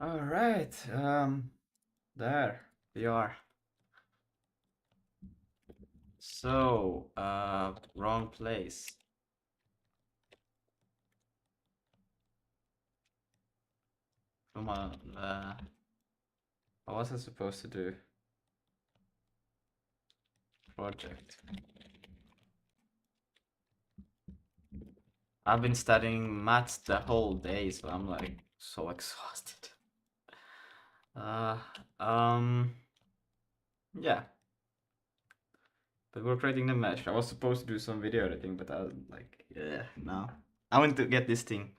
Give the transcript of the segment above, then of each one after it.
All right, there we are. So, wrong place. Come on, what was I supposed to do? Project. I've been studying maths the whole day, so I'm like so exhausted. Uh, yeah. But we're creating the mesh. I was supposed to do some video editing, but I was like, yeah, no. I want to get this thing.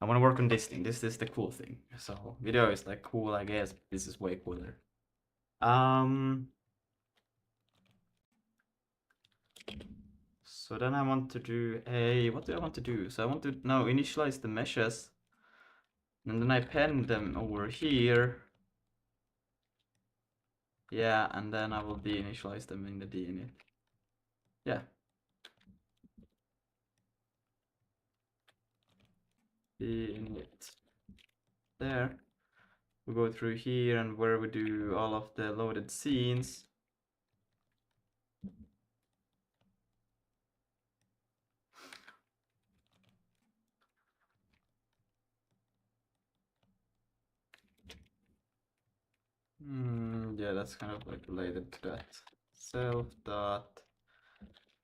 I want to work on this thing. This is the cool thing. So video is like cool, I guess. This is way cooler. So then I want to do a, what do I want to do? So I want to now initialize the meshes, and then I pen them over here. Yeah, and then I will deinitialize them in the deinit. Yeah. Deinit. There. We go through here and where we do all of the loaded scenes. Yeah, that's kind of like related to that. Self dot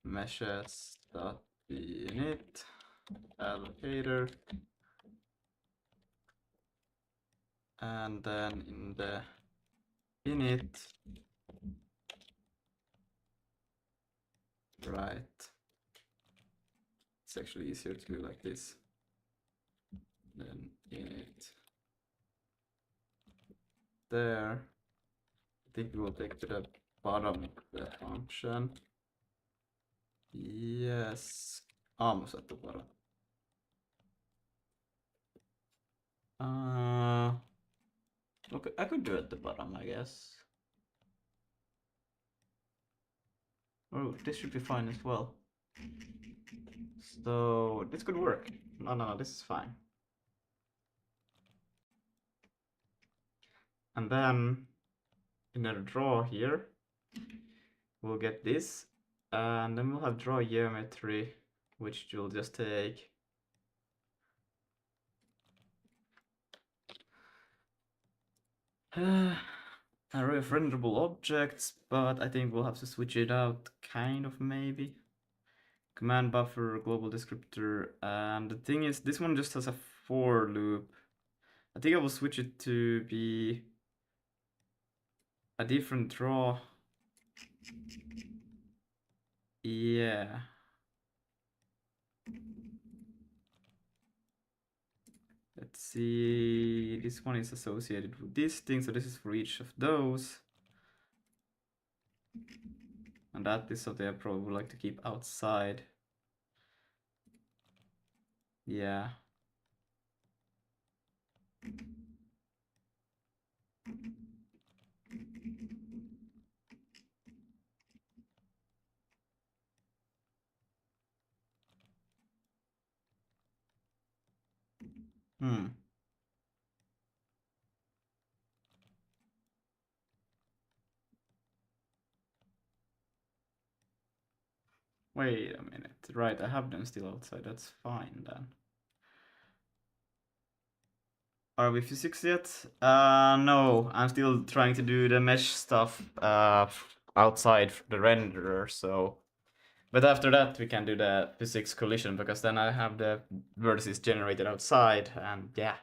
meshes dot init allocator, and then in the init, right? It's actually easier to do like this. Then init there. I think we will take to the bottom of the function. Yes, almost at the bottom. Okay, I could do it at the bottom, I guess. Oh, this should be fine as well. So this could work. No, this is fine. And then in the draw here, we'll get this, and then we'll have draw geometry, which you'll just take. Array of renderable objects, but I think we'll have to switch it out, kind of, maybe. Command buffer, global descriptor, and the thing is, this one just has a for loop. I think I will switch it to be a different draw. Yeah. Let's see, this one is associated with this thing, so this is for each of those. And that is something I probably would like to keep outside. Yeah. Hmm. Wait a minute. Right, I have them still outside. That's fine then. Are we physics yet? No. I'm still trying to do the mesh stuff outside the renderer, so... But after that, we can do the physics collision, because then I have the vertices generated outside, and yeah.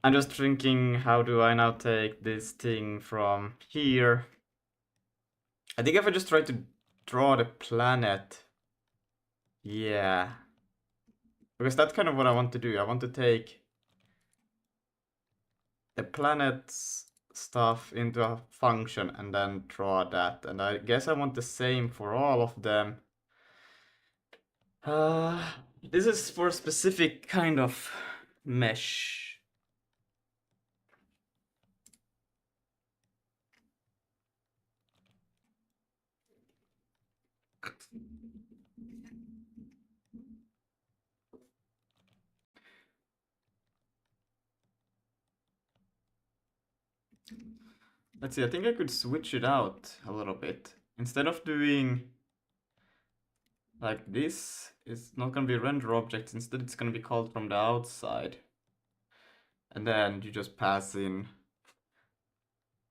I'm just thinking, how do I now take this thing from here? I think if I just try to draw the planet... Yeah. Because that's kind of what I want to do. I want to take the planet's stuff into a function and then draw that. And I guess I want the same for all of them. This is for a specific kind of mesh. Let's see, I think I could switch it out a little bit. Instead of doing like this, it's not going to be render objects. Instead, it's going to be called from the outside. And then you just pass in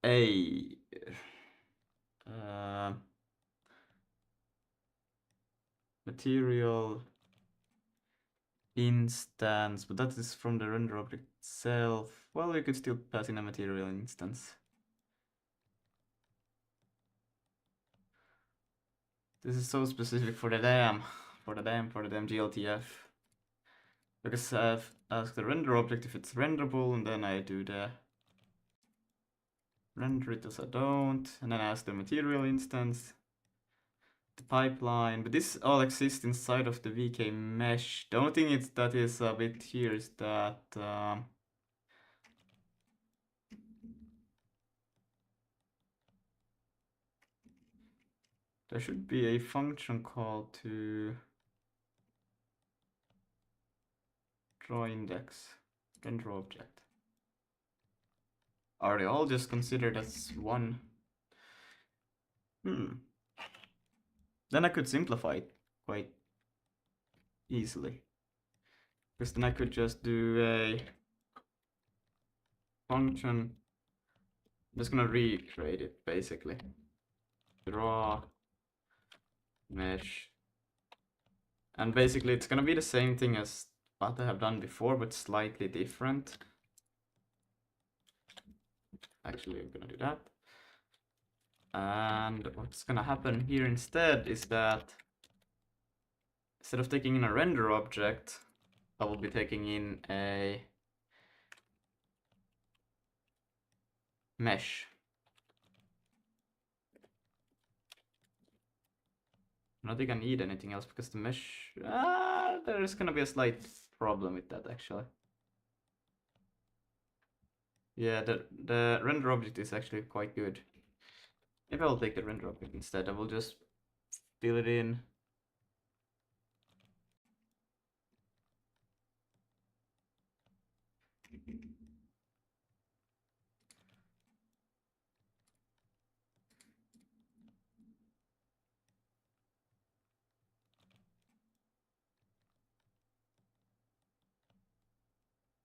a material instance, but that is from the render object itself. Well, you could still pass in a material instance. This is so specific for the DAM, for the DAM GLTF. Because I've asked the render object if it's renderable, and then I do the render it as I don't, and then I ask the material instance, the pipeline, but this all exists inside of the VK mesh. The only thing that is a bit here is that there should be a function call to draw index, render object. Are they all just considered as one? Then I could simplify it quite easily. Because then I could just do a function. I'm just gonna recreate it basically. Draw mesh. And basically it's gonna be the same thing as what I have done before, but slightly different. Actually, I'm gonna do that. And what's gonna happen here instead is that instead of taking in a render object, I will be taking in a mesh. I don't think I need anything else because the mesh... there's gonna be a slight problem with that actually. Yeah, the render object is actually quite good. Maybe I'll take the render object instead. I will just fill it in.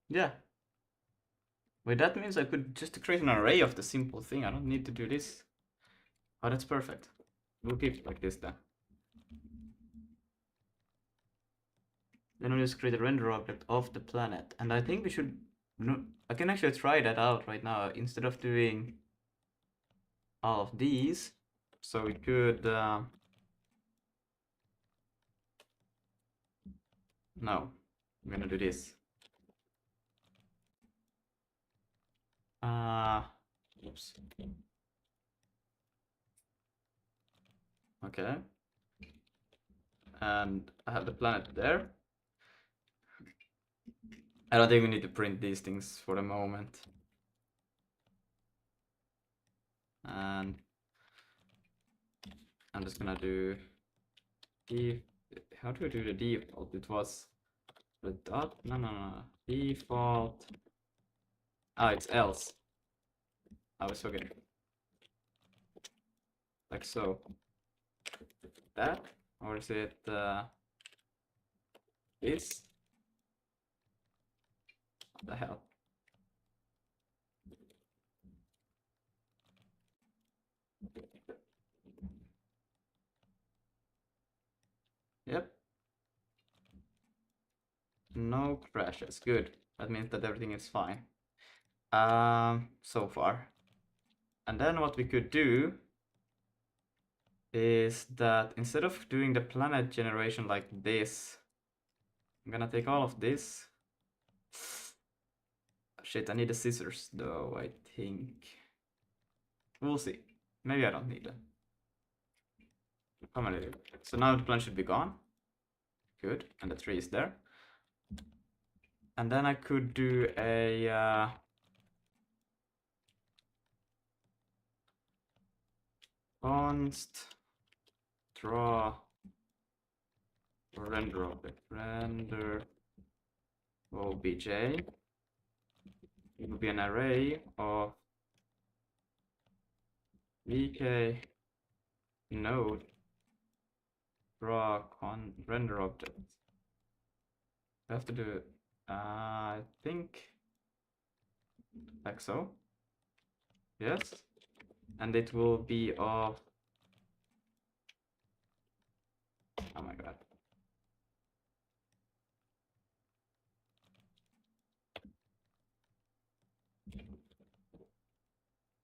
Yeah. Wait, that means I could just create an array of the simple thing. I don't need to do this. Oh, that's perfect. We'll keep it like this then. Then we'll just create a render object of the planet. And I think we should... No, I can actually try that out right now instead of doing all of these. So we could... no, I'm gonna do this. Oops. Okay. And I have the planet there. I don't think we need to print these things for the moment. And I'm just gonna do... How do I do the default? It was But dot, no, default. Ah, it's else. I was forgetting. Like so. That? Or is it this? What the hell? Yep. No crashes. Good. That means that everything is fine. So far. And then what we could do is that instead of doing the planet generation like this, I'm gonna take all of this. Shit, I need the scissors though, I think. We'll see. Maybe I don't need them. How many? So now the planet should be gone. Good, and the tree is there. And then I could do a const draw or render object. Render obj. It will be an array of vk node draw render object. I have to do it. I think like so. Yes. And it will be of, oh my god.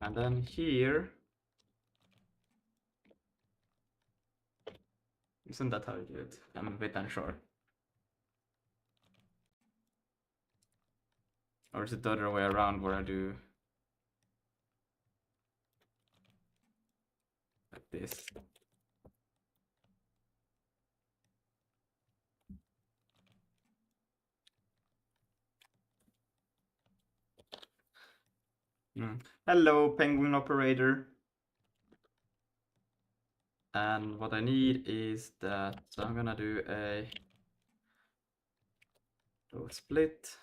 And then here, isn't that how you do it? I'm a bit unsure. Or is it the other way around where I do like this? Hello, penguin operator. And what I need is that, so I'm gonna do a split.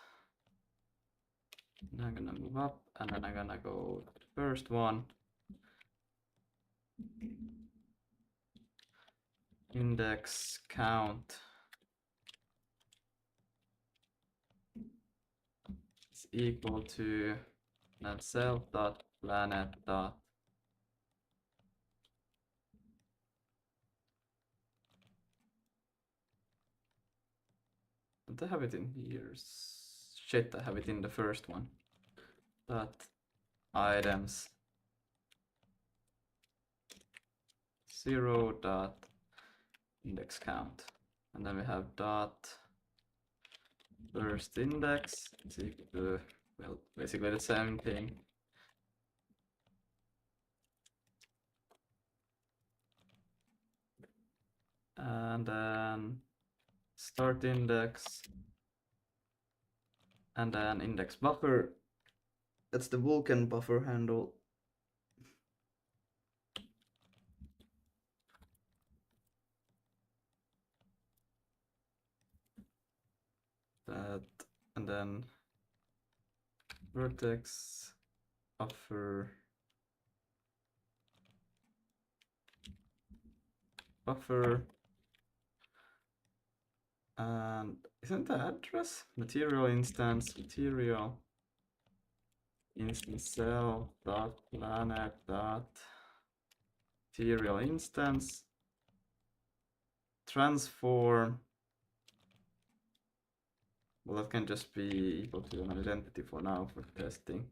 And I'm gonna move up, and then I'm gonna go to the first one. Index count is equal to then self dot planet dot don't I have it in here? Shit, I have it in the first one. Dot items 0 dot index count, and then we have dot first index is equal to, well, basically the same thing. And then start index, and then index buffer. That's the Vulkan buffer handle. That, and then vertex buffer and isn't the address material instance self dot planet dot material instance transform. Well, that can just be equal to an identity for now for testing.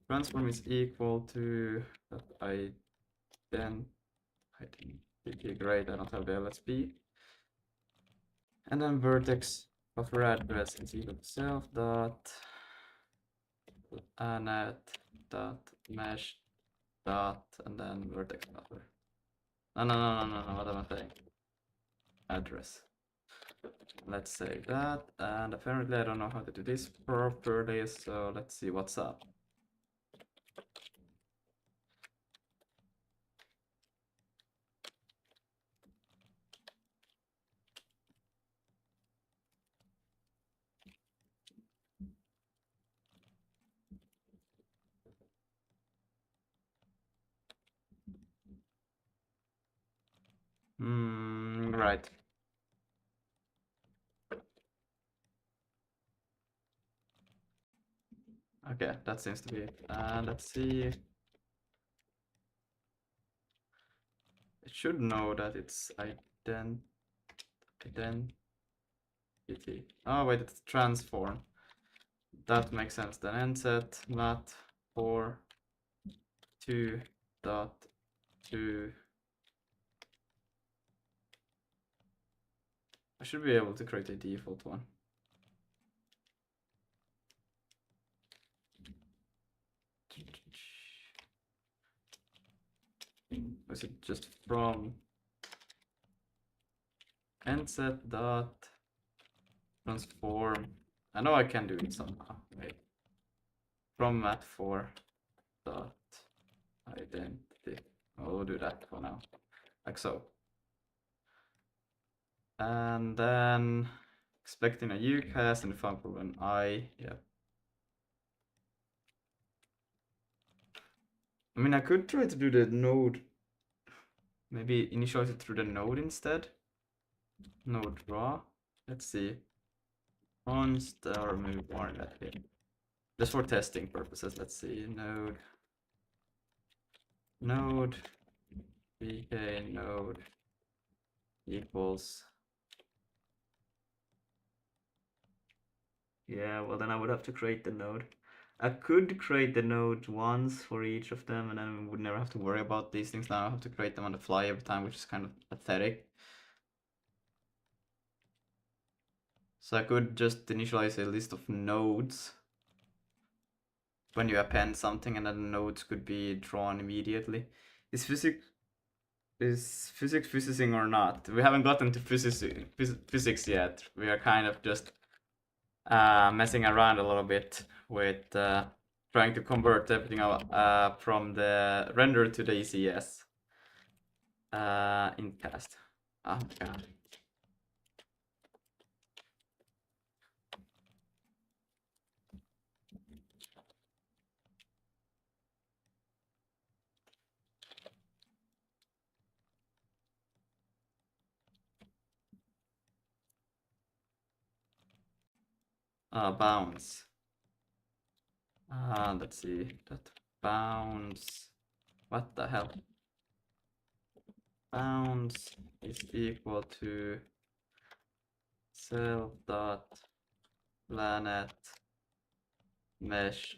Transform is equal to that identity. Great, I don't have the LSB. And then vertex buffer address is equal to self dot anet dot mesh dot and then vertex buffer. No, what am I saying? Address. Let's save that, and apparently I don't know how to do this properly, so let's see what's up. Right. Okay, that seems to be it. Let's see. It should know that it's identity. Oh wait, it's transform. That makes sense then. Nset lat for 2.2. I should be able to create a default one. Was it just from nset dot transform? I know I can do it somehow. Wait. From mat4 dot identity. I'll do that for now, like so. And then expecting a ucast and the function of an I. Yeah. I mean, I could try to do the node. Maybe initialize it through the node instead. Node raw. Let's see. Const or maybe more than that here. Just for testing purposes. Let's see. Node vk node equals. Yeah, well then I would have to create the node. I could create the node once for each of them, and then we would never have to worry about these things. Now I have to create them on the fly every time, which is kind of pathetic. So I could just initialize a list of nodes when you append something, and then the nodes could be drawn immediately. Is physics physicing or not? We haven't gotten to physics yet. We are kind of just messing around a little bit with trying to convert everything from the render to the ECS in cast. Oh my god. Bounds. Let's see. That bounds. What the hell? Bounds is equal to self dot planet mesh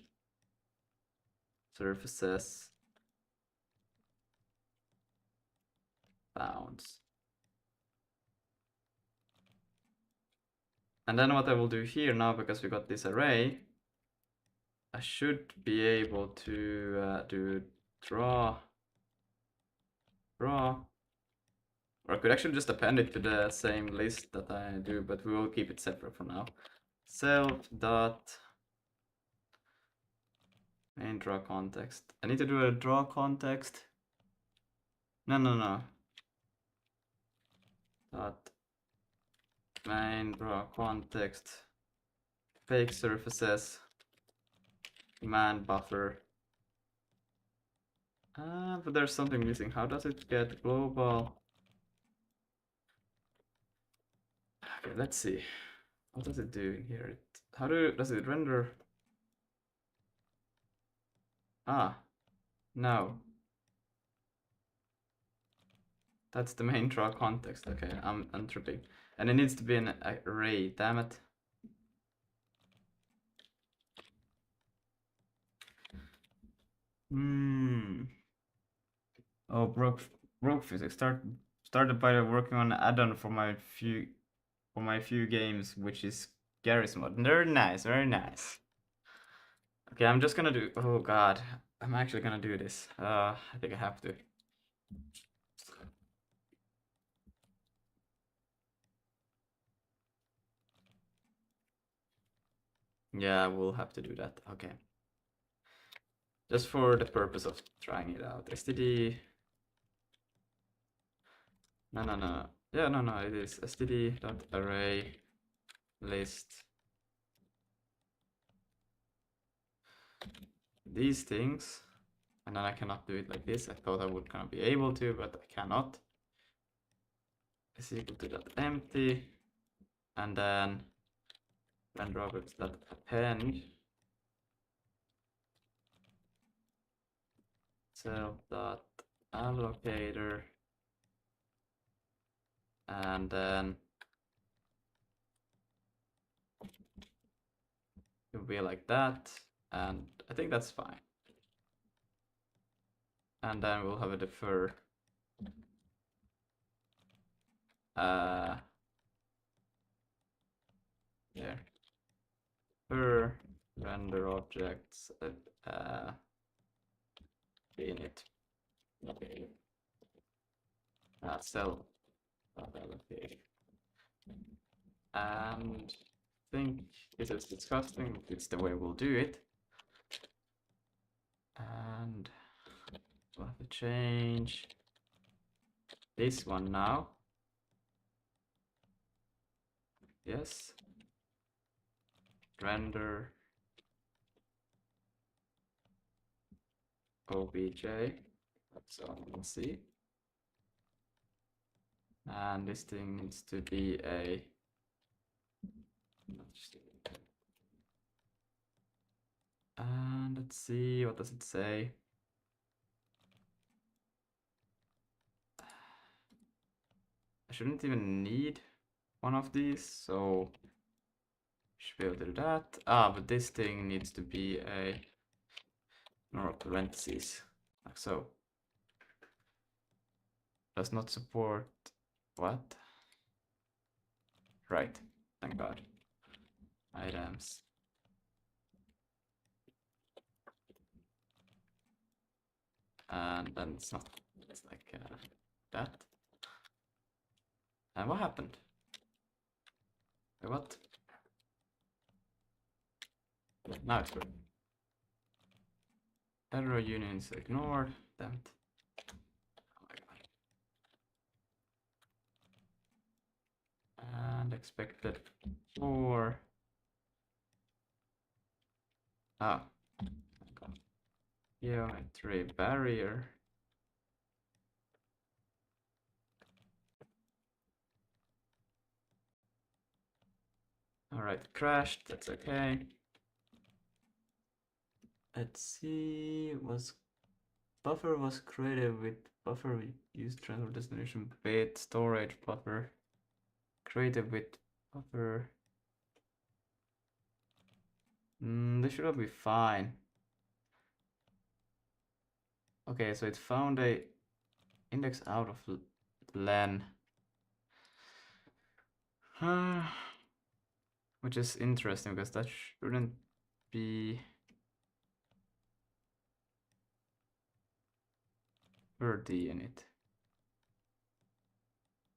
surfaces bounds. And then what I will do here now, because we got this array, I should be able to do draw, or I could actually just append it to the same list that I do, but we will keep it separate for now. Self dot main draw context. I need to do a draw context. No. Dot main draw context fake surfaces command buffer. But there's something missing. How does it get global? Okay, let's see. What does it do here? Does it render? No. That's the main draw context. Okay, I'm tripping. And it needs to be an array, damn it. Oh, broke physics. Started by working on an add-on for my few games, which is Garry's Mod. Very nice, very nice. Okay, I'm just gonna do. Oh god, I'm actually gonna do this. I think I have to. Yeah, we'll have to do that. Okay. Just for the purpose of trying it out. std. No. Yeah, no. It is std.array list these things, and then I cannot do it like this. I thought I would kind of be able to, but I cannot. is equal to that empty, and then render objects that append self dot allocator, and then it will be like that, and I think that's fine. And then we'll have a defer. There. Per render objects init. Cell allocation. And I think this is disgusting. It's the way we'll do it. And we'll have to change this one now. Yes. Render obj. That's all we can see. And this thing needs to be a and let's see, what does it say? I shouldn't even need one of these, so should be able to do that. But this thing needs to be a normal parentheses, like so. Does not support what? Right, thank God. Items. And then it's not, it's like that. And what happened? Wait, what? Now it's good. Error union is ignored. Damn it. Oh my God. And expected for. Ah. Geometry barrier. Alright, crashed. That's okay. Let's see. Buffer was created with buffer we used transfer destination bit storage buffer created with buffer. This should all be fine. Okay, so it found a index out of len, which is interesting because that shouldn't be d in it.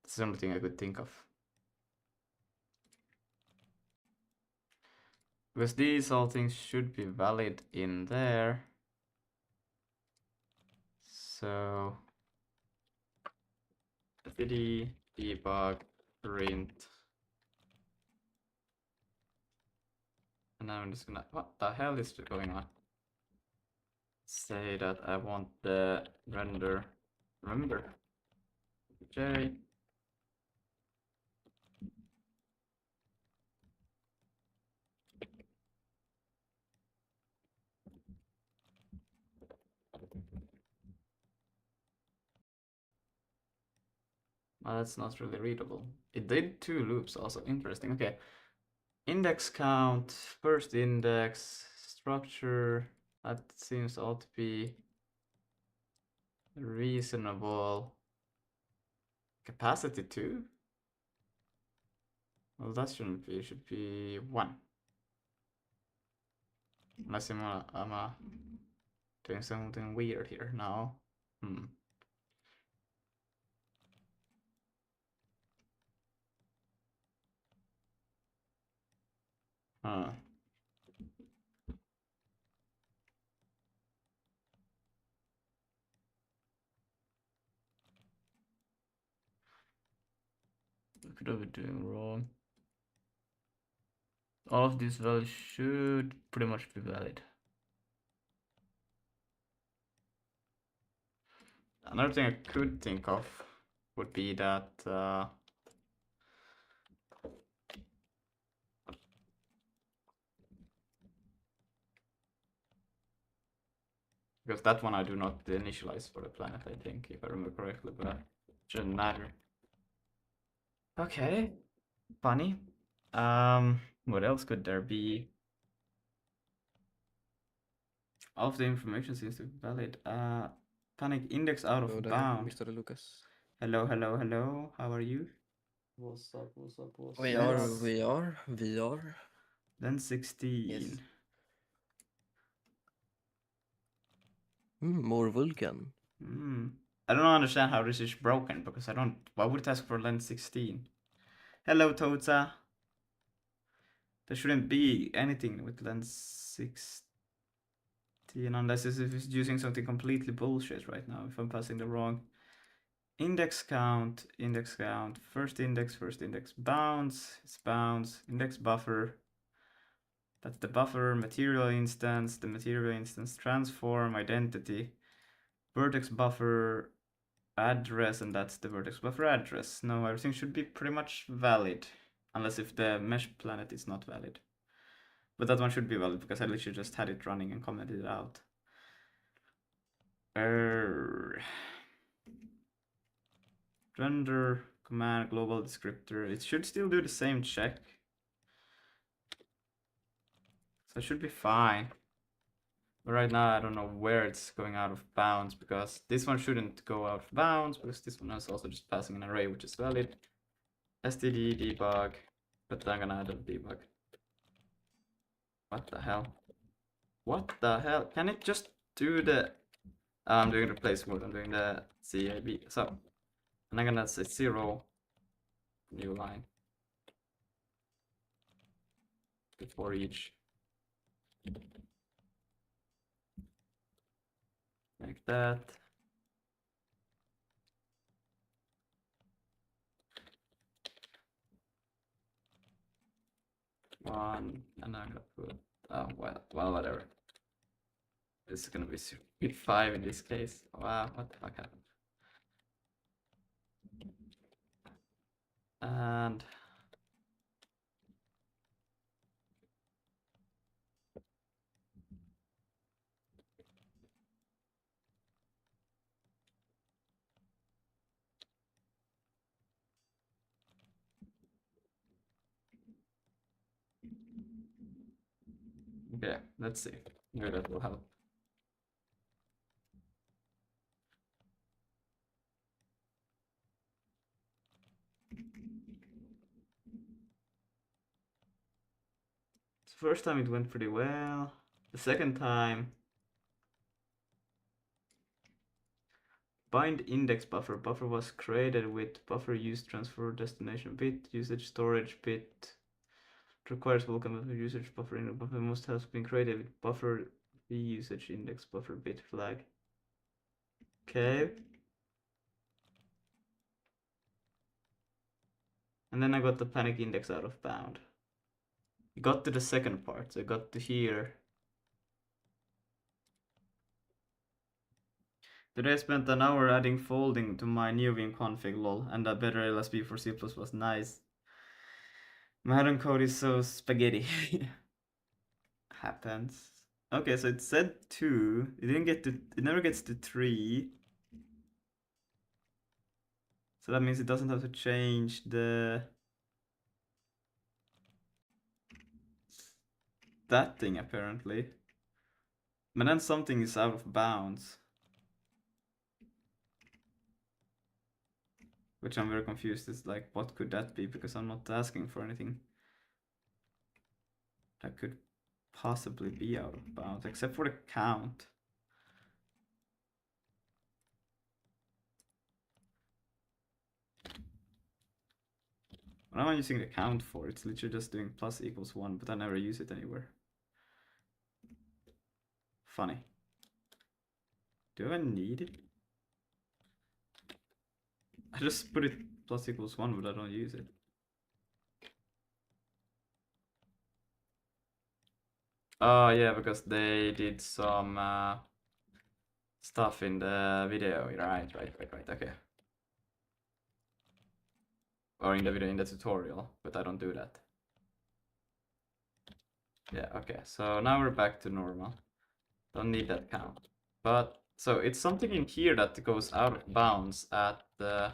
That's the only thing I could think of. Because these all things should be valid in there. So cd debug print. And now I'm just gonna, what the hell is going on? Say that I want the render, remember, J. Well, that's not really readable. It did 2 loops also, interesting. Okay, index count, first index, structure, that seems all to be reasonable. Capacity 2? Well, that shouldn't be, it should be 1. Unless I'm doing something weird here now. Huh. What could I be doing wrong? All of these values should pretty much be valid. Another thing I could think of would be that Because that one I do not initialize for the planet, I think, if I remember correctly, but it shouldn't matter. Okay, funny. What else could there be? All of the information seems to be valid. Panic index out Hello of there, bound. Mr. Lucas. Hello, hello, hello. How are you? What's up? What's up? What's We up? are, Let's we are, we are. then 16. Yes. More Vulkan. Hmm. I don't understand how this is broken because I don't. Why would it ask for length 16? Hello, Tota. There shouldn't be anything with length 16 unless it's using something completely bullshit right now. If I'm passing the wrong index count, first index, bounds, it's bounds, index buffer. That's the buffer, material instance, the material instance transform, identity, vertex buffer, address, and that's the vertex buffer address. No, everything should be pretty much valid, unless if the mesh planet is not valid. But that one should be valid because I literally just had it running and commented it out. Render command global descriptor. It should still do the same check. So it should be fine. But right now I don't know where it's going out of bounds because this one shouldn't go out of bounds because this one is also just passing an array which is valid. std debug, but I'm gonna add a debug. What the hell? What the hell? Can it just do the... I'm doing replace mode, I'm doing the CAB. So, and I'm gonna say 0, new line, before each. Like that. One, and I'm gonna put, oh, well, whatever. This is gonna be 5 in this case. Wow, what the fuck happened? And okay, let's see. Maybe that will help. The first time it went pretty well. The second time, bind index buffer. Buffer was created with buffer use transfer destination bit, usage storage bit. It requires Vulkan buffer usage buffer in buffer must have been created with buffer v usage index buffer bit flag. Okay. And then I got the panic index out of bound. Got to the second part, so I got to here. Today I spent an hour adding folding to my neovim config lol, and a better LSB for C++. Nice. Modern code is so spaghetti. Happens. Okay, so it said 2. It didn't get to. It never gets to 3. So that means it doesn't have to change the that thing apparently. But then something is out of bounds. Which I'm very confused. It's like, what could that be? Because I'm not asking for anything that could possibly be out of bounds, except for the count. What am I using the count for? It's literally just doing plus equals 1, but I never use it anywhere. Funny. Do I need it? I just put it plus equals 1, but I don't use it. Oh yeah, because they did some stuff in the video. Right, okay. Or in the video, in the tutorial, but I don't do that. Yeah, okay, so now we're back to normal. Don't need that count. But so it's something in here that goes out of bounds at the.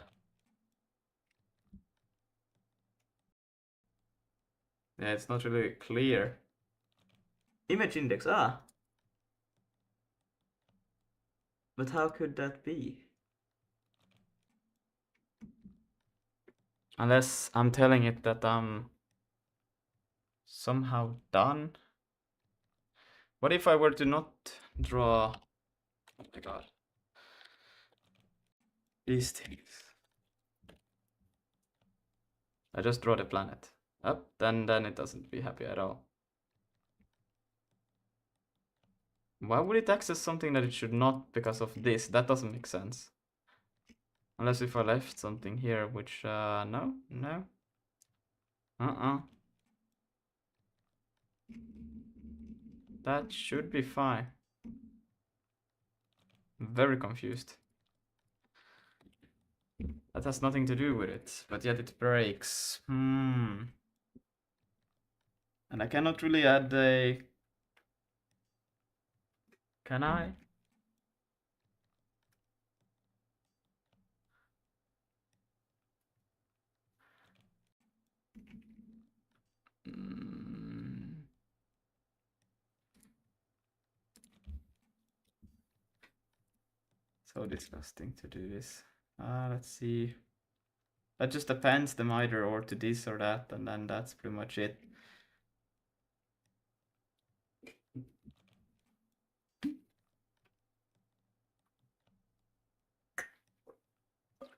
Yeah, it's not really clear. Image index, ah. But how could that be? Unless I'm telling it that I'm somehow done. What if I were to not draw? Oh my god. These things. I just draw the planet. Up, then it doesn't be happy at all. Why would it access something that it should not because of this? That doesn't make sense. Unless if I left something here, which, no. That should be fine. Very confused. That has nothing to do with it, but yet it breaks. And I cannot really add a... Can I? So disgusting to do this. Let's see. That just appends them either or to this or that, and then that's pretty much it.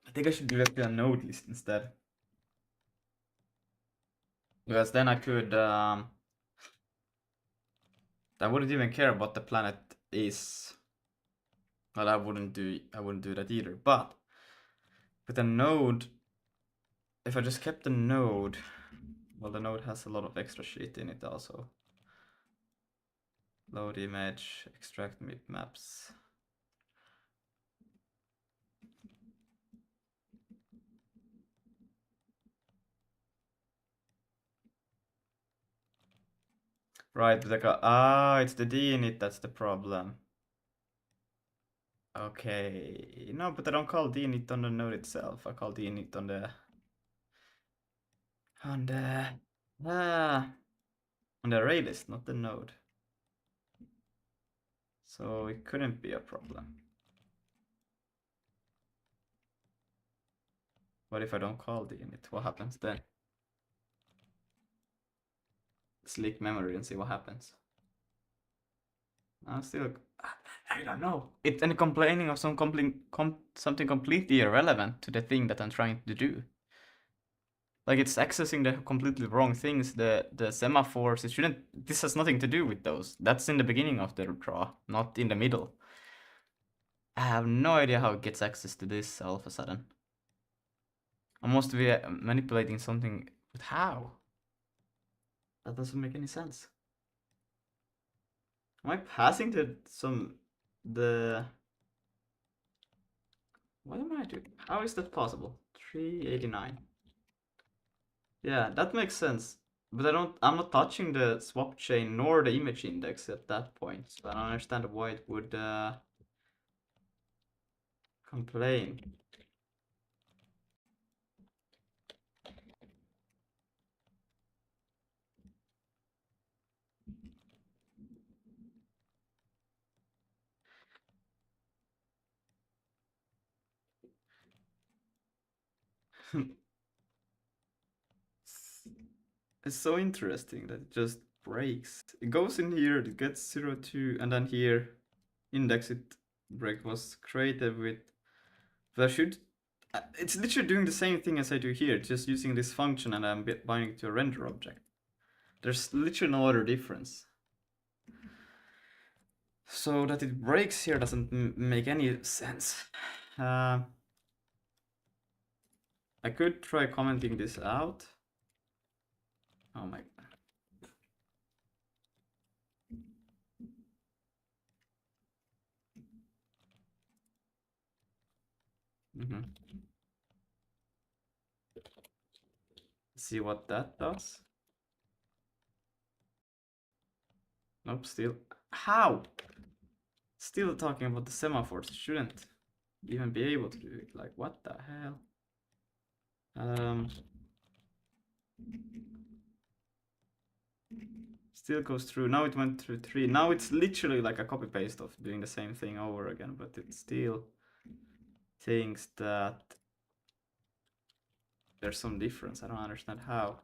I think I should do that to a node list instead. Because then I could, I wouldn't even care what the planet is. Well, I wouldn't do that either. But with a node, if I just kept the node, well, the node has a lot of extra shit in it also. Load image, extract maps. Right, like it's the D in it that's the problem. Okay, no, but I don't call D init on the node itself. I call D init on the on the array list, not the node. So it couldn't be a problem. What if I don't call D init? What happens then? Let's leak memory and see what happens. I'm still, I don't know. It's any complaining of something completely irrelevant to the thing that I'm trying to do. Like it's accessing the completely wrong things. The semaphores. It shouldn't. This has nothing to do with those. That's in the beginning of the draw, not in the middle. I have no idea how it gets access to this all of a sudden. I must be manipulating something. But how? That doesn't make any sense. Am I passing to the? What am I doing? How is that possible? 389. Yeah, that makes sense. But I'm not touching the swap chain nor the image index at that point. So I don't understand why it would complain. It's so interesting that it just breaks. It goes in here, it gets 0, 2, and then here, index it break was created with. But I should. It's literally doing the same thing as I do here, just using this function and I'm binding it to a render object. There's literally no other difference. So that it breaks here doesn't make any sense. I could try commenting this out. Oh my god. See what that does. Nope, still. How? Still talking about the semaphores, shouldn't even be able to do it. Like, what the hell? Still goes through. Now it went through 3. Now it's literally like a copy paste of doing the same thing over again, but it still thinks that there's some difference. I don't understand how.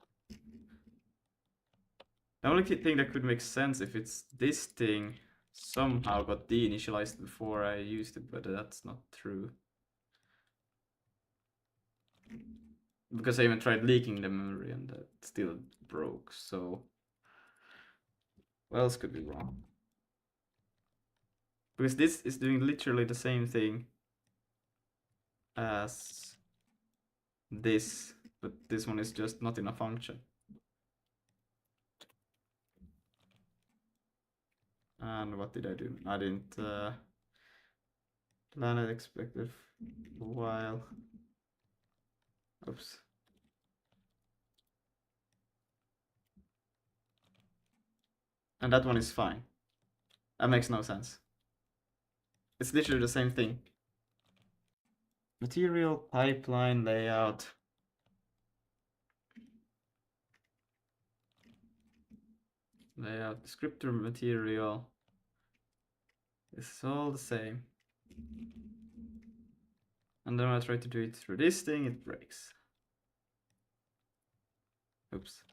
The only thing that could make sense if it's this thing somehow got deinitialized before I used it, but that's not true. Because I even tried leaking the memory and that still broke, so what else could be wrong? Because this is doing literally the same thing as this, but this one is just not in a function. And what did I do? I didn't plan it expected a while. Oops. And that one is fine. That makes no sense. It's literally the same thing. Material, pipeline, layout. Layout, descriptor, material. It's all the same. And then when I try to do it through this thing, it breaks. Oops.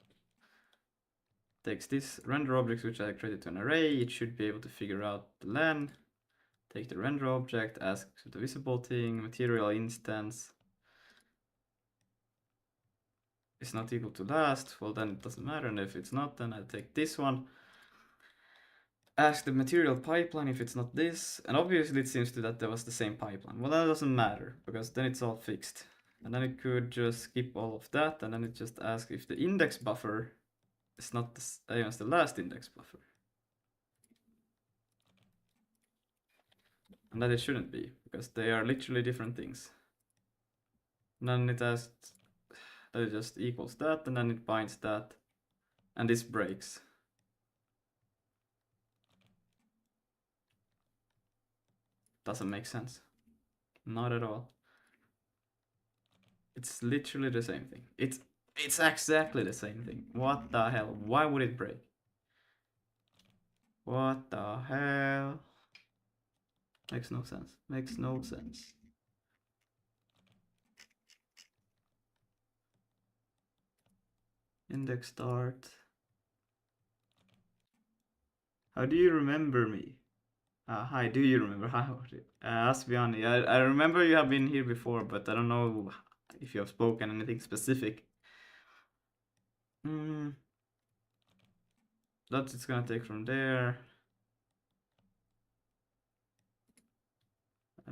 Takes this render object, which I created to an array. It should be able to figure out the len. Take the render object, ask the visible thing, material instance is not equal to last. Well, then it doesn't matter. And if it's not, then I take this one. Ask the material pipeline if it's not this. And obviously it seems to that there was the same pipeline. Well, that doesn't matter because then it's all fixed. And then it could just skip all of that. And then it just asks if the index buffer is not the same as the last index buffer. And that it shouldn't be, because they are literally different things. And then it asks that it just equals that, and then it binds that, and this breaks. Doesn't make sense. Not at all. It's literally the same thing. It's exactly the same thing. What the hell? Why would it break? What the hell? Makes no sense. Makes no sense. Index start. How do you remember me? Hi, do you remember? Hi, Asbiani. I remember you have been here before, but I don't know if you have spoken anything specific. That's it's gonna take from there.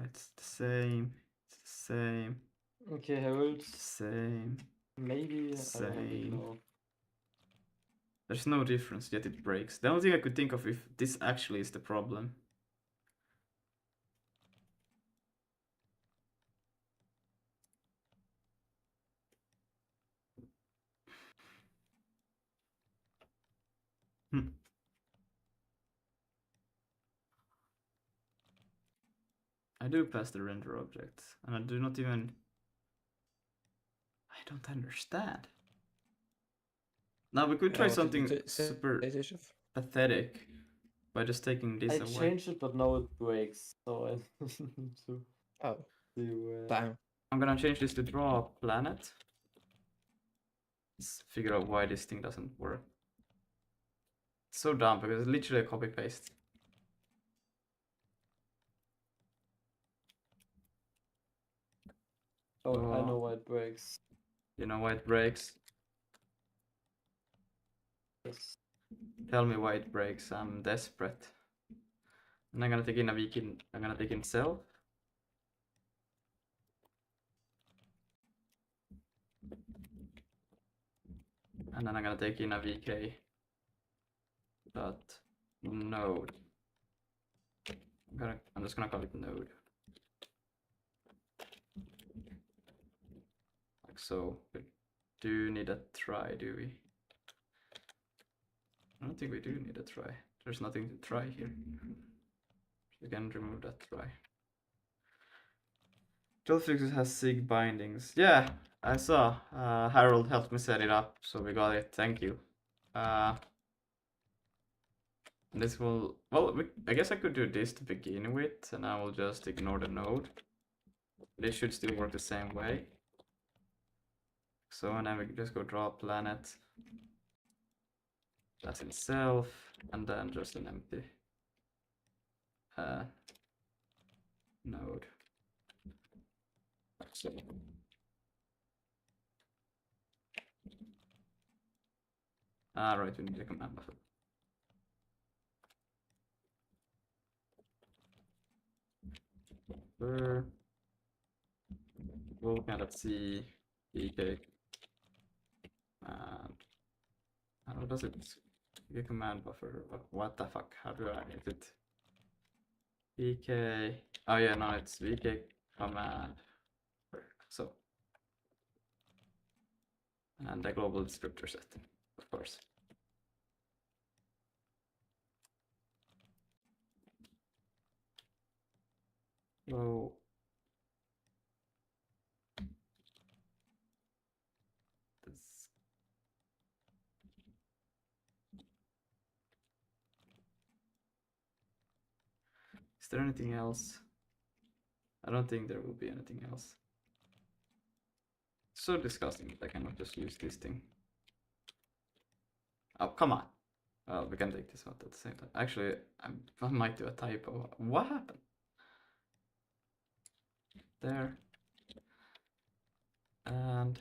It's the same. It's the same. Okay, Harold. Same. Maybe I don't really Same. know. There's no difference, yet it breaks. The only thing I could think of if this actually is the problem. I do pass the render object, and I do not even... I don't understand. Now we could try something super pathetic by just taking this I away. changed it, but now it breaks, so I need to Damn. I'm gonna change this to draw a planet. Let's figure out why this thing doesn't work. It's so dumb because it's literally a copy paste. Oh, I know why it breaks. You know why it breaks? Yes. Tell me why it breaks. I'm desperate. And I'm gonna take in a weekend. I'm gonna take in self. And then I'm gonna take in a VK dot node. I'm just gonna call it node. Like so. We do need a try, do we? I don't think we do need a try. There's nothing to try here. We can remove that try. Jolfix has SIG bindings. Yeah, I saw. Harold helped me set it up, so we got it. Thank you. This will... Well, I guess I could do this to begin with, and I will just ignore the node. This should still work the same way. So, and then we can just go draw a planet. That's itself, and then just an empty node. So, right, we need a command buffer. Vulkan, let's see, EK. And how does it get command buffer? What the fuck? How do I hit it? VK. Oh yeah, no, it's VK command. So, and the global descriptor set, of course. So, this. Is there anything else? I don't think there will be anything else. So disgusting that I cannot just use this thing. Oh, come on. Well, we can take this out at the same time. Actually, I might do a typo. What happened? There. And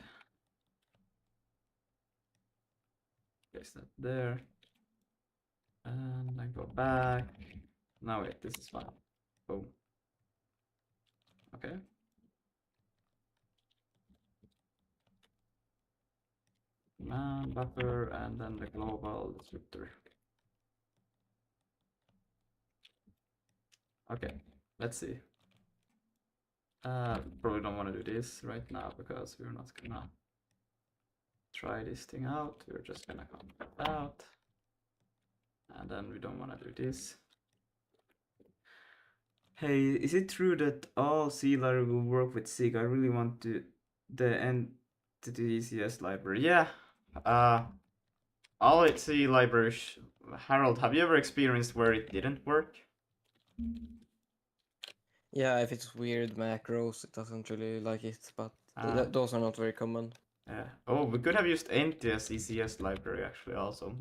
place that there. And I go back. No, wait, this is fine. Boom. Okay. Command buffer and then the global descriptor. Okay, let's see. Probably don't want to do this right now because we're not gonna try this thing out. We're just gonna come out. And then we don't want to do this. Hey, is it true that all C library will work with SIG? I really want to the entity ECS library. Yeah. All C libraries. Harold, have you ever experienced where it didn't work? Yeah, if it's weird macros, it doesn't really like it, but those are not very common. Yeah. Oh, we could have used NTS ECS library actually also.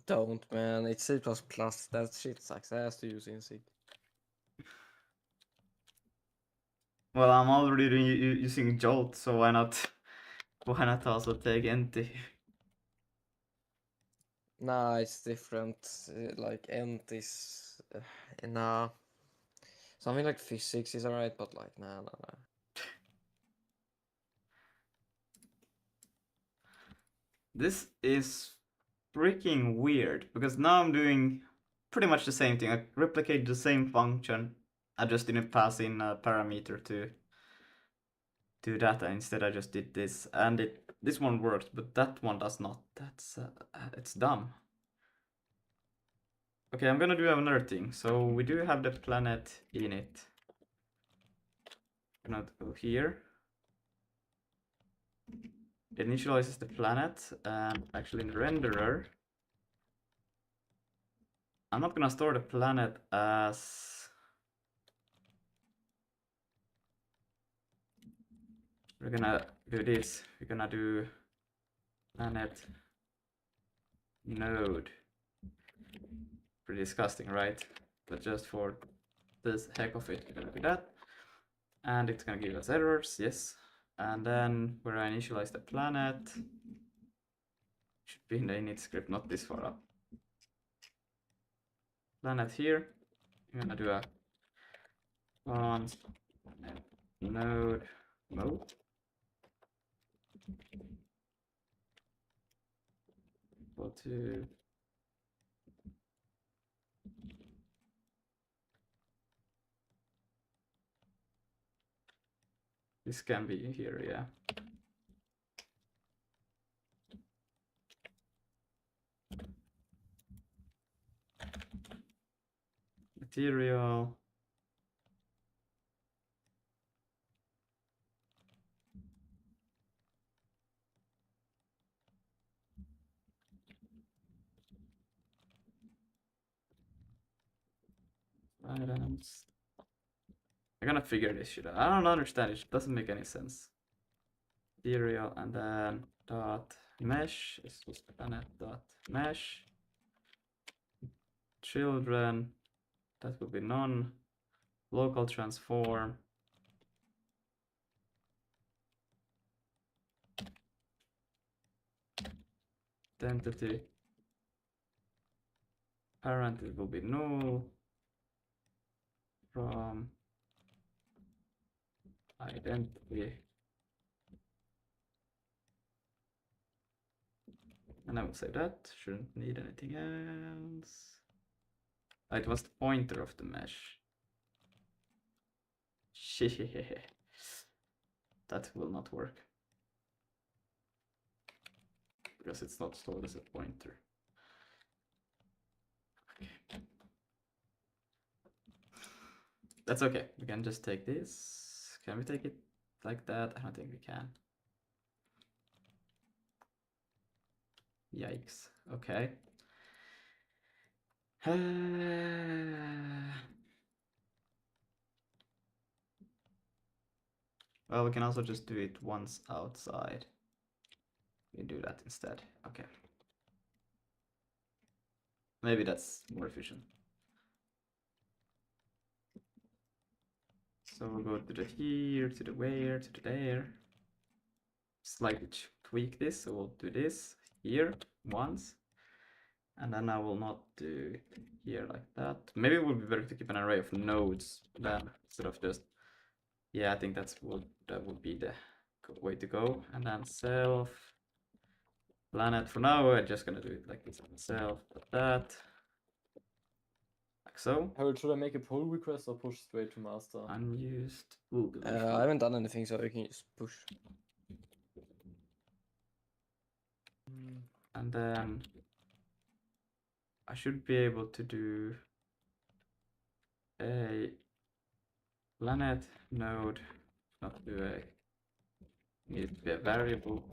Don't, man. It's C++. That shit sucks ass to use in SIG. Well, I'm already using Jolt, so why not? Why not also take NT? Nah, it's different. Like Ent is, nah. Something like physics is alright, but like nah. This is freaking weird because now I'm doing pretty much the same thing. I replicate the same function. I just didn't pass in a parameter to data. Instead, I just did this, and this one works, but that one does not. That's it's dumb. Okay, I'm gonna do another thing. So we do have the planet in it. I'm gonna go here. It initializes the planet, and actually in the renderer, I'm not gonna store the planet as. We're gonna do this. We're gonna do planet node. Pretty disgusting, right? But just for this heck of it, we're gonna do that. And it's gonna give us errors, yes. And then where I initialize the planet, should be in the init script, not this far up. Planet here, I'm gonna do a const node mode equal to this can be here, yeah. material. Items. I'm gonna figure this shit out. I don't understand it. It doesn't make any sense. Material and then dot mesh is just planet dot mesh. Children, that will be none. Local transform. Identity. Parent, it will be null. From identity. And I will say that. Shouldn't need anything else. It was the pointer of the mesh. That will not work. Because it's not stored as a pointer. Okay. That's okay. We can just take this. Can we take it like that? I don't think we can. Yikes. Okay. Well, we can also just do it once outside. We do that instead. Okay. Maybe that's more efficient. So we'll go to the here, to the where, to the there. Slightly tweak this. So we'll do this here once. And then I will not do it here like that. Maybe it would be better to keep an array of nodes then instead of just, yeah, I think that would be the way to go. And then self planet. For now, we're just gonna do it like this. Self that. Like so. Harold, should I make a pull request or push straight to master? Unused Vulkan. I haven't done anything, so you can just push. And then I should be able to do a planet node, not do a, need to be a variable.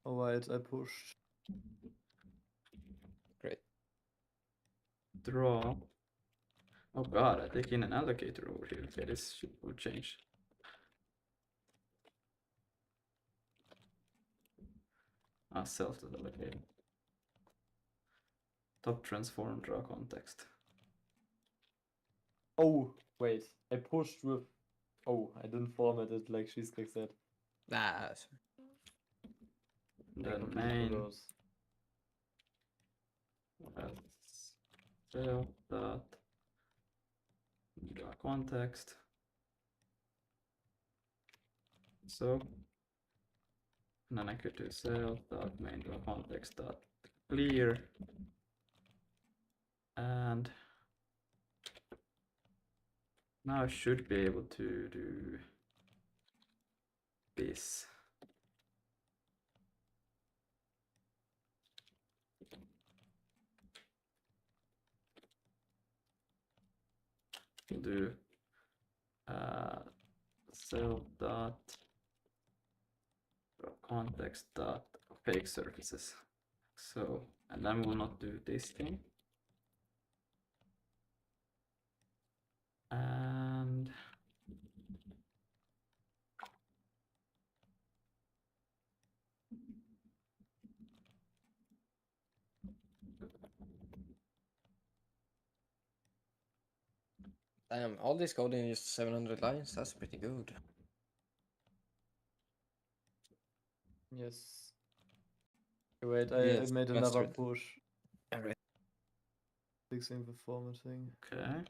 Alright, I pushed. Great. Draw. Oh god, I take in an allocator over here. Okay, this will change. Self to allocator. Top transform draw context. Oh, wait. I pushed with. Oh, I didn't format it like Cheesecake said. Nah. I Then completely main. forgot. Self dot draw context. So, and then I could do self dot main draw context dot clear, and now I should be able to do this. We'll do self dot context dot fake surfaces. So, and then we'll not do this thing. And Damn, all this code in just 700 lines. That's pretty good. Yes. Wait, I Yes, made another mastered. push. Alright. Fixing the formatting. okay.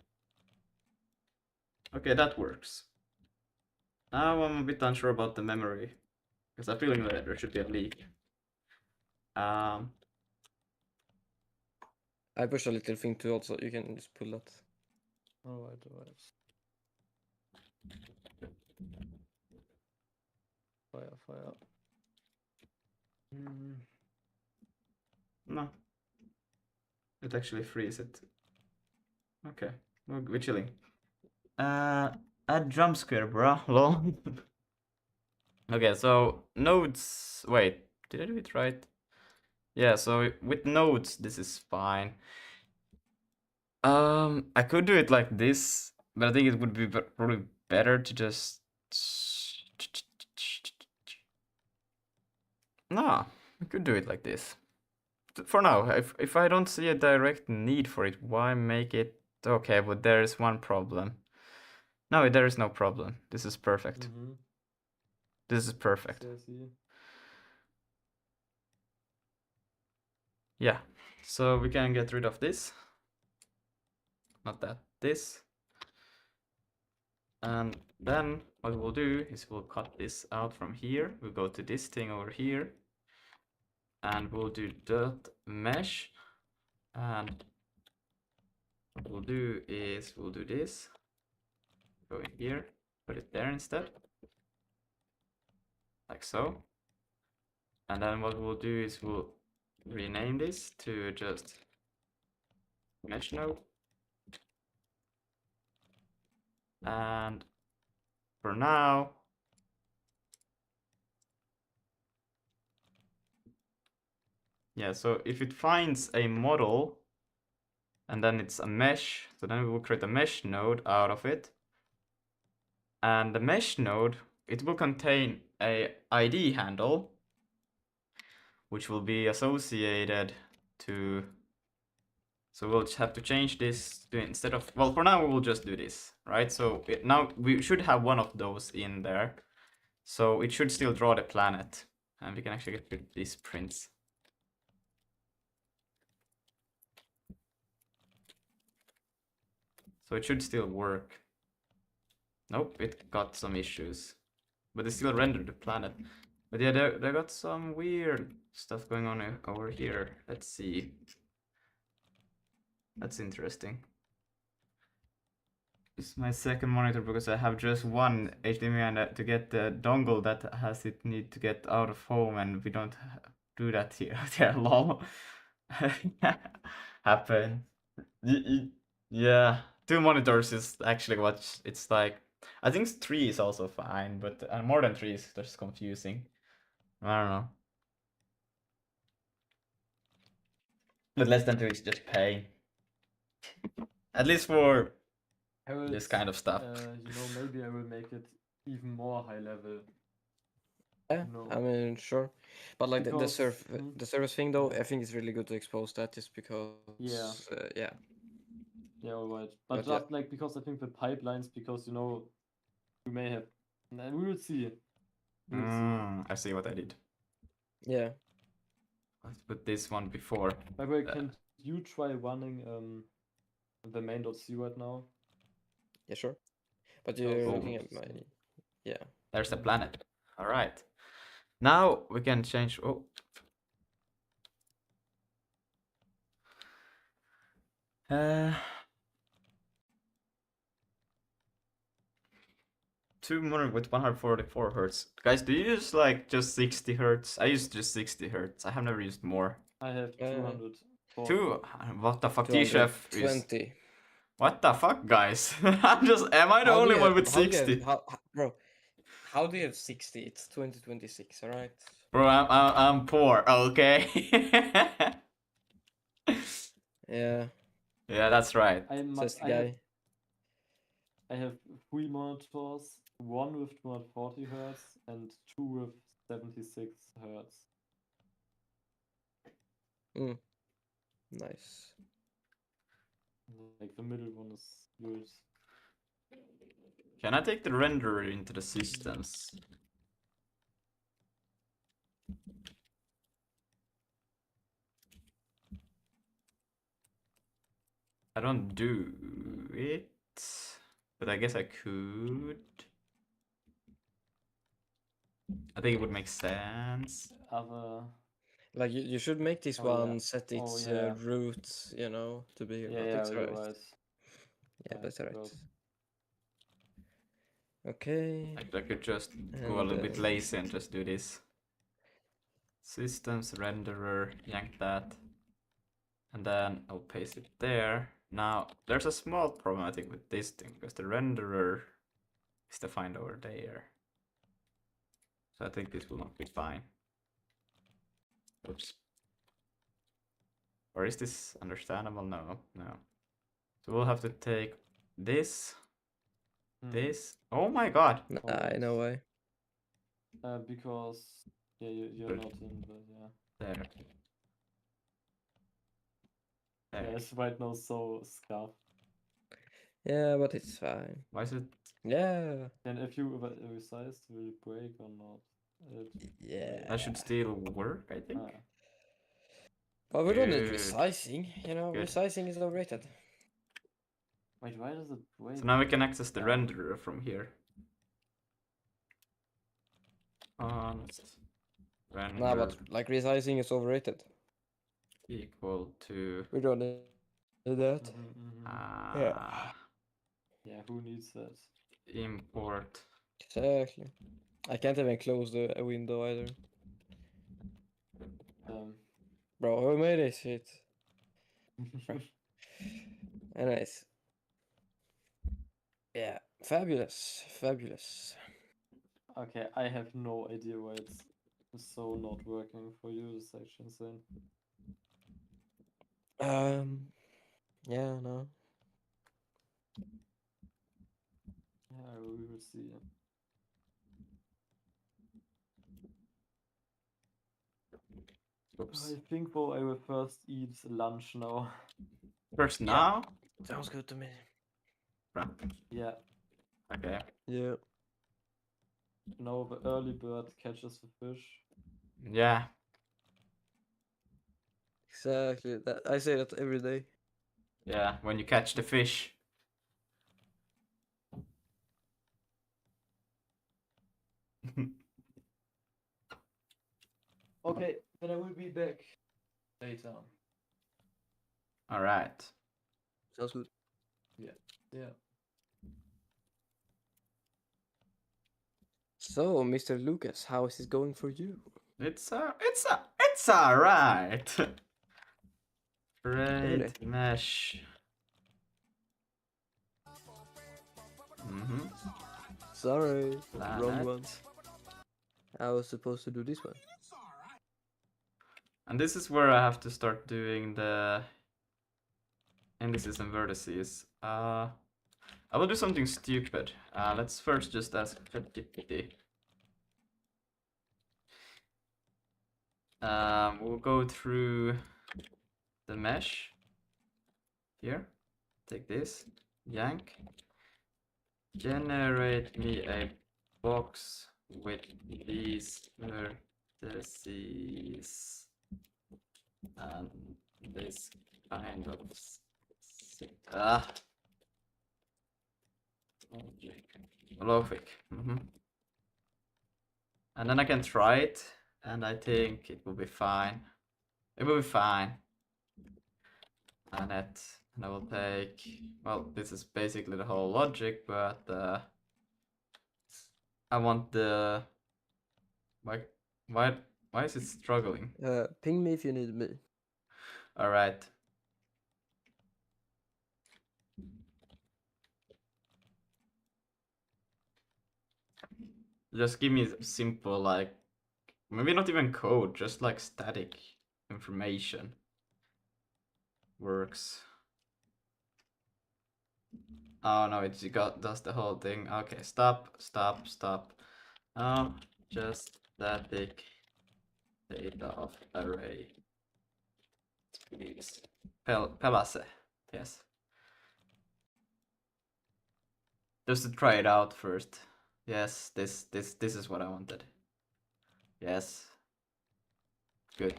Okay, that works. Now I'm a bit unsure about the memory, because I'm feeling that there should be a leak. I pushed a little thing too, also. You can just pull that. Alright, alright. Fire, fire. No. It it actually freeze it? Okay, we're chilling. Add jump scare, bruh. Lol. Okay, so nodes. Wait, did I do it right? Yeah, so with nodes, this is fine. I could do it like this, but I think it would be probably better to just. No, I could do it like this. For now, if I don't see a direct need for it, why make it? Okay, but there is one problem. No, there is no problem. This is perfect. Mm-hmm. This is perfect. I see. Yeah, so we can get rid of this. Not that, this. And then what we'll do is we'll cut this out from here. We'll go to this thing over here. And we'll do dot mesh. And what we'll do is we'll do this. Go in here, put it there instead. Like so. And then what we'll do is we'll rename this to just mesh node. And for now, yeah, so if it finds a model and then it's a mesh, so then we will create a mesh node out of it. And the mesh node, it will contain a ID handle, which will be associated to, so we'll just have to change this to, instead of, well, for now we will just do this, right? So now we should have one of those in there. So it should still draw the planet, and we can actually get rid of these prints. So it should still work. Nope, it got some issues. But it still rendered the planet. But yeah, they got some weird stuff going on over here. Let's see. That's interesting. This is my second monitor because I have just one HDMI, and to get the dongle that has it need to get out of home, and we don't do that here. Yeah, lol. Happen. Yeah, two monitors is actually what it's like. I think three is also fine, but more than three is just confusing. I don't know. But less than two is just pain. At least for I will, this kind of stuff. Maybe I will make it even more high level. Yeah, No. I mean, sure, but like Because- the service thing though, I think it's really good to expose that just because. Yeah. Yeah. Yeah, alright. But But yeah. just like because I think the pipelines, because we may have, and we will see. We will see. I see what I did. Yeah. Let's put this one before. By the way, can you try running the main.c right now? Yeah, sure. But you're Oh, looking at my. interesting. Yeah. There's the planet. All right. Now we can change. Oh. Two more with 144 hertz. Guys, do you use like just 60 hertz? I use just 60 hertz. I have never used more. I have 200. What the fuck, T-Chef is. 20. What the fuck, guys? Am I the How do only you one have- with how do you 60? have- bro, how do you have 60? It's 2026, alright? Bro, I'm poor, okay? Yeah, Yeah, that's right. says the guy. I have 3 monitors, one with 240 hertz and two with 76 hertz. Nice. Like the middle one is good. Can I take the renderer into the systems? I don't do it, but I guess I could. I think it would make sense. Other, Like you should make this Oh, yeah. one set Oh, its yeah. root, to be here. yeah, but yeah, it's you're alright. right. Yeah, that's I alright. forgot. Okay. I could just go a And, little bit lazy and just do this. Systems, renderer, yank that. And then I'll paste it there. Now, there's a small problematic with this thing, because the renderer is defined over there. So I think this will not be fine. Oops. Or is this understandable? No, no. So we'll have to take this, this. Oh my god! Nah, no way. Because yeah, you're Good. not in the yeah. There. Yeah, There. it's right now so scuffed. Yeah, but it's fine. Why is it? Yeah. And if you resize, will it break or not? Yeah. That should still work, I think. But we don't need Good. resizing, you know, Good. resizing is overrated. Wait, why does it break? So now we can access the Ah. renderer from here. Honest. Render Nah, but like resizing is overrated. equal to We don't need that. Yeah, who needs that? import. Exactly. I can't even close the window either. Bro, who made this shit? Anyways. Yeah, fabulous, fabulous. Okay, I have no idea why it's so not working for you. It's actually insane. Yeah, no. Yeah, we will see. Oops. I think though I will first eat lunch now. First Yeah. now? Sounds good to me. Crap. Yeah, Okay. Yeah. now the early bird catches the fish. Yeah. Exactly. That I say that every day. Yeah. When you catch the fish. Okay, then I will be back later. All right. Sounds good. Yeah. So, Mr. Lucas, how is it going for you? It's all right. Really? Great mesh. Mm-hmm. Sorry, wrong Planet. one. I was supposed to do this one. And this is where I have to start doing the indices and vertices. I will do something stupid. Let's first just ask ChatGPT. We'll go through the mesh here. Take this, yank. Generate me a box with these vertices and this kind of logic. And then I can try it, and I think it will be fine. It will be fine. And I will take, well, this is basically the whole logic, but I want the, why is it struggling? Ping me if you need me. All right. Just give me simple, like, maybe not even code, just like static information works. Oh no, it does the whole thing. Okay, stop. Just static data of array. Please. Pelase. Yes. Just to try it out first. Yes, this is what I wanted. Yes. Good.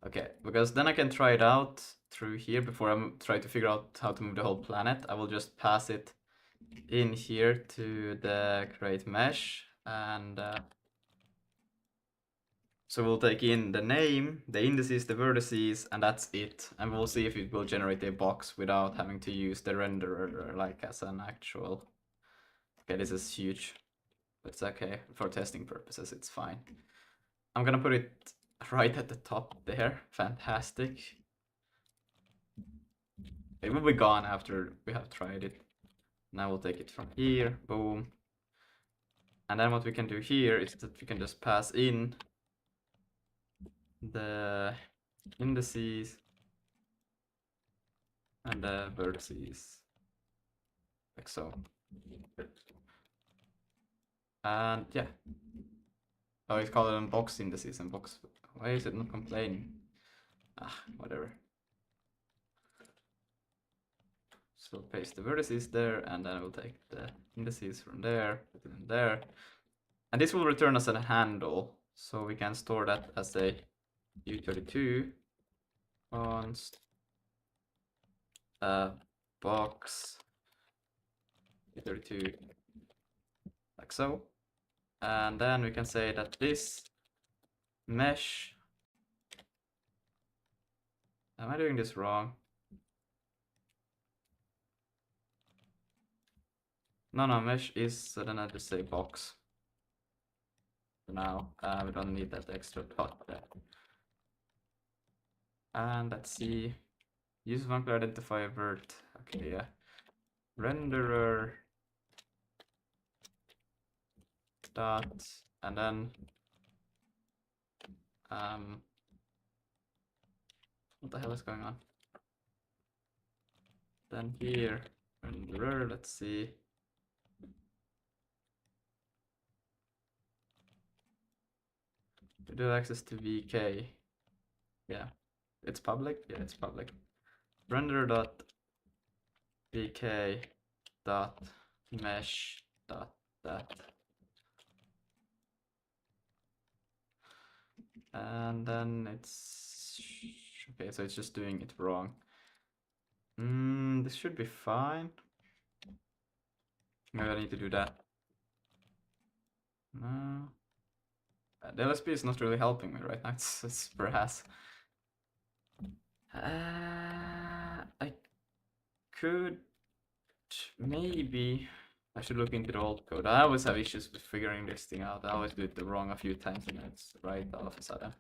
Okay, because then I can try it out through here before I try to figure out how to move the whole planet. I will just pass it in here to the create mesh, and so we'll take in the name, the indices, the vertices, and that's it. And we'll see if it will generate a box without having to use the renderer like as an actual. Okay, this is huge, but it's okay for testing purposes. It's fine. I'm gonna put it right at the top there. Fantastic. It will be gone after we have tried it. Now we'll take it from here, boom. And then what we can do here is that we can just pass in the indices and the vertices, like so. And yeah. Oh, it's called them box indices and box. Why is it not complaining? Ah, whatever. So paste the vertices there, and then we'll take the indices from there, put it in there. And this will return us a handle, so we can store that as a u32 const box u32, like so. And then we can say that this mesh, am I doing this wrong? No, mesh is, so then I just say box for now. We don't need that extra dot there. And let's see, use Vulkan identifier vert. Okay, yeah. Renderer dot, and then what the hell is going on? Then here, renderer, let's see. We do access to VK. Yeah, it's public. Yeah, it's public. Renderer dot VK dot mesh dot that. And then it's okay, so it's just doing it wrong. This should be fine. Maybe I need to do that. No. The LSP is not really helping me right now. It's brass. I could maybe. I should look into the old code. I always have issues with figuring this thing out. I always do it wrong a few times and it's right all of a sudden.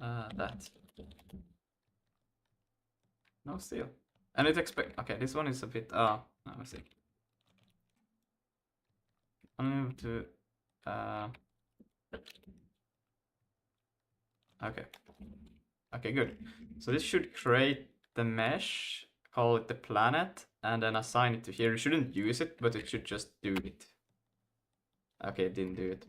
That. No, still. And it expect. Okay, this one is a bit. Oh, no, I see. I'm going to. Okay. Okay, good. So this should create the mesh, call it the planet, and then assign it to here. You shouldn't use it, but it should just do it. Okay, it didn't do it.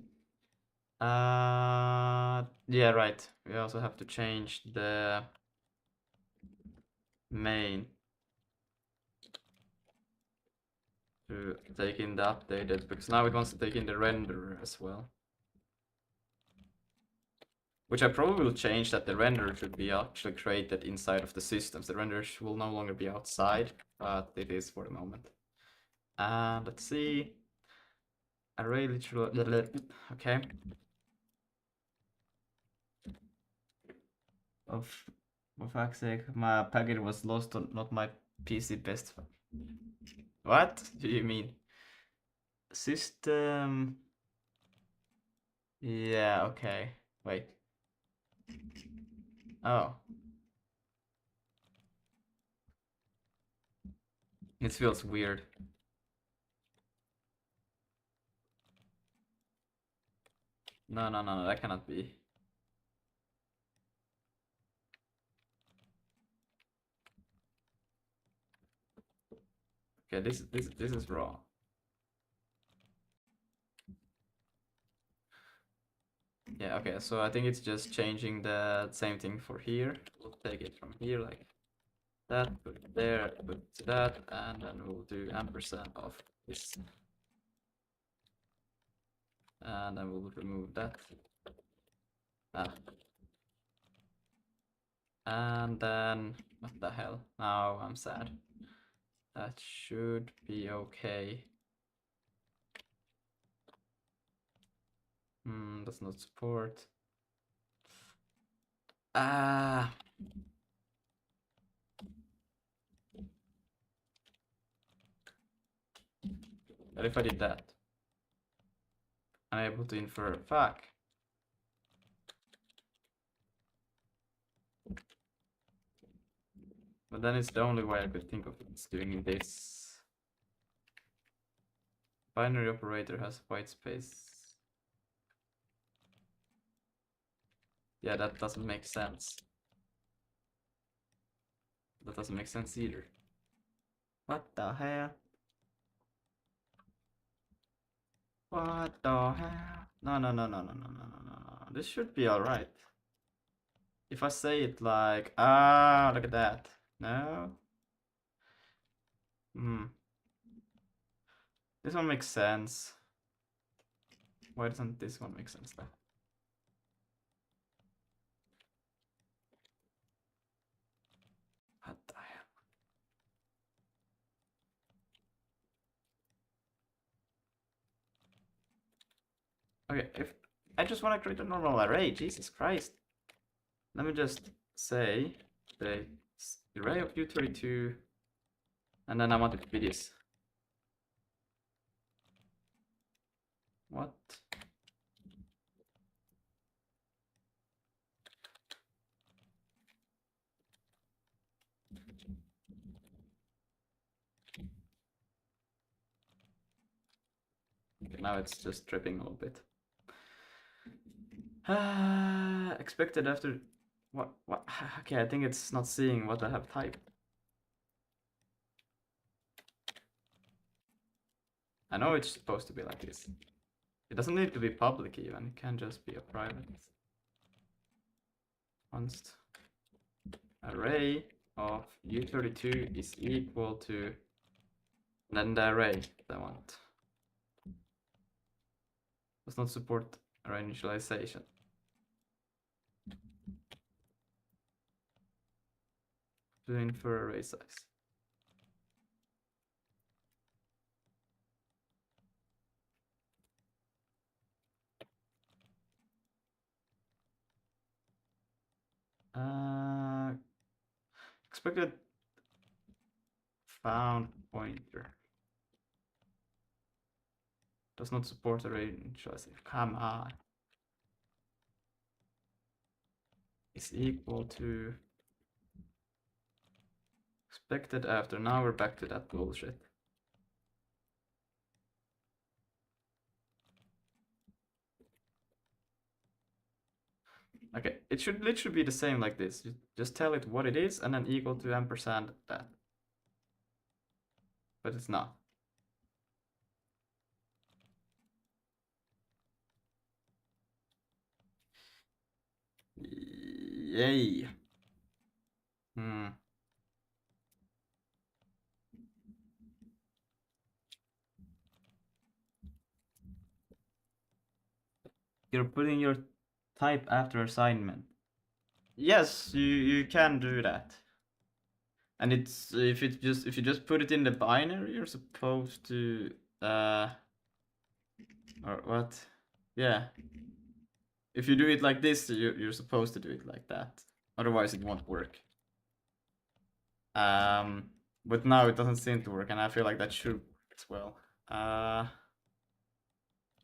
Yeah, right. We also have to change the main to take in the updated, because now it wants to take in the renderer as well. Which I probably will change, that the renderer should be actually created inside of the systems. The renderer will no longer be outside, but it is for the moment. And let's see. Array literal. Okay. For fuck's sake, my packet was lost on not my PC best. What do you mean? System. Yeah, okay. Wait. Oh. It feels weird. No, that cannot be. Okay, this is wrong. Yeah, okay, so I think it's just changing the same thing for here. We'll take it from here like that, put it there, put that, and then we'll do ampersand of this. And then we'll remove that. And then, what the hell? Now I'm sad. That should be okay. Does not support. But if I did that, I'm able to infer. Fuck. But then it's the only way I could think of is doing this. Binary operator has white space. Yeah, that doesn't make sense. That doesn't make sense either. What the hell? What the hell? No. This should be alright. If I say it like, look at that. No? This one makes sense. Why doesn't this one make sense though? What the hell? Okay, if I just want to create a normal array, Jesus Christ. Let me just say the array of U32, and then I want it to be this. What? Okay, now it's just tripping a little bit. Expected after what? Okay, I think it's not seeing what I have typed. I know it's supposed to be like this. It doesn't need to be public even, it can just be a private. Const array of U32 is equal to then the array that I want. Does not support array initialization. To infer array size. Expected found pointer does not support array initialization. Come on. Is equal to expected after. Now we're back to that bullshit. Okay, it should literally be the same like this. You just tell it what it is and then equal to ampersand that. But it's not. Yay. You're putting your type after assignment. Yes, you can do that. And it's if you just put it in the binary, you're supposed to or what? Yeah. If you do it like this, you're supposed to do it like that. Otherwise it won't work. But now it doesn't seem to work, and I feel like that should work as well.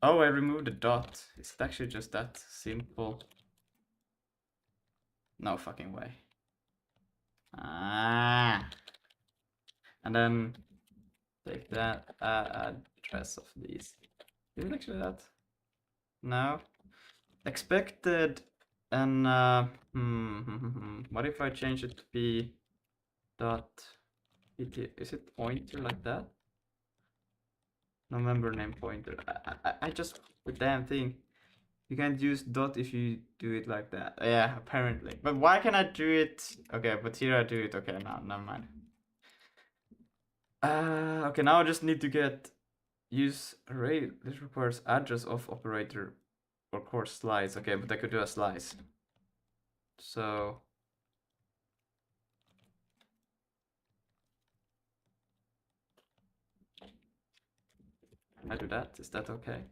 Oh, I removed the dot. Is it actually just that simple? No fucking way. And then take that address of these. Is it actually that? No. Expected and what if I change it to be dot is it pointer like that? No member name pointer. I just the damn thing. You can't use dot if you do it like that. Yeah, apparently. But why can I do it? Okay, but here I do it. Okay, no, never mind. Okay, now I just need to get use array. This requires address of operator or course slice. Okay, but I could do a slice. So can I do that? Is that okay?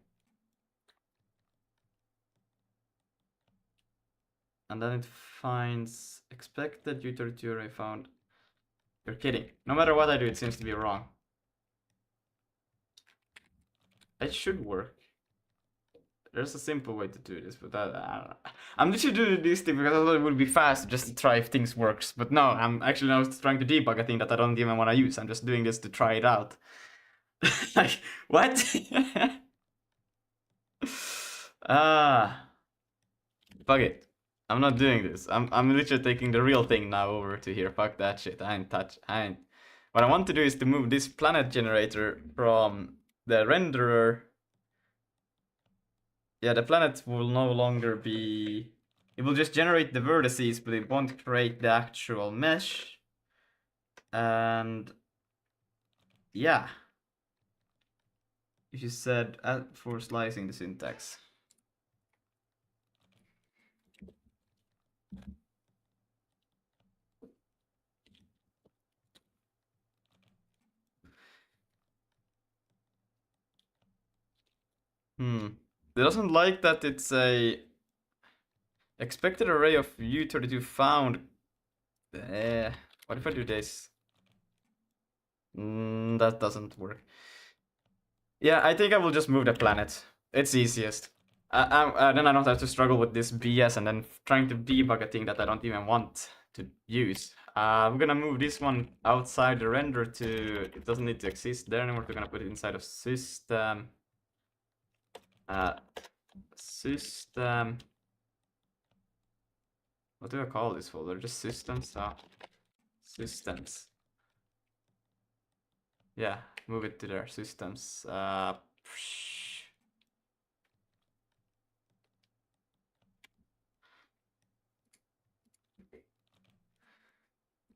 And then it finds expected U32 array found. You're kidding. No matter what I do, it seems to be wrong. It should work. There's a simple way to do this, but I don't know. I'm literally doing this thing because I thought it would be fast just to try if things works. But no, I'm actually now trying to debug a thing that I don't even want to use. I'm just doing this to try it out. Like, what? Fuck it. I'm not doing this. I'm literally taking the real thing now over to here. Fuck that shit. I ain't. What I want to do is to move this planet generator from the renderer. Yeah, the planet will no longer be. It will just generate the vertices, but it won't create the actual mesh. And yeah, if you said for slicing the syntax. It doesn't like that it's a expected array of U32 found. What if I do this? That doesn't work. Yeah, I think I will just move the planet. It's easiest. Then I don't have to struggle with this BS and then trying to debug a thing that I don't even want to use. We're gonna move this one outside the render to. It doesn't need to exist there anymore. We're gonna put it inside of system. System. What do I call this folder? Just systems. Systems. Yeah, move it to their systems.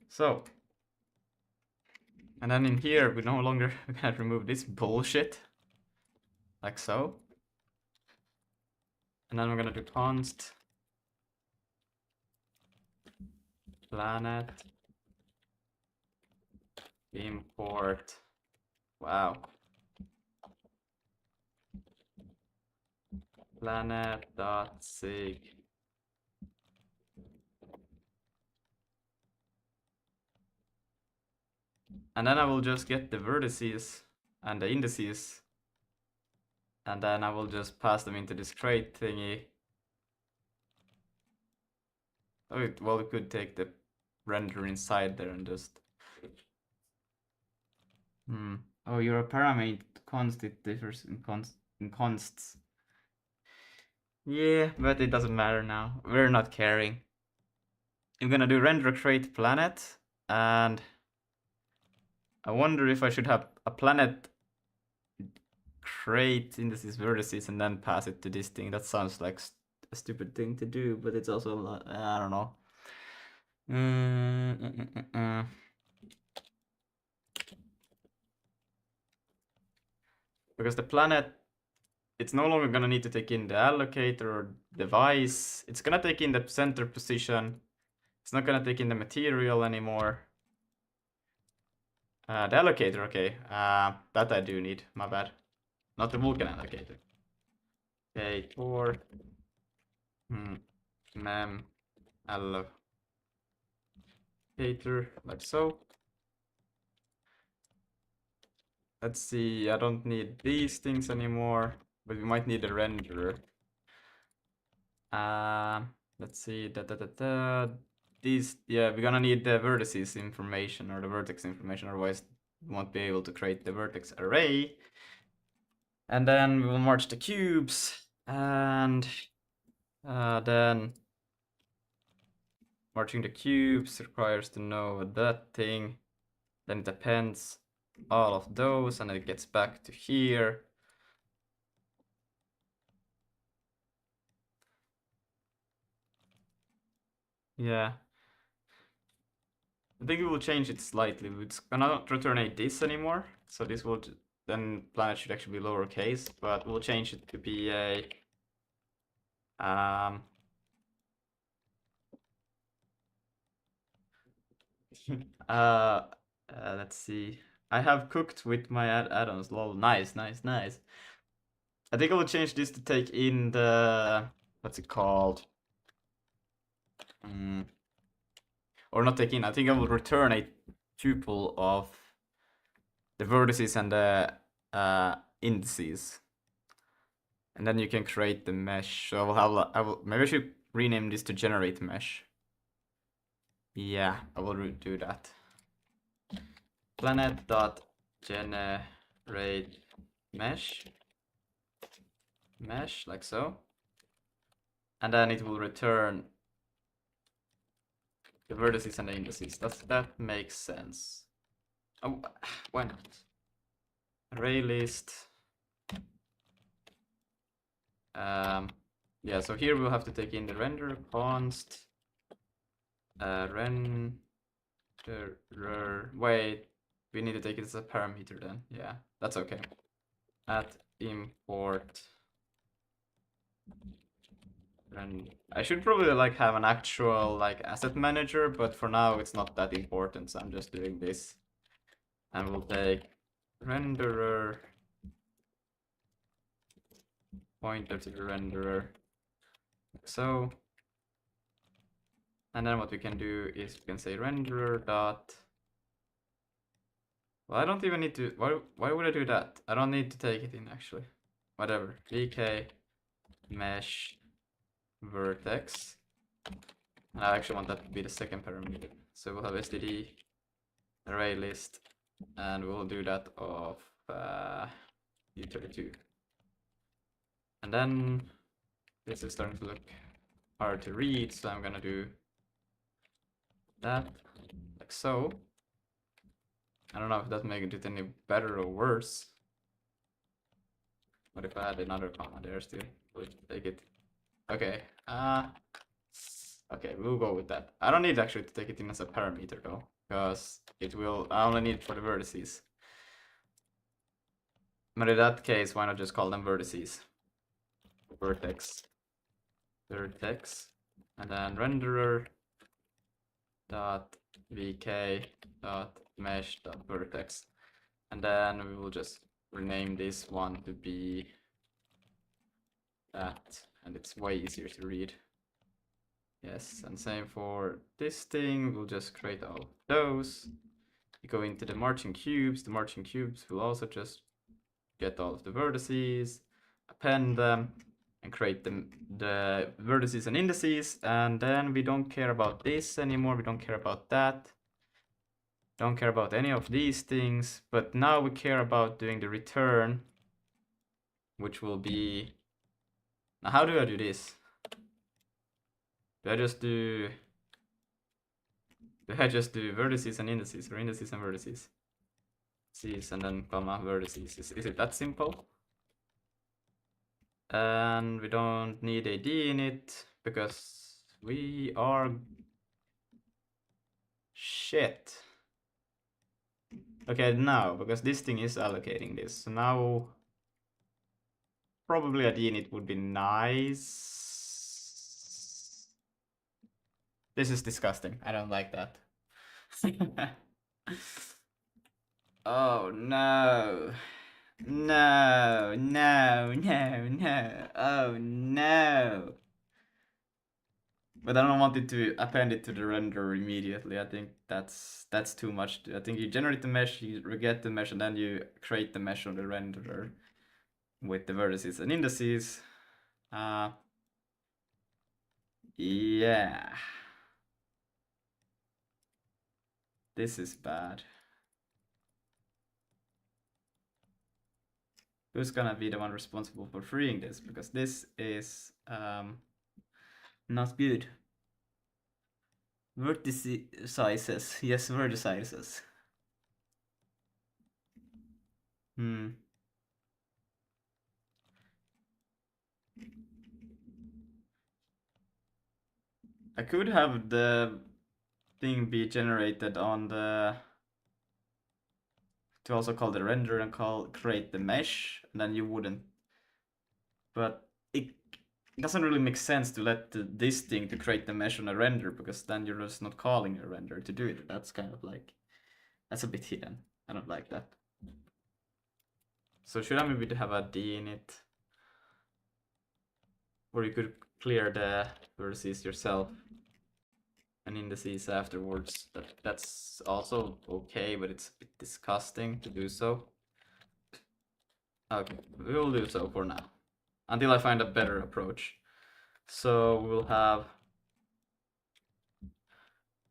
So, and then in here we no longer can remove this bullshit, like so. And then we're gonna do const planet import. Wow. Planet.sig. And then I will just get the vertices and the indices. And then I will just pass them into this crate thingy. Oh, well, we could take the render inside there and just. Oh, you're a paramate const. It differs in consts. Yeah, but it doesn't matter now. We're not caring. I'm gonna do render crate planet, and I wonder if I should have a planet crate indices vertices and then pass it to this thing. That sounds like a stupid thing to do, but it's also a lot, I don't know. Because the planet, it's no longer gonna need to take in the allocator or device. It's gonna take in the center position. It's not gonna take in the material anymore. The allocator, okay. That I do need, my bad. Not the Vulkan allocator. Okay, or mem allocator, like so. Let's see, I don't need these things anymore, but we might need a renderer. Let's see, these, yeah, we're gonna need the vertices information or the vertex information, otherwise we won't be able to create the vertex array. And then we will merge the cubes, and then merging the cubes requires to know that thing. Then it appends all of those, and it gets back to here. Yeah. I think we will change it slightly. It's gonna not return a this anymore, so this will then planet should actually be lowercase, but we'll change it to be a let's see. I have cooked with my add-ons. Lol, nice. I think I will change this to take in the what's it called? Or not take in. I think I will return a tuple of the vertices and the indices. And then you can create the mesh. So I will maybe I should rename this to generate mesh. Yeah, I will do that. Planet.generate mesh, like so. And then it will return the vertices and the indices. That makes sense. Oh, why not? Array list. Yeah, so here we'll have to take in the render const renderer. Wait, we need to take it as a parameter then. Yeah, that's okay. At import. And I should probably like have an actual like asset manager, but for now it's not that important, so I'm just doing this. And we'll take renderer pointer to the renderer, like so. And then what we can do is we can say renderer dot. Well, I don't even need to. Why would I do that? I don't need to take it in actually. Whatever. VK mesh vertex. And I actually want that to be the second parameter. So we'll have std array list, and we'll do that of u32. And then this is starting to look hard to read, so I'm gonna do that like so. I don't know if that makes it any better or worse. What if I add another comma there still? Will it take it? Okay. Okay, we'll go with that. I don't need actually to take it in as a parameter though, because it will. I only need it for the vertices. But in that case, why not just call them vertices? Vertex, and then renderer dot vk dot mesh dot vertex, and then we will just rename this one to be that, and it's way easier to read. Yes, and same for this thing. We'll just create all of those. You go into the marching cubes. The marching cubes will also just get all of the vertices, append them, and create the vertices and indices. And then we don't care about this anymore. We don't care about that. Don't care about any of these things. But now we care about doing the return, which will be. Now, how do I do this? Do I just do vertices and indices, or indices and vertices? Indices and then comma vertices. Is it that simple? And we don't need a D in it because we are shit. Okay, now because this thing is allocating this, so now probably a D in it would be nice. This is disgusting. I don't like that. Oh no. No, no, no, no. Oh no. But I don't want it to append it to the renderer immediately. I think that's too much. I think you generate the mesh, you get the mesh, and then you create the mesh on the renderer with the vertices and indices. Yeah. This is bad. Who's gonna be the one responsible for freeing this? Because this is not good. Vertices. Yes, vertices. I could have the thing be generated on the to also call the render and create the mesh, and then you wouldn't. But it doesn't really make sense to let this thing to create the mesh on a render, because then you're just not calling your render to do it. That's kind of like, that's a bit hidden. I don't like that. So should I maybe have a D in it? Or you could clear the vertices yourself and indices afterwards. That's also okay, but it's a bit disgusting to do so. Okay, we will do so for now. until I find a better approach. So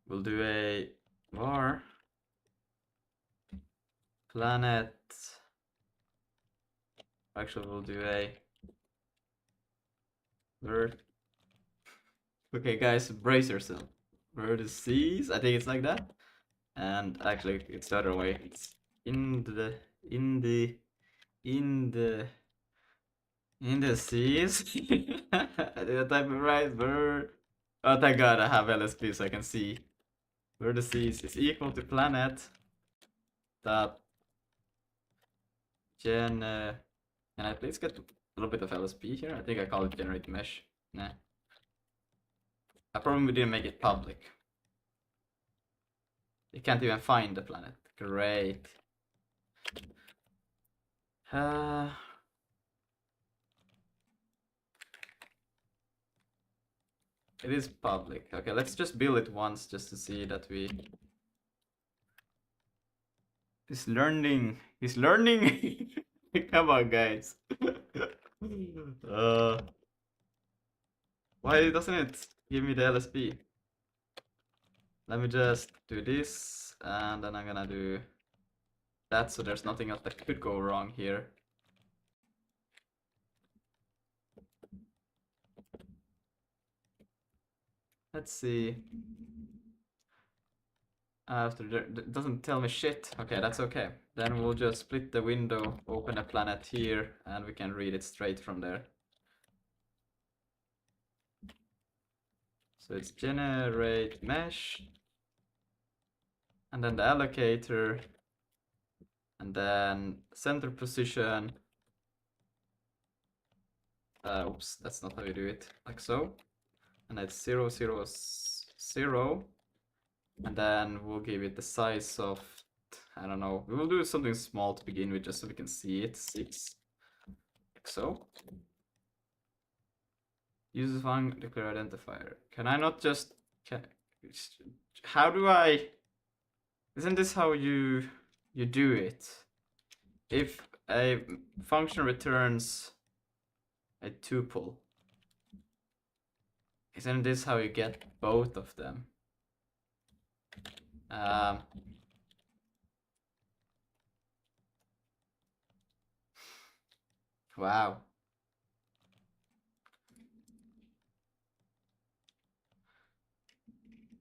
we'll do a var planet. Actually, we'll do a vert. Okay, guys, brace yourself. Vertices, I think it's like that. And actually, it's the other way. It's in the seas. I didn't type it right. Oh, thank God, I have LSP so I can see. Vertices is equal to planet dot gen. Can I please get a little bit of LSP here? I think I call it generate mesh. Nah. I probably didn't make it public. You can't even find the planet. Great. It is public. Okay, let's just build it once just to see that we... He's learning. He's learning. Come on, guys. Why doesn't it give me the LSP? Let me just do this, and then I'm gonna do that so there's nothing else that could go wrong here. Let's see. After it doesn't tell me shit. Okay, that's okay. Then we'll just split the window, open a planet here, and we can read it straight from there. So it's generate mesh, and then the allocator, and then center position. Oops, that's not how you do it. Like so. And it's 0, 0, 0. And then we'll give it the size of, I don't know, we will do something small to begin with just so we can see it. 6. Like so. Use func declare identifier. Can I not just... how do I... Isn't this how you do it? If a function returns a tuple, isn't this how you get both of them? Wow.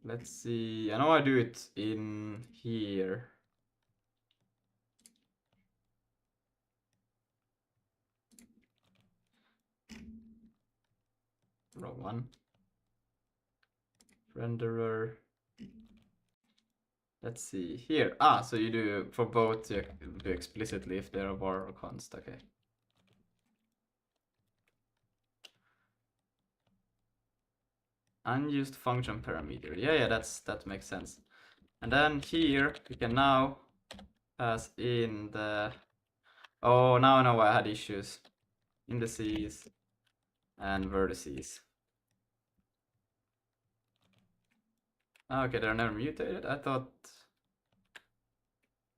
Let's see. I know I do it in here. Wrong one. Renderer. Let's see here. Ah, so you do for both, you do explicitly if they're a var or const. Okay. Unused function parameter. Yeah, that makes sense. And then here we can now pass in the... Oh, now I know why I had issues. Indices and vertices. Okay, they're never mutated. I thought...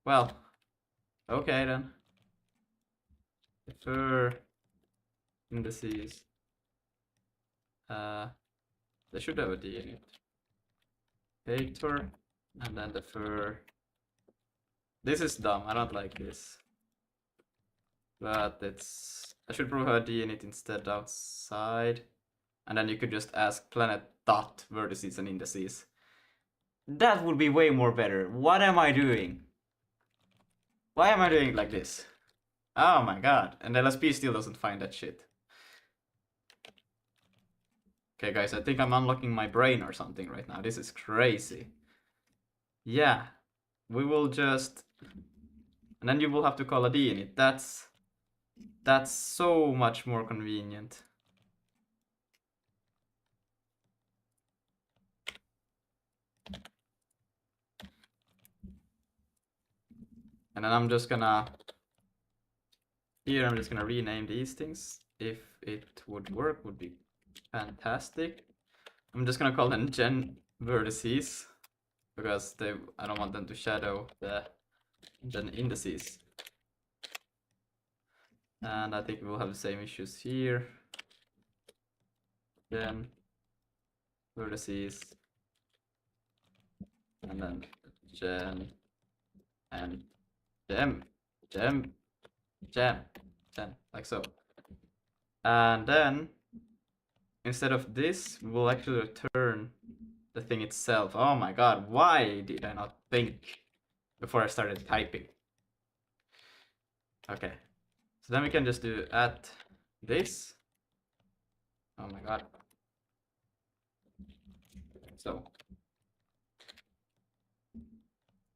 Well, okay then. Defer indices. They should have a D in it. Vector, and then defer. This is dumb. I don't like this. But it's... I should probably have a D in it instead outside. And then you could just ask planet dot vertices and indices. That would be way more better. What am I doing? Why am I doing it like this? Oh my god. And LSP still doesn't find that shit. Okay guys, I think I'm unlocking my brain or something right now. This is crazy. Yeah. We will just... And then you will have to call a D in it. That's so much more convenient. And then I'm just gonna... Here I'm just gonna rename these things. If it would work, would be fantastic. I'm just gonna call them gen vertices because I don't want them to shadow the indices. And I think we will have the same issues here. Then vertices, and then gen, and gem, like so. And then instead of this, we will actually return the thing itself. Oh my god, why did I not think before I started typing? Okay, so then we can just do at this. Oh my god. So.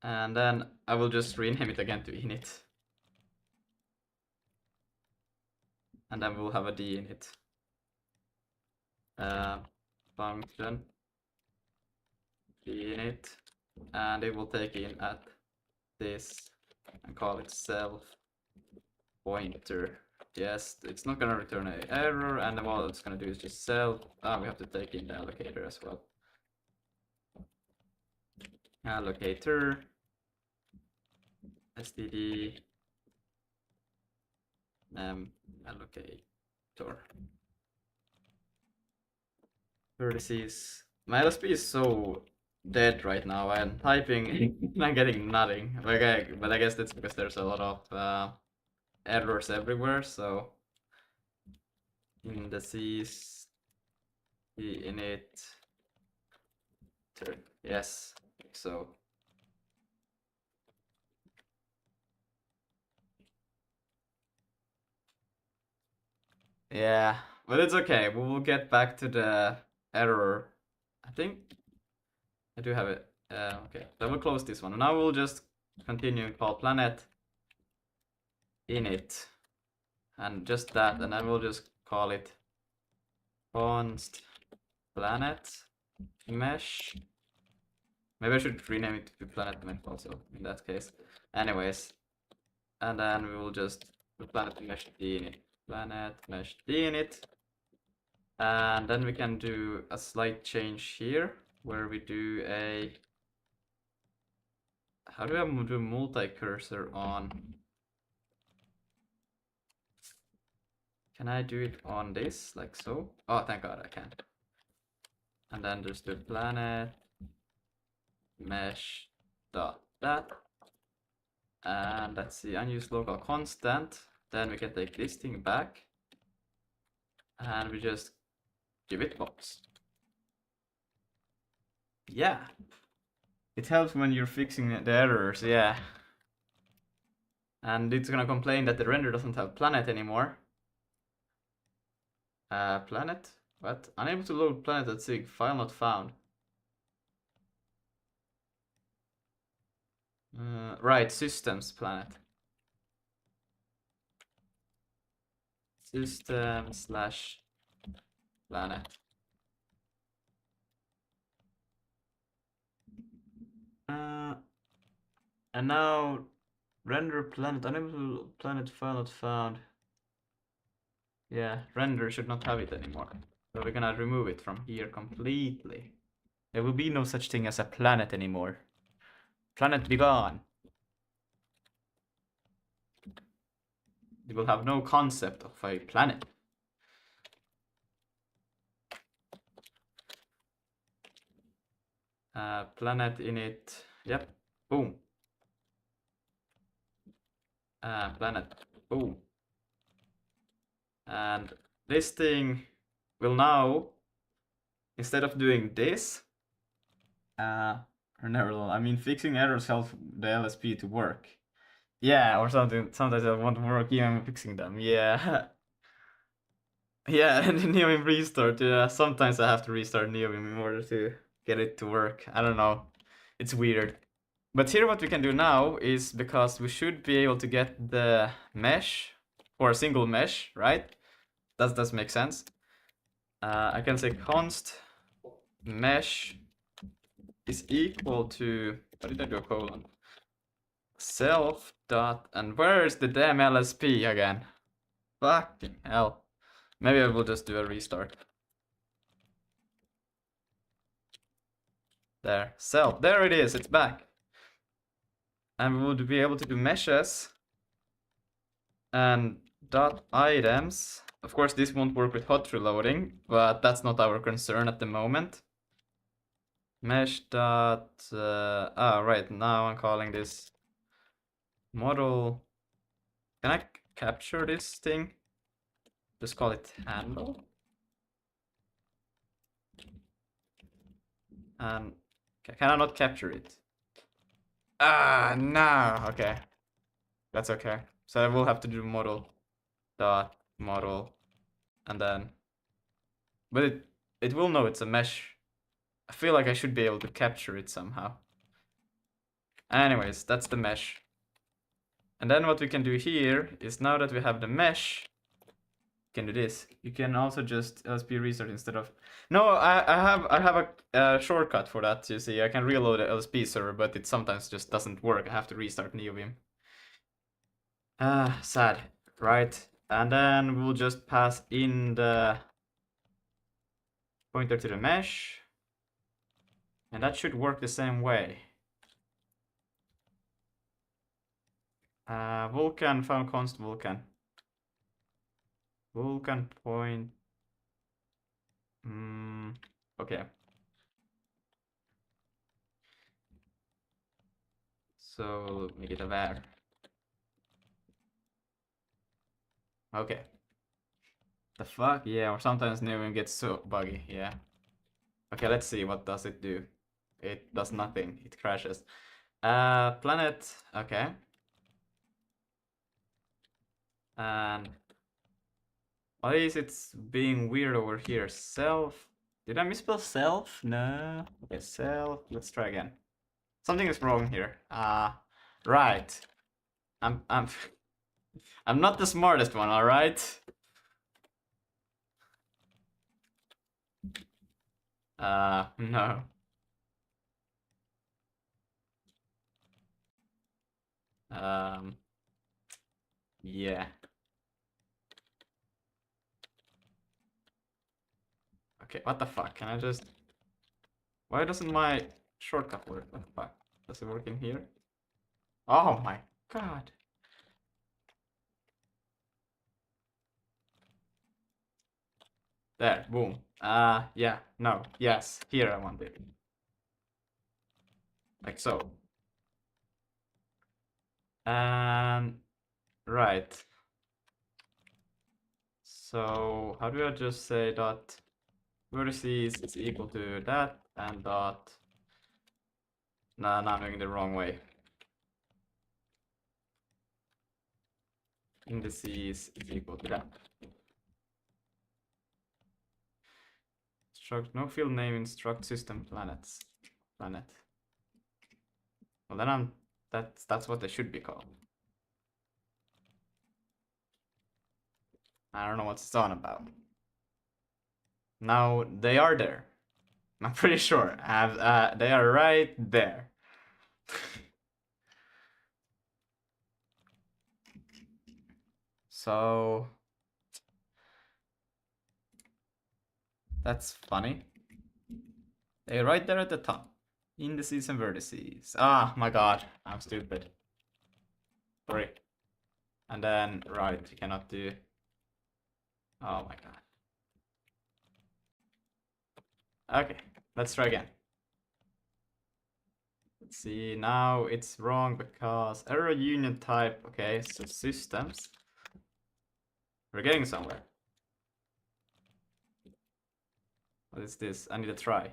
And then I will just rename it again to init. And then we'll have a d in it. Function d init, and it will take in at this and call it self pointer. Yes, it's not gonna return an error, and then what it's gonna do is just self. We have to take in the allocator as well. Allocator std allocator. Vertices. My LSP is so dead right now. I'm typing and I'm getting nothing. But I guess that's because there's a lot of errors everywhere. So indices, init, yes. So yeah, but it's okay. We will get back to the error. I think I do have it. Okay, then we'll close this one. Now we'll just continue and call planet init and just that, and I will just call it const planet mesh. Maybe I should rename it to planet mesh also in that case. Anyways, and then we will just do planet mesh init, planet mesh init, and then we can do a slight change here where we do a. How do I do multi-cursor on? Can I do it on this, like so? Oh, thank God I can. And then just do planet mesh dot that. And let's see, unused local constant. Then we can take this thing back. And we just give it box. Yeah. It helps when you're fixing the errors, yeah. And it's gonna complain that the render doesn't have planet anymore. Planet? What? Unable to load planet.sig, file not found. Right, systems planet. System slash planet. And now render planet, unable to planet file not found. Yeah, render should not have it anymore. So we're gonna remove it from here completely. There will be no such thing as a planet anymore. Planet be gone. You will have no concept of a planet. Planet init. Yep. Boom. Planet. Boom. And this thing will now, instead of doing this, or never, I mean, fixing errors helps the LSP to work. Yeah, or something. Sometimes I want to work even fixing them. Yeah. Yeah, and the Neovim restart. Yeah, sometimes I have to restart Neovim in order to get it to work. I don't know. It's weird. But here what we can do now is, because we should be able to get the mesh for a single mesh, right? That does make sense. I can say const mesh is equal to, what did I do, a colon? Self dot, and where's the damn LSP again? Fucking hell. Maybe I will just do a restart. There, self, there it is, it's back. And we would be able to do meshes and dot items. Of course, this won't work with hot reloading, but that's not our concern at the moment. Mesh dot, right, now I'm calling this model. Can I capture this thing? Just call it handle. And can I not capture it? Ah, no, okay. That's okay. So I will have to do model dot model and then, but it will know it's a mesh. I feel like I should be able to capture it somehow. Anyways, that's the mesh. And then what we can do here is, now that we have the mesh, you can do this. You can also just LSP restart instead of... No, I have a shortcut for that, you see. I can reload the LSP server, but it sometimes just doesn't work. I have to restart NeoVim. Sad, right? And then we'll just pass in the pointer to the mesh. And that should work the same way. Vulkan, found const Vulkan. Vulkan point. Okay. So make it a var. Okay. The fuck? Yeah, or sometimes Neon gets so buggy, yeah. Okay, let's see, what does it do? It does nothing, it crashes. Planet, okay. And why is it being weird over here? Self, did I misspell self? No. Okay, self, let's try again. Something is wrong here. Right. I'm I'm not the smartest one, alright? No. Yeah. Okay, what the fuck? Can I just... Why doesn't my shortcut work? What the fuck? Does it work in here? Oh my god. There, boom. Yeah, no, yes, here I want it. Like so. And... Right. So, how do I just say dot vertices is equal to that and dot... Nah, I'm doing it the wrong way. Indices is equal to that. Struct, no field name in struct system planets. Planet. Well, then that's what they should be called. I don't know what it's on about. Now they are there. I'm pretty sure. They are right there. So that's funny. They're right there at the top. Indices and vertices. Ah, my god, I'm stupid. Sorry. And then, right, you cannot do... Oh my god. Okay, let's try again. Let's see, now it's wrong because error union type. Okay, so systems. We're getting somewhere. What is this? I need a try.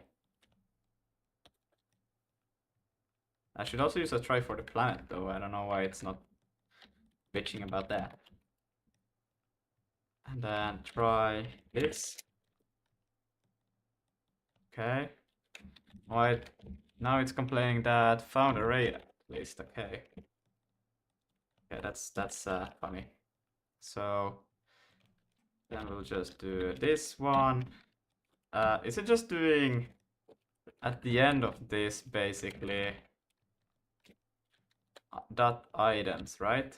I should also use a try for the planet though. I don't know why it's not bitching about that. And then try this. Okay. Why? Now it's complaining that found array at least. Okay. Yeah, that's funny. So then we'll just do this one. Is it just doing at the end of this basically dot items, right?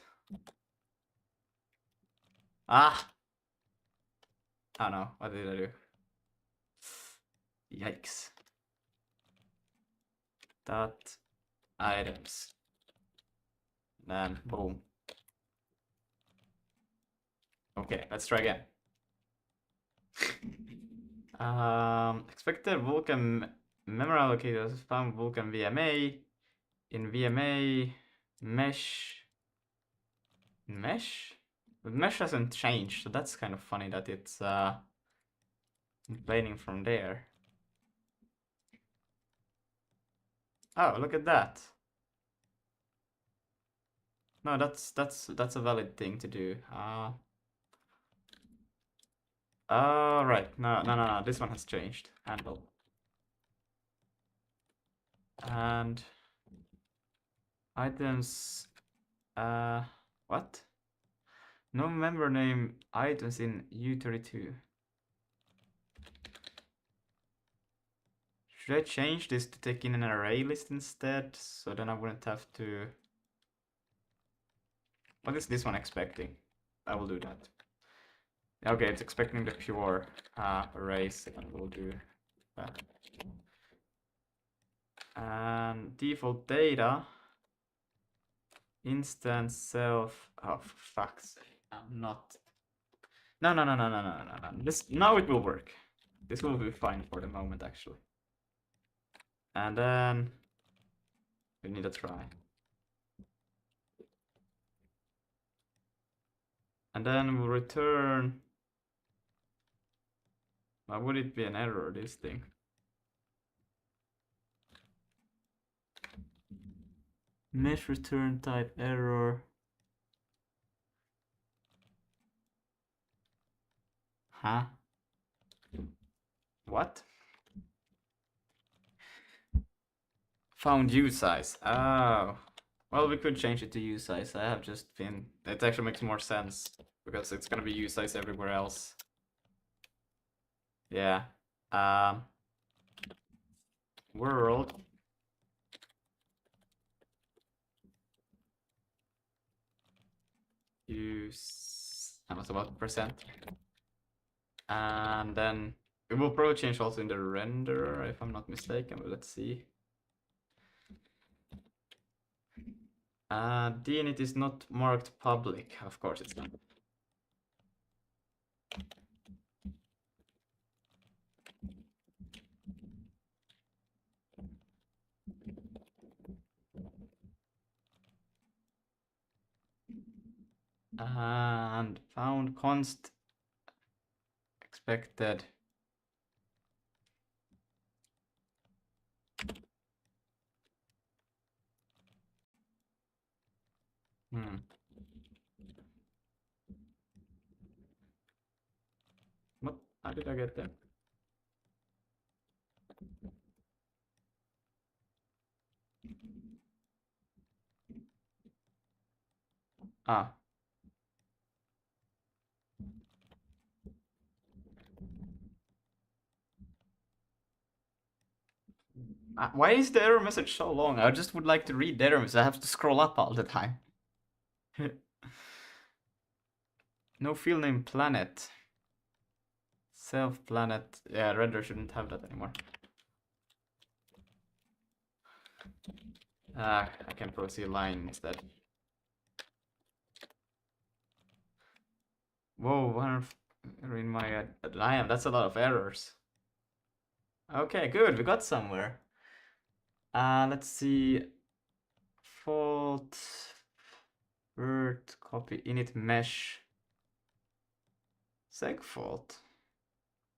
Ah! Oh no, what did I do? Yikes. Dot items. Then boom. Okay, let's try again. Expected Vulkan memory allocators found Vulkan VMA in VMA mesh. Mesh? But mesh hasn't changed, so that's kind of funny that it's complaining from there. Oh, look at that. No, that's a valid thing to do. Right. No. This one has changed. Handle. And items. What? No member name items in U32. Should I change this to take in an array list instead? So then I wouldn't have to. What is this one expecting? I will do that. Okay, it's expecting the pure arrays, and we'll do that. And default data instance self. Oh, for fuck's sake! I'm not. No. This now it will work. This will be fine for the moment, actually. And then we need a try. And then we'll return. Why would it be an error, this thing? Mesh return type error. Huh? What? Found U size. Oh. Well, we could change it to U size. I have just been. It actually makes more sense because it's gonna be U size everywhere else. Yeah. World. Use. How much about percent? And then it will probably change also in the renderer, if I'm not mistaken. But let's see. Dnit is not marked public. Of course it's not. And found const expected. What? How did I get there? Ah. Why is the error message so long? I just would like to read the error message. I have to scroll up all the time. No field name planet. Self planet. Yeah, render shouldn't have that anymore. I can probably see a line instead. Whoa, 100 in my damn, that's a lot of errors. Okay, good, we got somewhere. Let's see. Fault. Word copy init mesh. Seg fault.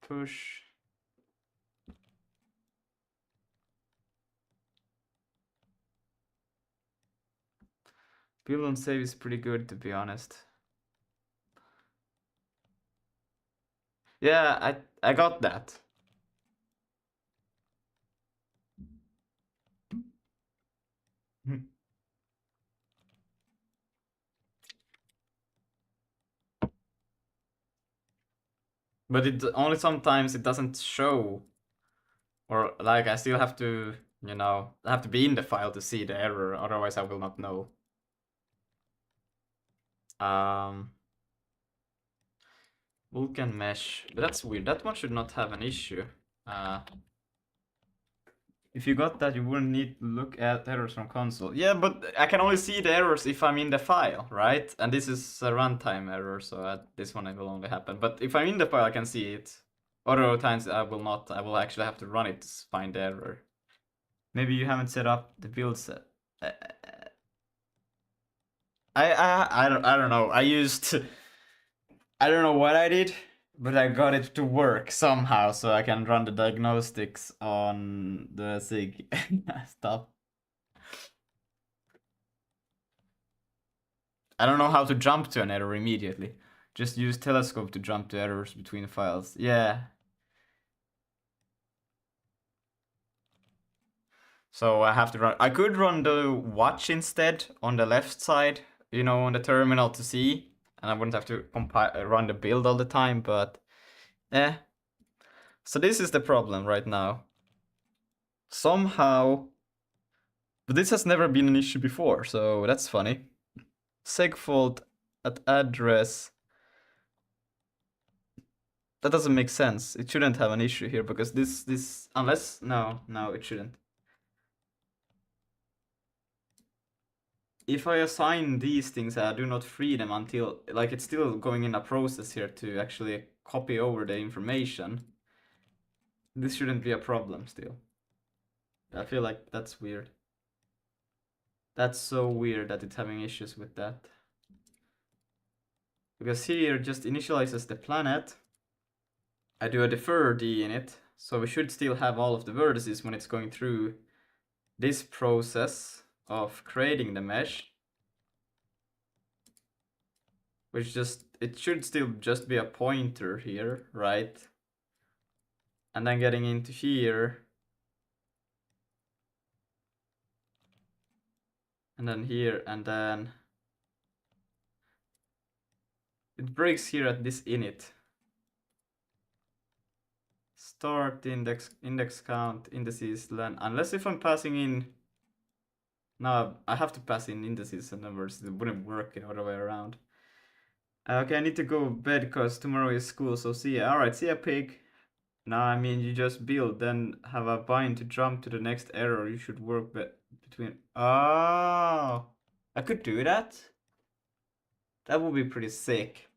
Push. Build on save is pretty good, to be honest. Yeah, I got that. But it only sometimes it doesn't show. Or like I still have to, I have to be in the file to see the error, otherwise I will not know. Vulkan mesh. But that's weird. That one should not have an issue. If you got that, you wouldn't need to look at errors from console. Yeah, but I can only see the errors if I'm in the file, right? And this is a runtime error, so this one it will only happen. But if I'm in the file, I can see it. Other times I will not. I will actually have to run it to find the error. Maybe you haven't set up the build set. I don't know. I don't know what I did, but I got it to work somehow, so I can run the diagnostics on the SIG stuff. I don't know how to jump to an error immediately. Just use telescope to jump to errors between files. Yeah. So I have to run. I could run the watch instead on the left side, you know, on the terminal to see, and I wouldn't have to run the build all the time. But, eh. So this is the problem right now. Somehow, but this has never been an issue before, so that's funny. Segfault at address. That doesn't make sense. It shouldn't have an issue here because this unless no it shouldn't. If I assign these things, I do not free them until, like, it's still going in a process here to actually copy over the information. This shouldn't be a problem still. I feel like that's weird. That's so weird that it's having issues with that. Because here just initializes the planet. I do a defer D in it, so we should still have all of the vertices when it's going through this process of creating the mesh. Which it should still just be a pointer here, right? And then getting into here. And then here, and then it breaks here at this init. Start index count, indices, then unless if I'm passing in. No, I have to pass in indices and numbers. It wouldn't work the other way around. Okay, I need to go bed because tomorrow is school, so see ya. Alright, see ya, pig. No, I mean, you just build, then have a bind to jump to the next error. You should work between. Oh, I could do that. That would be pretty sick.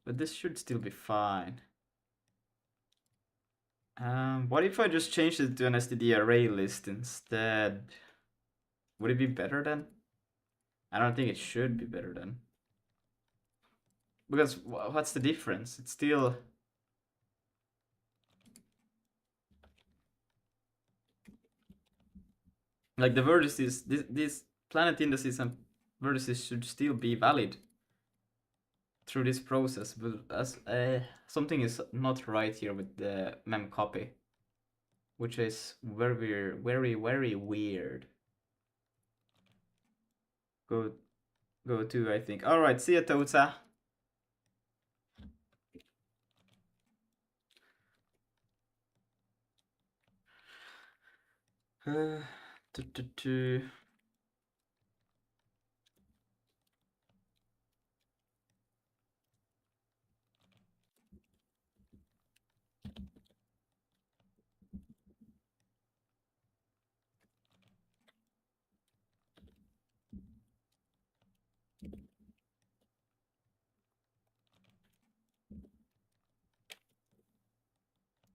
But this should still be fine. What if I just changed it to an STD array list instead? Would it be better then? I don't think it should be better then. Because what's the difference? It's still. Like the vertices, these planet indices and vertices should still be valid through this process, but as something is not right here with the mem copy, which is very weird. Go to, I think. All right, see ya, Tota.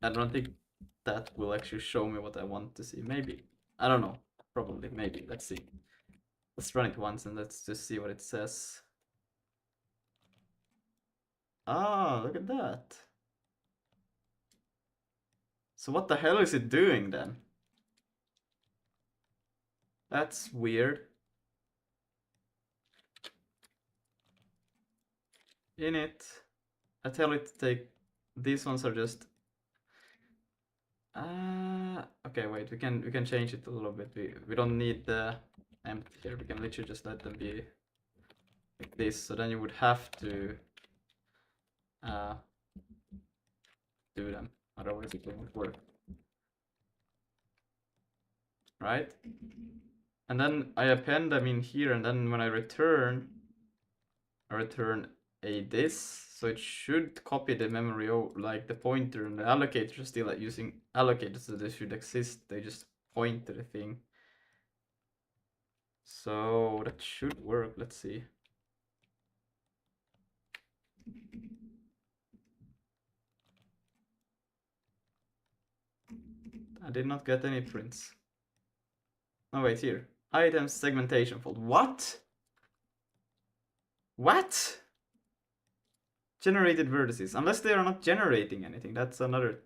I don't think that will actually show me what I want to see. Maybe. I don't know. Probably. Maybe. Let's see. Let's run it once and let's just see what it says. Ah, look at that. So what the hell is it doing then? That's weird. Init. I tell it to take. These ones are just. Okay, wait. We can change it a little bit. We don't need the empty here. We can literally just let them be like this. So then you would have to do them. Otherwise it won't work. Right? And then I append them in here, and then when I return. return a this, so it should copy the memory, like the pointer, and the allocators are still using allocators, so they should exist. They just point to the thing. So that should work. Let's see. I did not get any prints. Oh wait, here. Item segmentation fault. What? What? Generated vertices. Unless they are not generating anything. That's another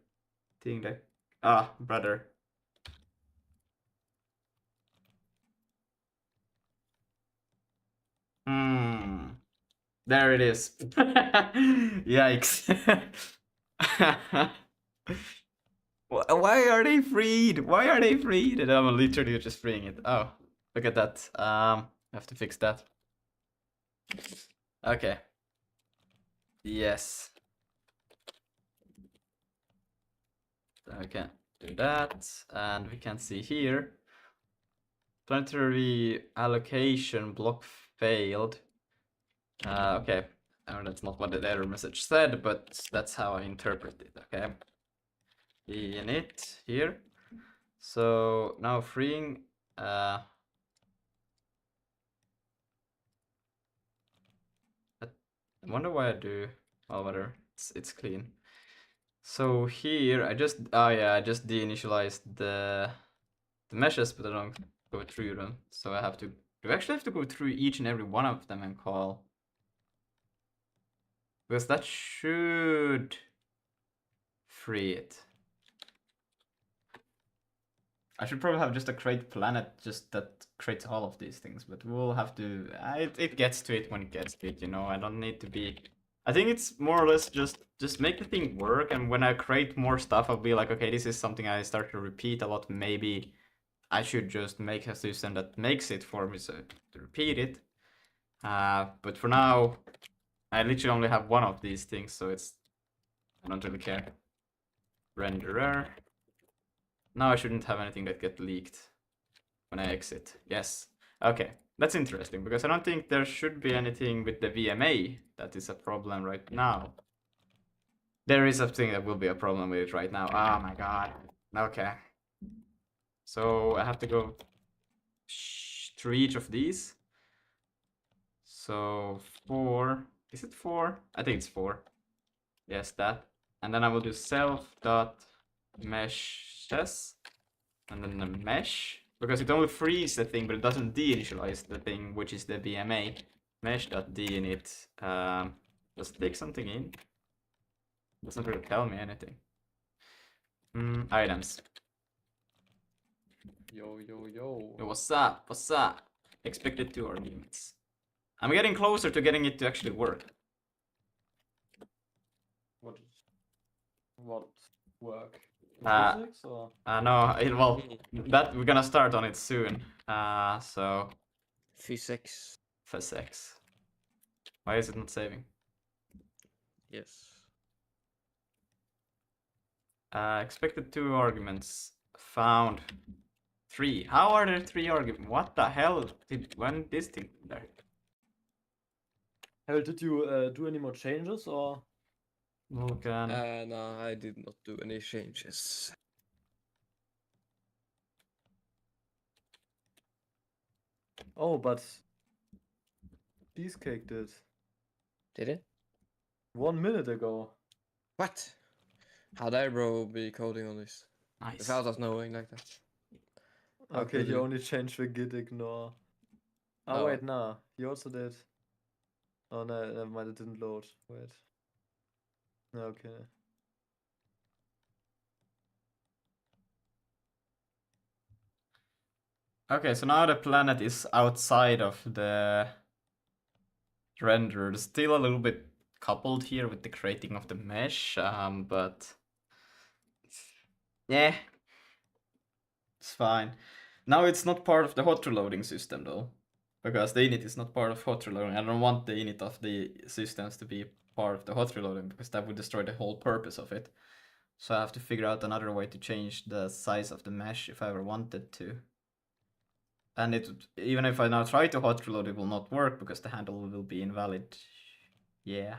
thing that... Ah, brother. There it is. Yikes. Why are they freed? Why are they freed? And I'm literally just freeing it. Oh, look at that. I have to fix that. Okay. Yes. Okay, do that. And we can see here. Planetary allocation block failed. Okay. That's not what the error message said, but that's how I interpret it. Okay. Init here. So now freeing. I wonder why I do. Oh, whatever. It's clean. So here I just I just deinitialized the meshes, but I don't go through them. So I have to. Do I actually have to go through each and every one of them and call? Because that should free it. I should probably have just a create planet just that creates all of these things, but we'll have to. It gets to it when it gets to it, you know. I don't need to be. I think it's more or less just make the thing work, and when I create more stuff, I'll be like, okay, this is something I start to repeat a lot. Maybe I should just make a system that makes it for me, so to repeat it. But for now, I literally only have one of these things, so I don't really care. Renderer. Now I shouldn't have anything that get leaked when I exit. Yes. Okay. That's interesting, because I don't think there should be anything with the VMA that is a problem right now. There is something that will be a problem with it right now. Oh my god. Okay. So I have to go through each of these. So 4. Is it 4? I think it's 4. Yes, that. And then I will do self.meshes. And then the mesh. Because it only frees the thing, but it doesn't deinitialize the thing, which is the VMA. Mesh.dinit. Does it take something in? Doesn't really tell me anything. Items. Yo, yo, yo. Yo, what's up? What's up? Expected 2 arguments. I'm getting closer to getting it to actually work. What work? Physics or? No, well, that we're gonna start on it soon. So Physics. physics. Why is it not saving? Yes. Expected 2 arguments. Found 3. How are there 3 arguments? What the hell? When this thing there? Hell, did you do any more changes or? Vulkan. No, I did not do any changes. Oh, but Cheesecake did. Did it? 1 minute ago. What? How dare bro be coding on this? Nice. Without us knowing like that. How Okay, could he you? only changed the git ignore. Oh, Oh. wait, nah. He also did. Oh, no, never mind, it didn't load. Wait. Okay. Okay, so now the planet is outside of the render. It's still a little bit coupled here with the creating of the mesh, but yeah, it's fine. Now it's not part of the hot reloading system though, because the init is not part of hot reloading. I don't want the init of the systems to be part of the hot reloading, because that would destroy the whole purpose of it. So I have to figure out another way to change the size of the mesh if I ever wanted to. And even if I now try to hot reload, it will not work because the handle will be invalid Yeah.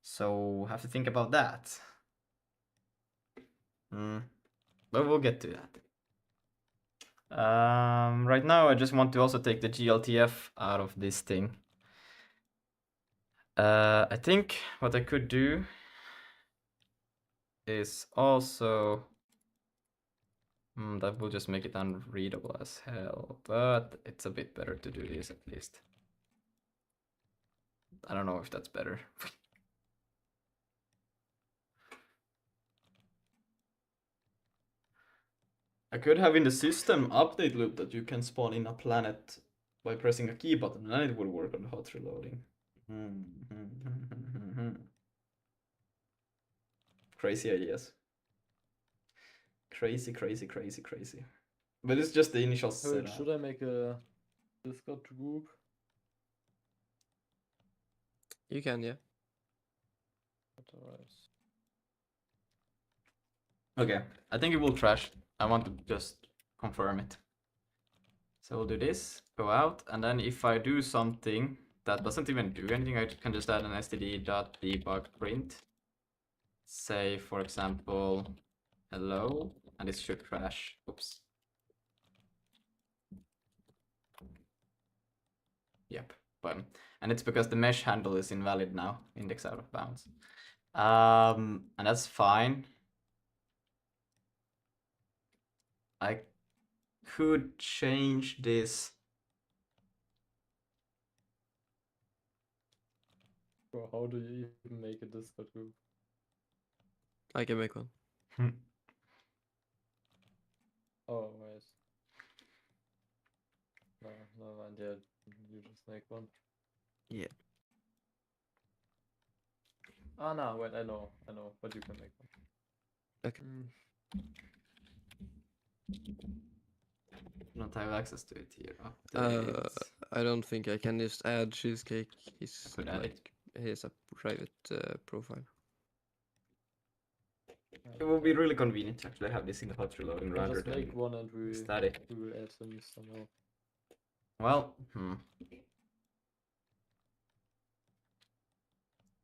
So have to think about that. But we'll get to that. Right now I just want to also take the GLTF out of this thing. I think what I could do is also that will just make it unreadable as hell, but it's a bit better to do this at least. I don't know if that's better. I could have in the system update loop that you can spawn in a planet by pressing a key button, and then it would work on the hot reloading. Crazy ideas. Crazy. But it's just the initial setup. Should I make a Discord group? You can, yeah. Otherwise. Okay, I think it will crash. I want to just confirm it. So we'll do this, go out, and then if I do something that doesn't even do anything, I can just add an std.debug print. Say, for example, hello, and this should crash. Oops. Yep, boom. And it's because the mesh handle is invalid now, index out of bounds. And that's fine. I could change this. Bro, how do you even make a Discord group? I can make one. Oh, right. No, mind, yeah, you just make one. Yeah. Ah, no, wait, I know, but you can make one. Okay. Not have access to it here. Updates. I don't think I can just add cheesecake. He's could add like he has a private profile. It would be really convenient to actually have this in the hot reloading I'll rather just than make one and study. we will add him somehow. Well,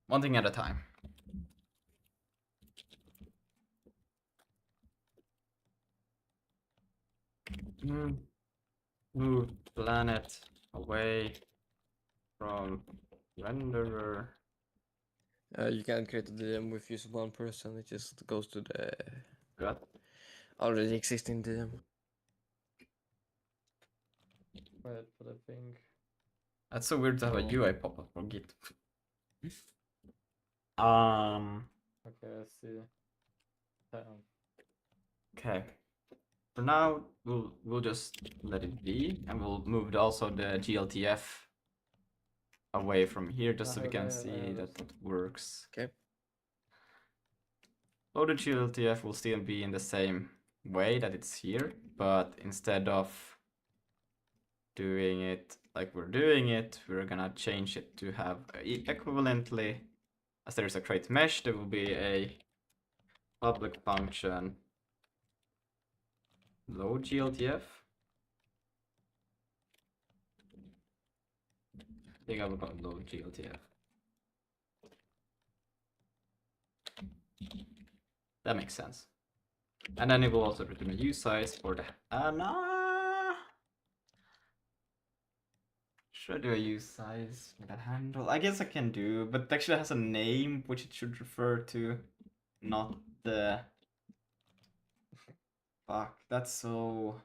one thing at a time. Move planet away from renderer. You can't create a DM with just one person. It just goes to the Got already existing DM. Right, but I think That's so weird to have a Oh. UI pop up for Git. okay, I see. Okay. For now, we'll just let it be, and we'll move also the GLTF away from here, just so we can see that it works. Okay. Loaded GLTF will still be in the same way that it's here, but instead of doing it like we're doing it, we're gonna change it to have equivalently, as there's a create mesh, there will be a public function load GLTF. I think I will call it load GLTF. That makes sense. And then it will also return a use size for the nah. Should I do a use size with a handle? I guess I can do, but it actually has a name which it should refer to, not the. Fuck, that's so.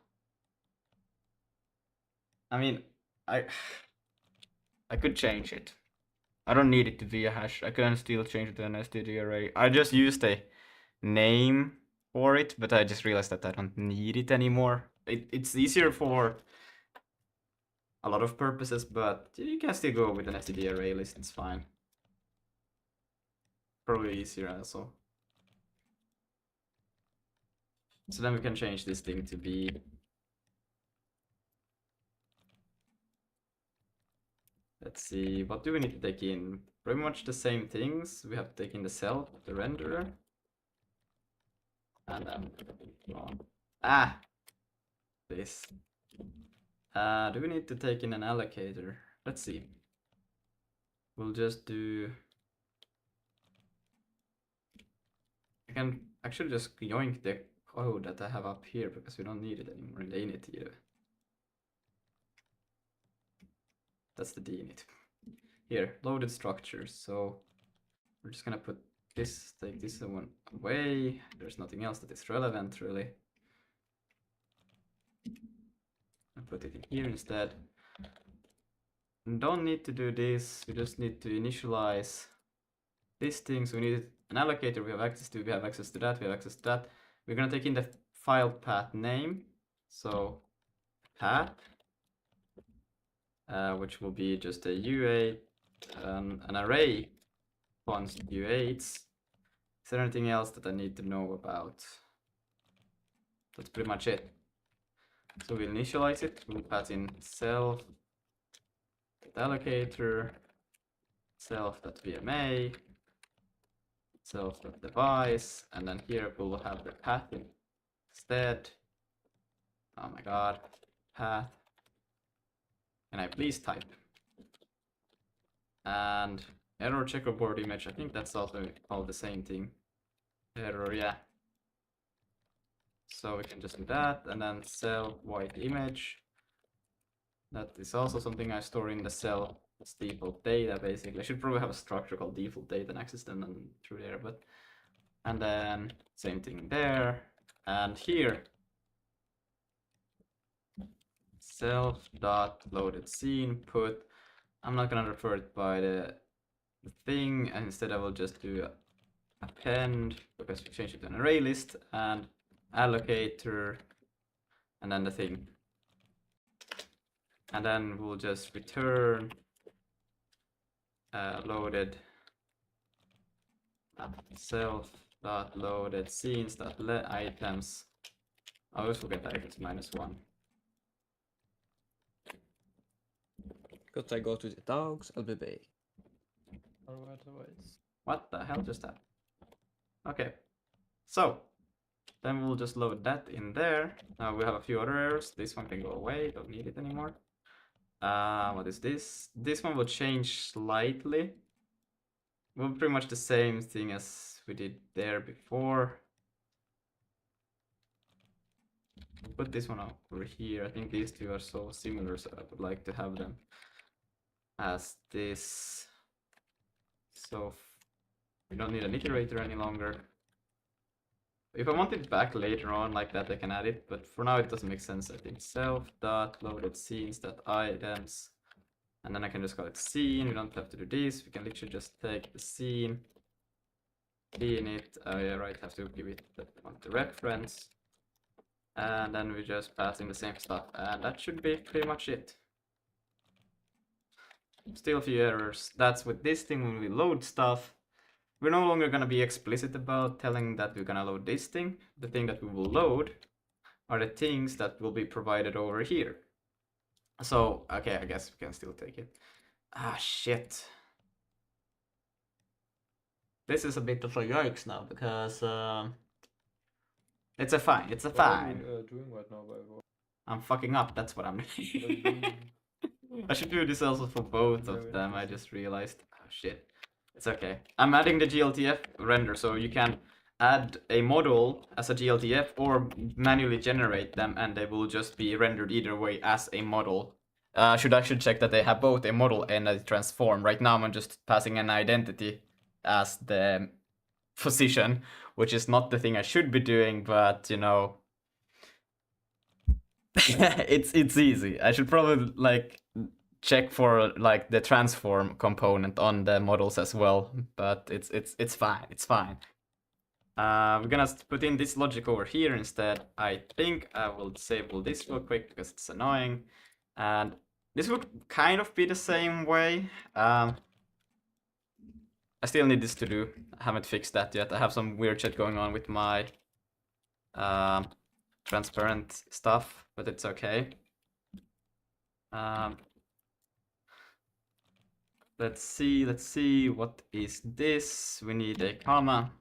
I mean, I could change it. I don't need it to be a hash. I can still change it to an std array. I just used a name for it, but I just realized that I don't need it anymore. It's easier for a lot of purposes, but you can still go with an std array list. It's fine. Probably easier also. So then we can change this thing to be. Let's see, what do we need to take in? Pretty much the same things. We have to take in the self, the renderer. And then, this. Do we need to take in an allocator? Let's see. we'll just do. I can actually just yoink the code that I have up here because we don't need it anymore in the init either. That's the dinit. Here, loaded structures. So we're just gonna put this, take this one away. There's nothing else that is relevant really. I'll put it in here instead. Don't need to do this, we just need to initialize this thing. So we need an allocator we have access to, we have access to that, we have access to that. We're gonna take in the file path name. So path, which will be just a U8, an array const U8s. Is there anything else that I need to know about? That's pretty much it. So we'll initialize it, we'll pass in self allocator, self.vma, self.device, and then here we'll have the path instead. Oh my god, path. Can I please type? And error checkerboard image, I think that's also called the same thing. Error, yeah. So we can just do that, and then cell white image. That is also something I store in the cell as default data, basically. I should probably have a structure called default data and access them through there, but and then same thing there, and here self.loaded scene put. I'm not gonna refer it by the thing, and instead I will just do append because we changed it to an array list, and allocator, and then the thing. And then we'll just return loaded self.loaded scenes.items. I always forget that it's -1. Could I go to the dogs? I'll be back. Alright, always. What the hell just happened? Okay, so then we'll just load that in there. Now we have a few other errors. This one can go away, don't need it anymore. What is this? This one will change slightly. Will be pretty much the same thing as we did there before. Put this one over here. I think these two are so similar, so I would like to have them as this. So we don't need an iterator any longer. If I want it back later on like that, I can add it, but for now it doesn't make sense. I think self.loaded scenes.items, and then I can just call it scene. We don't have to do this. We can literally just take the scene, clean it. Yeah, right, have to give it the reference, and then we just pass in the same stuff, and that should be pretty much it. Still a few errors. That's with this thing when we load stuff. We're no longer going to be explicit about telling that we're going to load this thing. The thing that we will load are the things that will be provided over here. So, okay, I guess we can still take it. Ah, shit. This is a bit of a yikes now, because it's a fine, it's a fine. What are you doing right now, by the way? I'm fucking up, that's what I'm What are you doing. doing? I should do this also for both Very of them, I interesting. just realized. Oh, shit. It's okay. I'm adding the GLTF render, so you can add a model as a GLTF or manually generate them, and they will just be rendered either way as a model. I should check that they have both a model and a transform. Right now I'm just passing an identity as the position, which is not the thing I should be doing, but you know, it's easy. I should probably like check for like the transform component on the models as well, but it's fine. It's fine. We're gonna put in this logic over here instead. I think I will disable this real quick because it's annoying, and this would kind of be the same way. I still need this to do. I haven't fixed that yet. I have some weird shit going on with my transparent stuff, but it's okay. Let's see, what is this? We need a comma,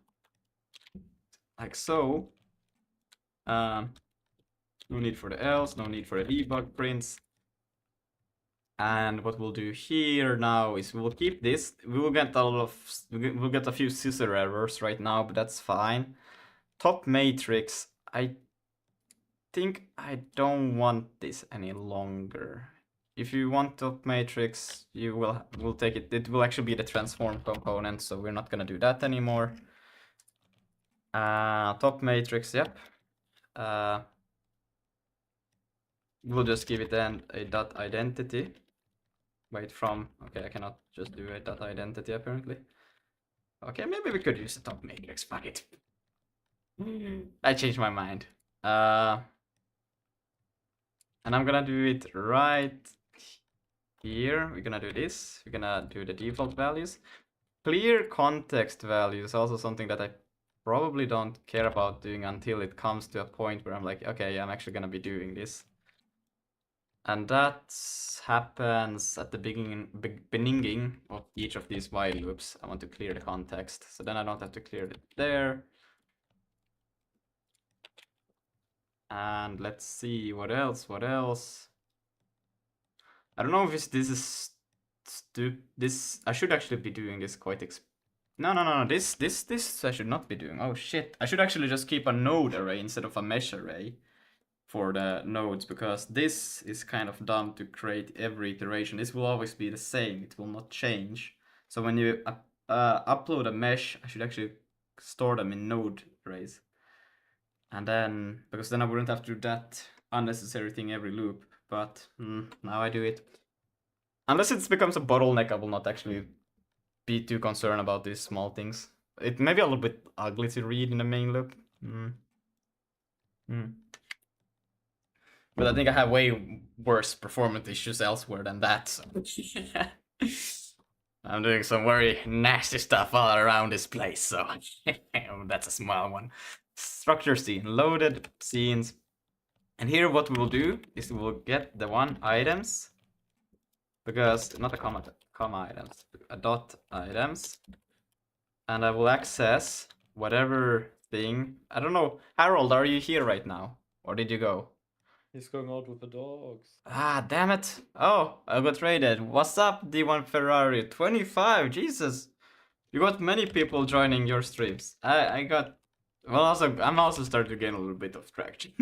like so. No need for the else, no need for the debug prints. And what we'll do here now is we'll keep this. We will get a lot of, we'll get a few scissor errors right now, but that's fine. Top matrix, I think I don't want this any longer. If you want top matrix, you will take it. It will actually be the transform component, so we're not gonna do that anymore. Top matrix, yep. We'll just give it then a dot identity. Wait, from, okay, I cannot just do a dot identity apparently. Okay, maybe we could use the top matrix, fuck it. I changed my mind. And I'm gonna do it right here. We're gonna do this. We're gonna do the default values. Clear context value is also something that I probably don't care about doing until it comes to a point where I'm like, okay, I'm actually gonna be doing this. And that happens at the beginning of each of these while loops. I want to clear the context, so then I don't have to clear it there. And let's see, what else? I don't know if this is this. I should actually be doing this quite no. This I should not be doing. Oh shit! I should actually just keep a node array instead of a mesh array for the nodes, because this is kind of dumb to create every iteration. This will always be the same. It will not change. So when you upload a mesh, I should actually store them in node arrays. And then, because then I wouldn't have to do that unnecessary thing every loop. But now I do it. Unless it becomes a bottleneck, I will not actually be too concerned about these small things. It may be a little bit ugly to read in the main loop. But I think I have way worse performance issues elsewhere than that. So. I'm doing some very nasty stuff all around this place, so that's a small one. Structure scene, loaded scenes. And here what we will do is we will get the one items, because not a comma items, a dot items, and I will access whatever thing. I don't know, Harold, are you here right now, or did you go? He's going out with the dogs. Ah, damn it! Oh, I got raided. What's up, D1 Ferrari 25? Jesus, you got many people joining your streams. I got. Well, also I'm also starting to gain a little bit of traction.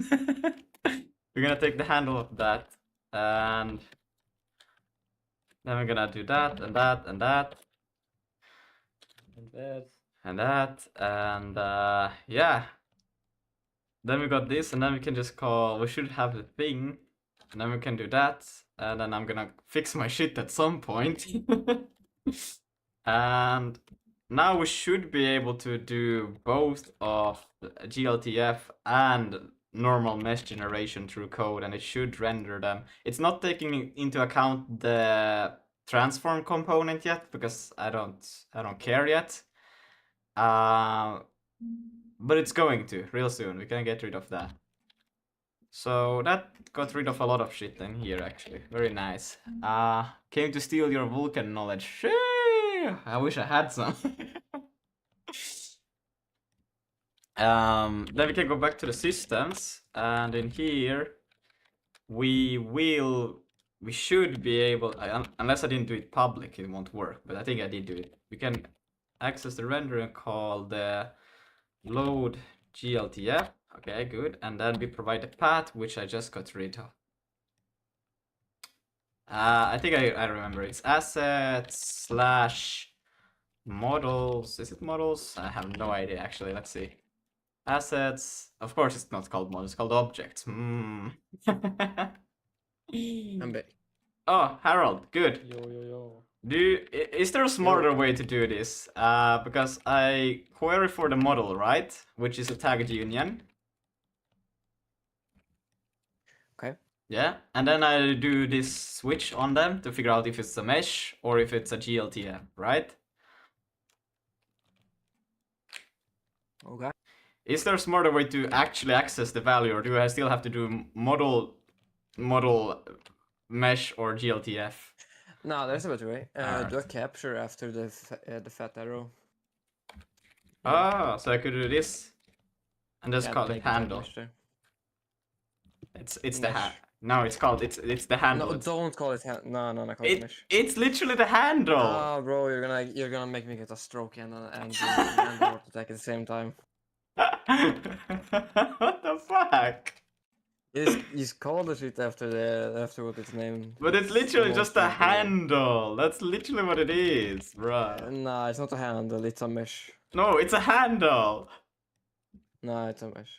We're gonna take the handle of that, and then we're gonna do that and that and that And that. and that, and yeah. Then we got this, and then we can just call. We should have the thing, and then we can do that, and then I'm gonna fix my shit at some point. And now we should be able to do both of GLTF and normal mesh generation through code, and it should render them. It's not taking into account the transform component yet, because I don't care yet. But it's going to real soon. We can get rid of that. So that got rid of a lot of shit in here, actually. Very nice. Came to steal your Vulkan knowledge. Shee! I wish I had some. Then we can go back to the systems, and in here we should be able, unless I didn't do it public, it won't work, but I think I did do it. We can access the render and call the load GLTF. Okay, good. And then we provide the path, which I just got rid of. I think I remember. It's assets / models. Is it models? I have no idea, actually. Let's see. Assets. Of course, it's not called models. It's called objects. I'm back. Oh, Harold. Good. Yo. Is there a smarter way to do this? Because I query for the model, right? Which is a tagged union. Okay. Yeah, and then I do this switch on them to figure out if it's a mesh or if it's a GLTF, right? Okay. Is there a smarter way to actually access the value, or do I still have to do model mesh or GLTF? No, there's a better way. Alright. Do a capture after the fat arrow. Ah, so I could do this and just call it take the handle. publish there. It's the Mesh. No, it's called it's the handle. No, It's, don't call it no, call it mesh. it's literally the handle. Ah, bro, you're gonna make me get a stroke and a heart attack at the same time. What the fuck? He's called the shit after what it's named. But it's the literally most just a stupid way. handle. That's literally what it is, bruh. Nah, it's not a handle. It's a mesh. No, it's a handle. Nah, it's a mesh.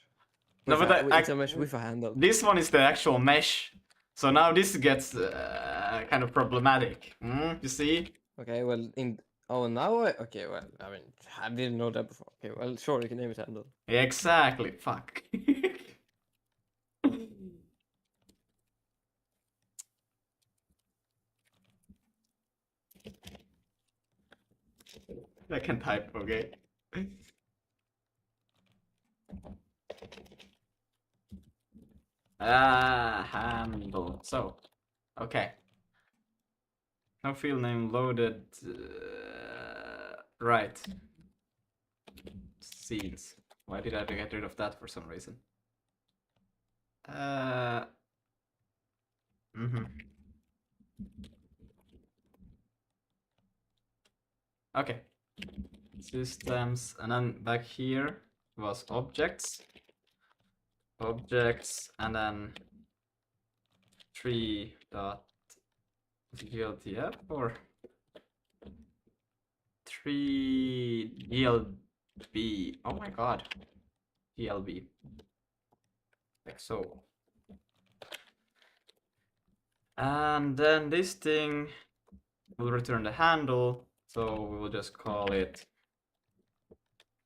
No, With but it's a mesh with a handle. this one is the actual mesh. So now this gets kind of problematic. You see? Okay, well okay, well, I mean, I didn't know that before. Okay, well, sure, you can name it handle. Exactly. Fuck. I can type, okay? Handle. So, okay. No field name loaded. Right. Scenes. Why did I get rid of that for some reason? Okay. Systems, and then back here was objects. Objects, and then tree.gltf or 3glb. Oh my god. glb. Like so. And then this thing will return the handle, so we will just call it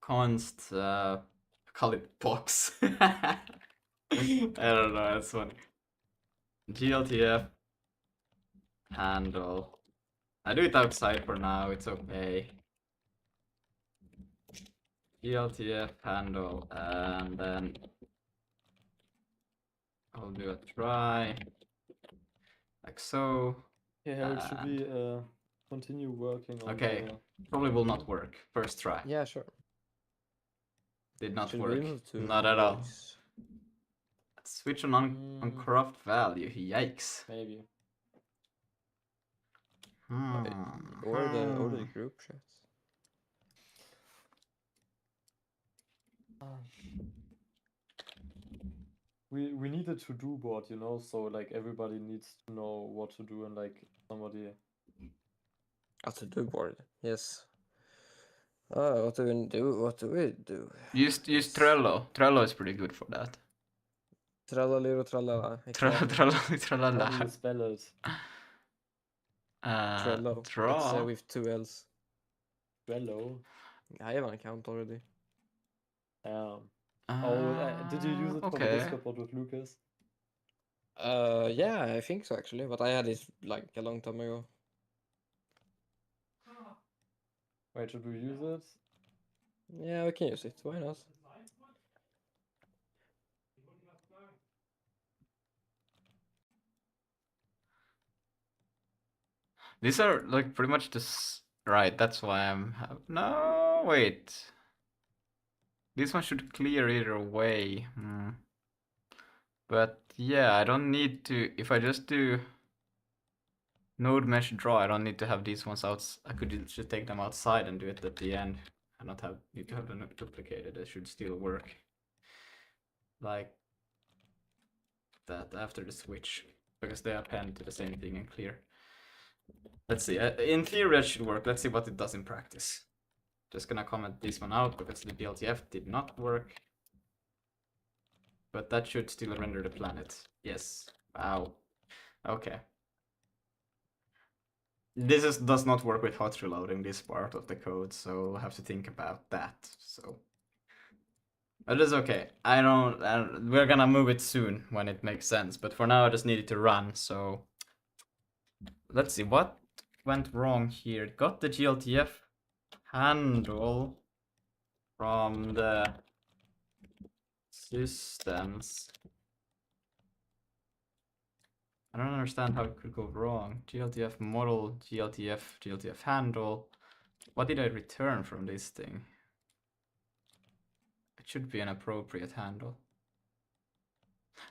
const, call it box. I don't know, that's funny. gltf handle. I do it outside for now, it's okay. gltf handle, and then I'll do a try, like so. Yeah, Harold, should we continue working on Okay, the... probably will not work. First try. Yeah, sure. Did not Should we work. move to Not at all. voice? Switch on corrupt value. Yikes. Maybe. Or the group chats. We need a to-do board, you know, so like everybody needs to know what to do, and like somebody... A to-do board, yes. What do we do? What do we do? Use Trello. Trello is pretty good for that. Tralalero tralala. Trello, How do you tralala. spell it? Trello. It's Draw. with 2 L's. Trello? I have an account already. Did you use it for the Okay. Discord bot with Lucas? Yeah, I think so actually, but I had it like a long time ago. Wait, should we use it? Yeah, we can use it. Why not? These are like pretty much right. That's why I'm. No, wait. This one should clear either way. But yeah, I don't need to. If I just do node mesh draw, I don't need to have these ones out. I could just take them outside and do it at the end, and not need to have them duplicated. It should still work like that after the switch, because they append to the same thing and clear. Let's see. In theory, that should work. Let's see what it does in practice. Just gonna comment this one out because the BLTF did not work. But that should still render the planet. Yes. Wow. Okay. This does not work with hot reloading, this part of the code, so we'll have to think about that. So, but it's okay. I don't. We're gonna move it soon when it makes sense. But for now, I just need it to run. So, let's see what went wrong here. It got the GLTF handle from the systems. I don't understand how it could go wrong. GLTF model, GLTF handle. What did I return from this thing? It should be an appropriate handle.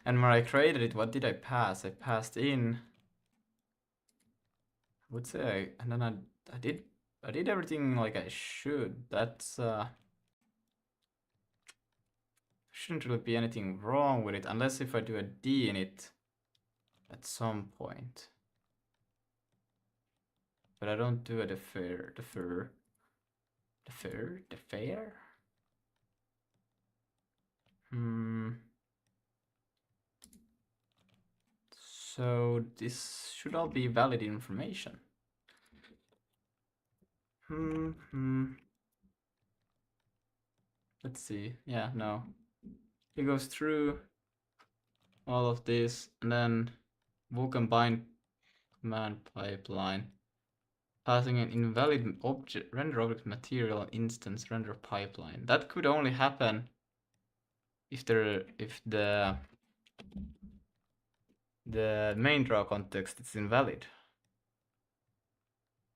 And when I created it, what did I pass? I passed in. I would say, and then I did everything like I should. That's shouldn't really be anything wrong with it, unless if I do a D in it at some point. But I don't do a defer. So this should all be valid information. Let's see. Yeah, no. He goes through all of this, and then Vulkan bind command pipeline, passing an invalid object render object material instance render pipeline. That could only happen if the main draw context is invalid.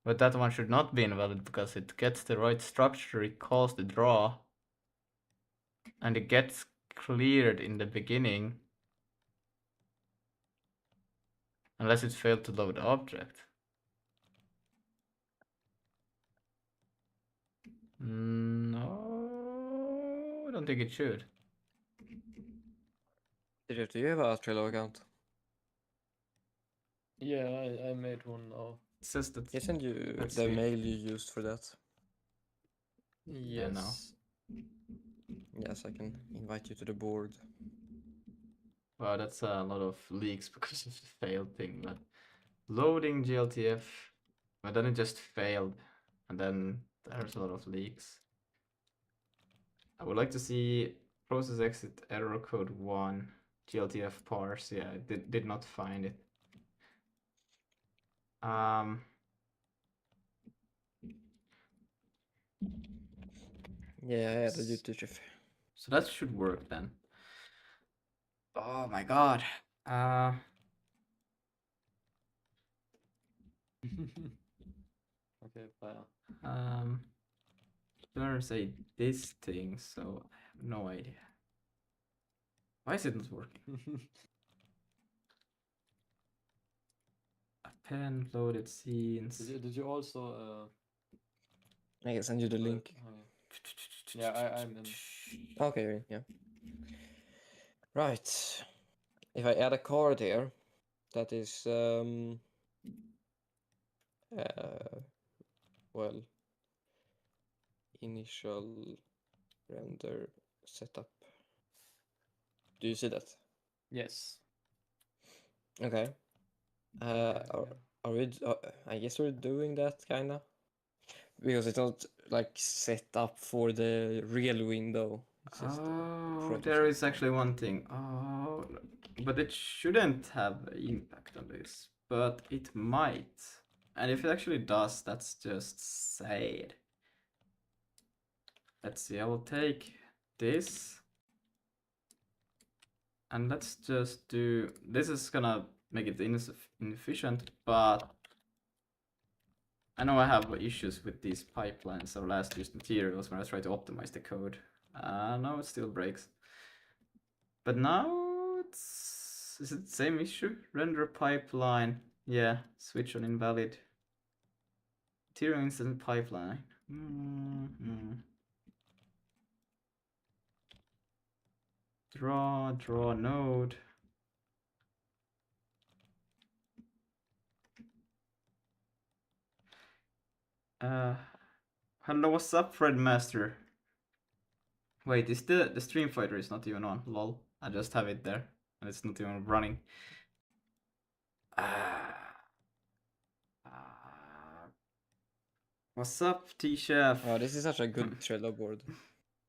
But that one should not be invalid because it gets the right structure, it calls the draw, and it gets cleared in the beginning unless it failed to load the object. No, I don't think it should. Do you have a Trello account? Yeah, I made one now. It says that. Can I send you Let's the see. mail you used for that? Yeah, no. Yes, I can invite you to the board. Wow, that's a lot of leaks because of the failed thing. But loading GLTF, but then it just failed, and then there's a lot of leaks. I would like to see process exit error code 1 GLTF parse. Yeah, I did not find it. Yeah, I had a YouTube chef. So that should work then. Oh my god. Okay, fire. There's a this thing, so I have no idea. Why is it not working? Append loaded scenes. Did you also I can send you the link. Yeah, I'm in. Okay, yeah. Right. If I add a card here, that is well, initial render setup. Do you see that? Yes. Okay. Are we? I guess we're doing that kinda because it's not like set up for the real window. It's just Oh, there is actually one thing. Oh, but it shouldn't have impact on this, but it might. And if it actually does, that's just sad. Let's see, I will take this. And let's just do, this is gonna make it inefficient, but I know I have issues with these pipelines or last used materials when I try to optimize the code. No, it still breaks. But now is it the same issue? Render pipeline. Yeah, switch on invalid. Material instant pipeline. Draw node. Hello, what's up, Fred Master? Wait, is the stream fighter is not even on? Lol. I just have it there, and it's not even running. What's up, T-Chef? Oh, this is such a good Trello board.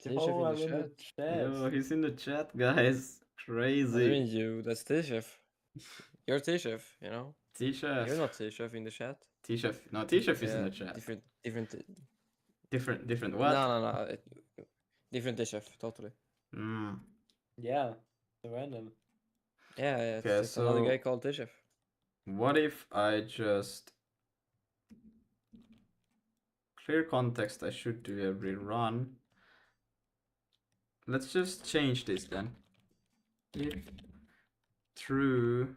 T-Chef Oh, I'm in in the the chat. chat. Yo, he's in the chat, guys. What do Crazy. you mean you? That's T-Chef. You're T-Chef, you know? T-Chef. You're not T-Chef in the chat. T-Chef. No, T-Chef is in the chat. Different what? No. Different T-Chef, totally. Yeah, random. Yeah, Okay, it's another guy called T-Chef. What if I just clear context? I should do every run. Let's just change this then. If True.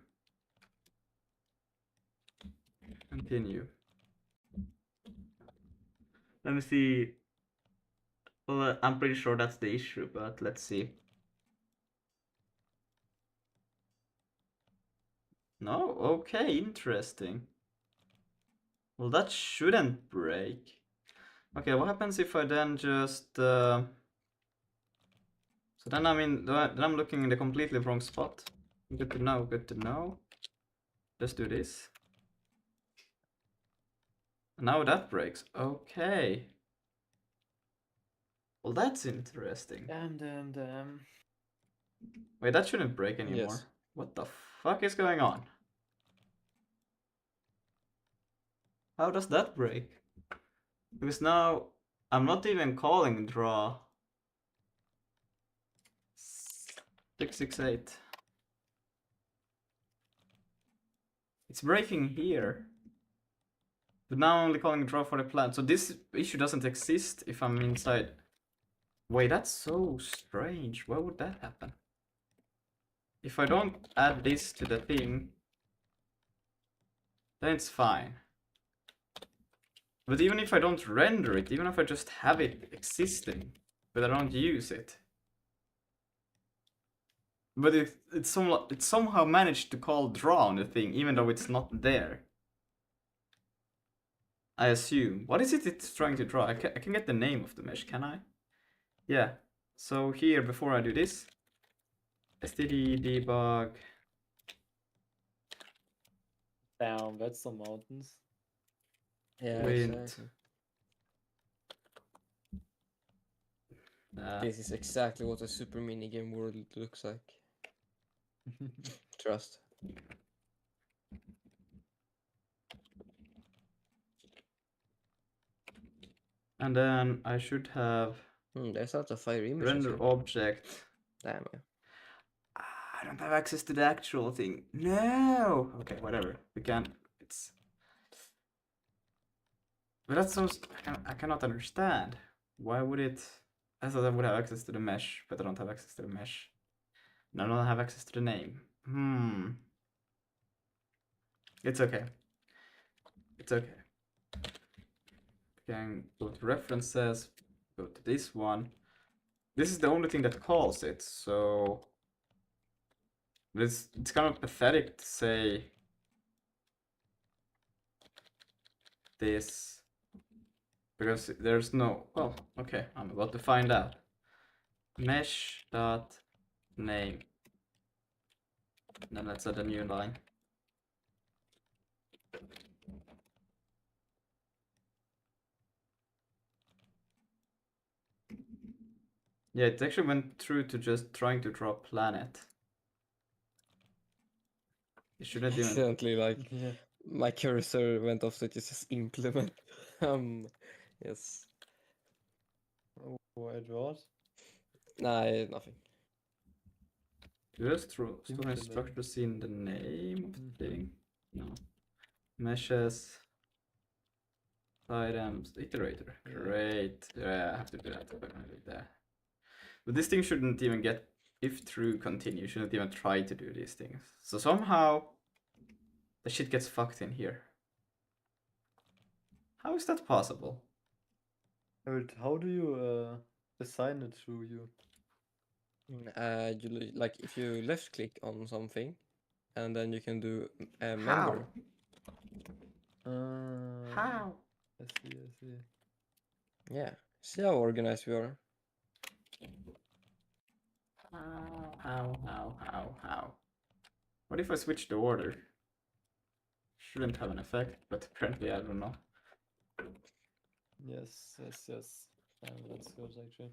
Continue. Let me see. Well, I'm pretty sure that's the issue, but let's see. No? Okay, interesting. Well, that shouldn't break. Okay, what happens if I then just... So then I'm looking in the completely wrong spot. Good to know, good to know. Let's do this. Now that breaks. Okay. Well, that's interesting. Damn. Wait, that shouldn't break anymore. Yes. What the fuck is going on? How does that break? Because now I'm not even calling draw. 668. It's breaking here. But now I'm only calling draw for the plan. So this issue doesn't exist if I'm inside. Wait, that's so strange. Why would that happen? If I don't add this to the thing, then it's fine. But even if I don't render it, even if I just have it existing, but I don't use it. But it somehow managed to call draw on the thing, even though it's not there. I assume. What is it it's trying to draw? I can get the name of the mesh, can I? Yeah. So here, before I do this, std debug. Damn, that's some mountains. Yeah, Wind. exactly. This is exactly what a super minigame world looks like. Trust. And then I should have There's not a fire image. render Actually. object. Damn. Yeah. I don't have access to the actual thing. No. Okay, whatever. We can. It's. But that sounds. I cannot understand. Why would it? I thought I would have access to the mesh, but I don't have access to the mesh. And I don't have access to the name. It's okay. It's okay. We can go to references. Go to this one. This is the only thing that calls it, so. But it's kind of pathetic to say this because there's no. Well, okay, I'm about to find out. Mesh dot name. Then let's add a new line. Yeah, it actually went through to just trying to draw planet. It shouldn't even. Accidentally, like Yeah. my cursor went off, so it just says implement. Yes. Wait, what? Nah, nothing. Just store Implement. instructors in the name of the thing. No. Meshes. Items. Iterator. Yeah. Great. Yeah, I have to do that. There. But this thing shouldn't even get. If true, continue. Shouldn't even try to do these things. So somehow the shit gets fucked in here. How is that possible? Wait, how do you assign it to you? Like if you left click on something, and then you can do a How? member. How? I see. Yeah. See how organized we are. How? What if I switch the order? Shouldn't have an effect, but apparently I don't know. Yes. Damn, that's good actually.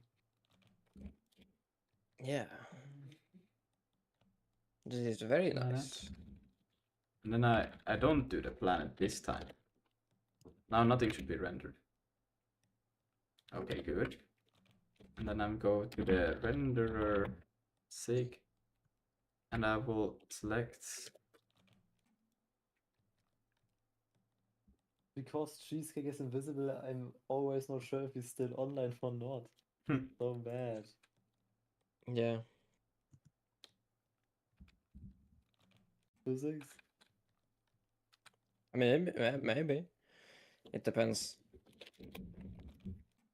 Yeah. This is very Planet. nice. And then I don't do the planet this time. Now nothing should be rendered. Okay, good. And then I'm go to the renderer sig, and I will select. Because Cheesecake is invisible, I'm always not sure if he's still online or not. So bad. Yeah. physics? Maybe. It depends.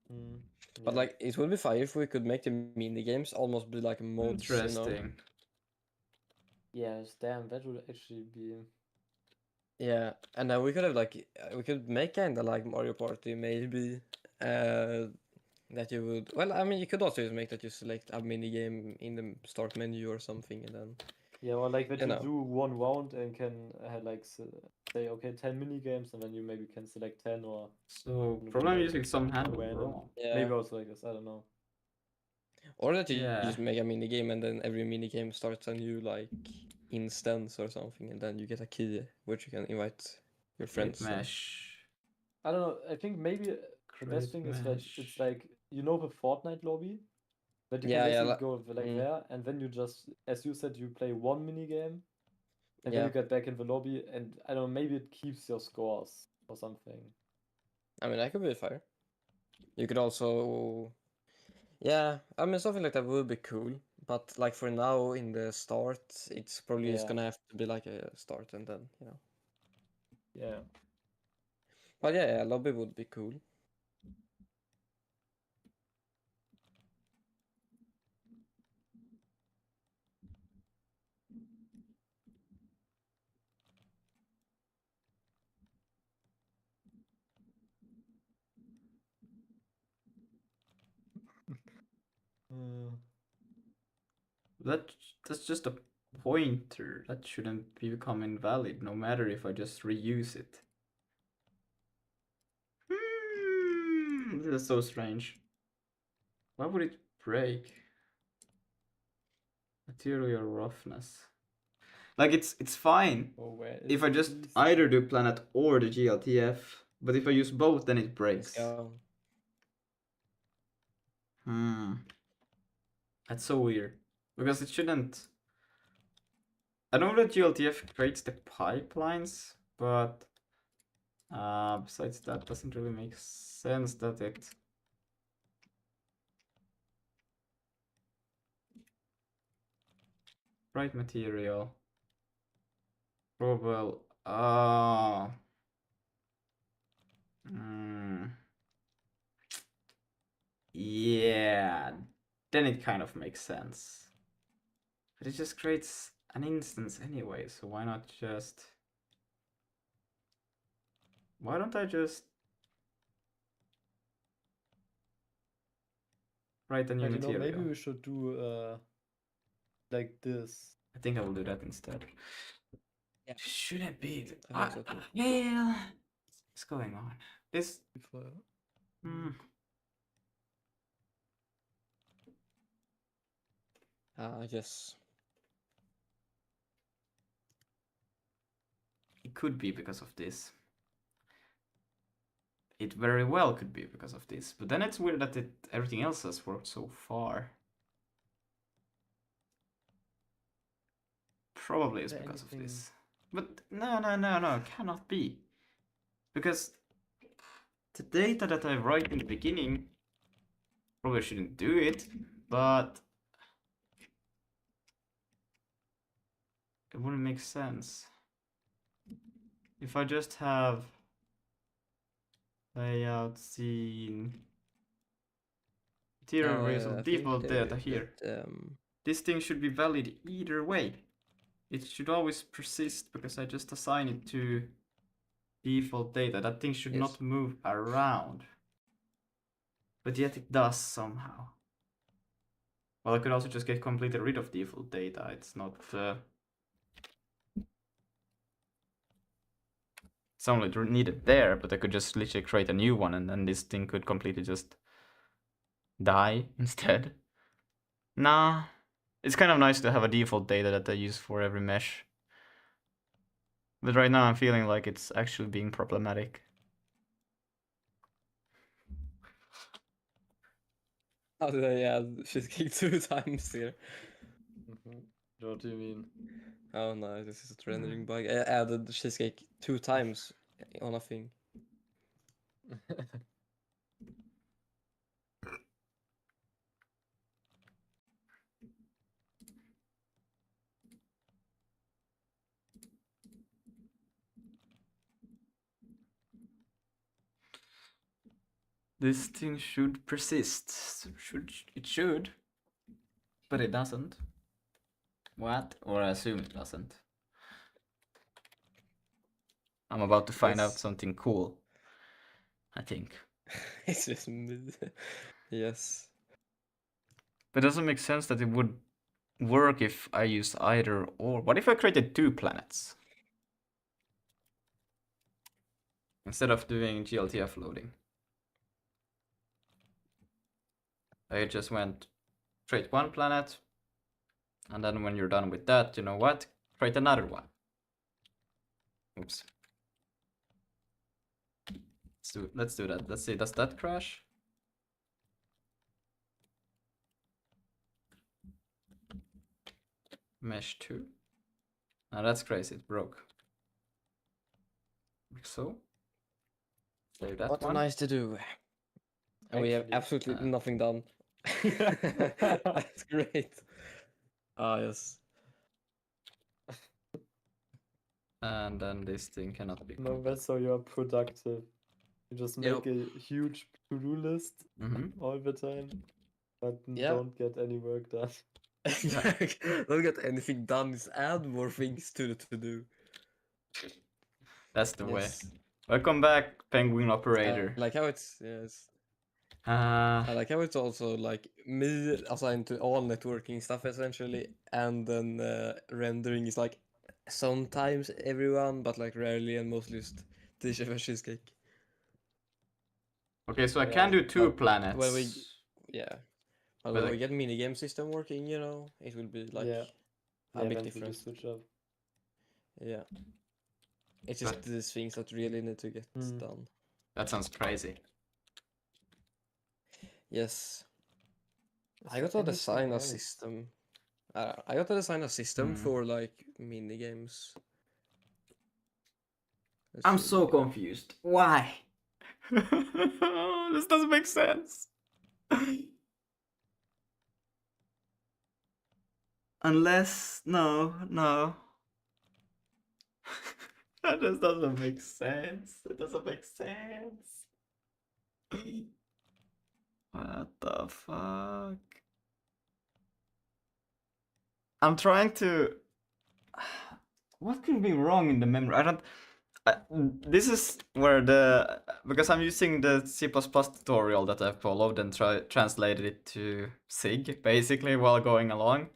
But Yeah. like, it would be fine if we could make the mini games almost be like mods, you know? Interesting. Yes, damn, that would actually be. Yeah, and then we could have like we could make kinda like Mario Party maybe. That you would, well, I mean, you could also just make that you select a mini game in the start menu or something, and then Yeah, or like that you you know. do one round and can like say okay 10 mini games and then you maybe can select 10 or So it'll be probably I'm like using some handle random. wrong. Maybe Yeah, also like this, I don't know. or that you Yeah. just make a mini game and then every mini game starts a new like instance or something, and then you get a key which you can invite your Great friends. In. mesh. I don't know. I think maybe the best Great thing is that mesh. it's like the Fortnite lobby that you can Yeah, basically like, go like there and then you just, as you said, you play one mini game and then yeah. you get back in the lobby and I don't know, maybe it keeps your scores or something. I mean, that could be fire. You could also, yeah. I mean, something like that would be cool. But like for now, in the start, it's probably just Yeah. gonna have to be like a start and then, you know. Yeah. But yeah, lobby would be cool. That's just a pointer. That shouldn't become invalid, no matter if I just reuse it. This is so strange. Why would it break? Material roughness. Like it's fine Oh, where if is I just this? either do planet or the GLTF, but if I use both, then it Let's breaks. go. That's so weird because it shouldn't. I know that GLTF creates the pipelines, but besides that, doesn't really make sense that it. Bright material. Probable. Yeah. Then it kind of makes sense. But it just creates an instance anyway, so why not just. Why don't I just write a new But you know, maybe material? we should do like this. I think I will do that instead. Yeah. Shouldn't be. I think so too. Yeah. What's going on? This. Before. Yes. It could be because of this. It very well could be because of this, but then it's weird that everything else has worked so far. Probably is because of this. But no, it cannot be. Because the data that I write in the beginning probably shouldn't do it, but it wouldn't make sense. If I just have layout scene material reversal I default think data here. that, This thing should be valid either way. It should always persist because I just assign it to default data. That thing should not move around. But yet it does somehow. Well, I could also just get completely rid of default data. It's not... It's only needed there, but I could just literally create a new one and then this thing could completely just die instead. Nah. It's kind of nice to have a default data that I use for every mesh. But right now I'm feeling like it's actually being problematic. oh yeah, she's kicked 2 times here. What do you mean? Oh no, this is a rendering bug. I added cheesecake 2 times on a thing. this thing should persist. It should, but it doesn't. What? Or I assume it doesn't. I'm about to find out Yes. something cool. I think. It's just yes. But it doesn't make sense that it would work if I use either or. What if I created 2 planets? Instead of doing GLTF loading. I just went create 1 planet, and then when you're done with that, you know what? Create another one. Oops. Let's do that. Let's see, does that crash? Mesh 2. Now that's crazy, it broke. Like so. Save that What one. nice to do. And we have Actually, absolutely nothing done. That's great. Ah, yes. And then this thing cannot be No, completed. that's how you're productive. You just Yep. make a huge to-do list all the time, but Yeah. don't get any work done. Don't get anything done, just add more things to the to-do. That's the way. Yes. Welcome back, Penguin I Operator. like how it's, yes. I Uh, like how it's also like me assigned to all networking stuff essentially, and then rendering is like sometimes everyone, but like rarely and mostly just Tisha for cheesecake. okay, so I Yeah, can do 2 but planets. when we, yeah, but But when like- we get minigame system working, you know, it will be like yeah, a bit then we different. just switch up. Yeah, it's just But- these things that really need to get Mm. done. That sounds crazy. Yes, Is I there got to anything design a else? system. I got to design a system for like mini games. I'm so confused. Why? This doesn't make sense. Unless, no. That just doesn't make sense. It doesn't make sense. What the fuck? I'm trying to. What could be wrong in the memory? I don't. This is where the, because I'm using the C++ tutorial that I've followed and translated it to SIG basically while going along.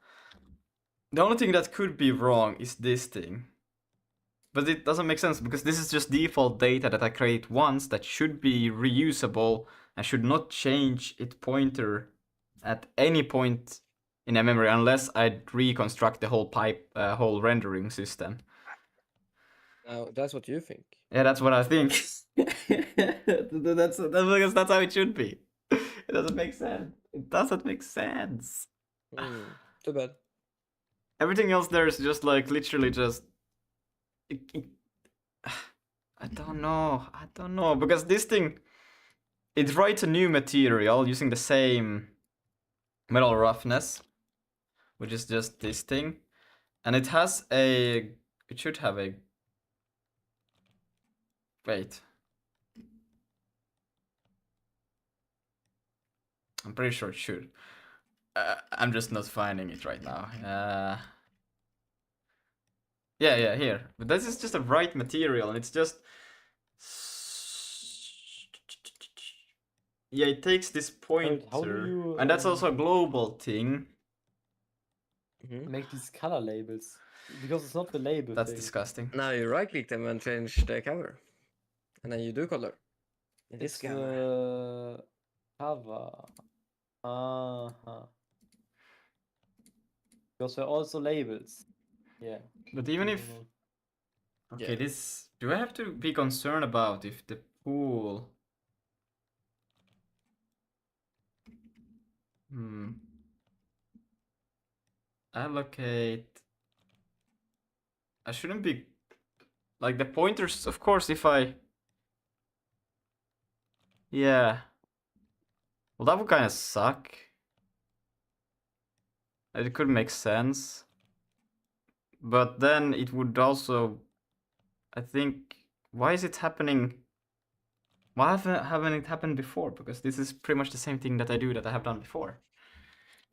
The only thing that could be wrong is this thing. But it doesn't make sense because this is just default data that I create once that should be reusable and should not change its pointer at any point in a memory unless I reconstruct the whole rendering system. Now that's what you think. Yeah, that's what I think. that's because that's how it should be. It doesn't make sense. It doesn't make sense. Too bad. Everything else there is just like literally just. I don't know because this thing, it writes a new material using the same metal roughness, which is just this thing, and it has a. It should have a. Wait. I'm pretty sure it should. I'm just not finding it right now. Yeah, here. But this is just a right material, and it's just. Yeah, it takes this pointer, How do you, and that's also a global thing. make these color labels? Because it's not the label That's thing. disgusting. Now you right click them and change the cover, and then you do color. In this It's cover. cover. Uh-huh. Because they're also labels. Yeah. But even if. Okay, Yeah. this. Do I have to be concerned about if the pool. Allocate. I shouldn't be. Like the pointers, of course, if I. Yeah. Well, that would kind of suck. It could make sense. But then it would also. I think. Why is it happening Why haven't it happened before? Because this is pretty much the same thing that I do that I have done before.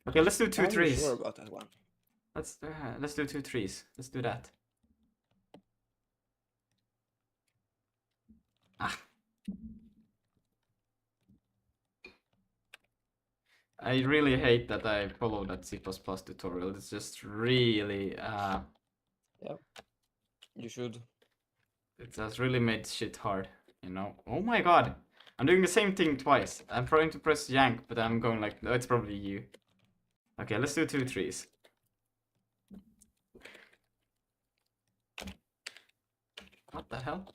Okay, let's do two Are you threes. sure about that one? Let's do 2 threes. Let's do that. Ah. I really hate that I followed that C++ tutorial. It's just really Yep. You should. it has really made shit hard, you know. Oh my god. I'm doing the same thing twice. I'm trying to press yank, but I'm going like, no, it's probably you. Okay, let's do 2 threes. What the hell?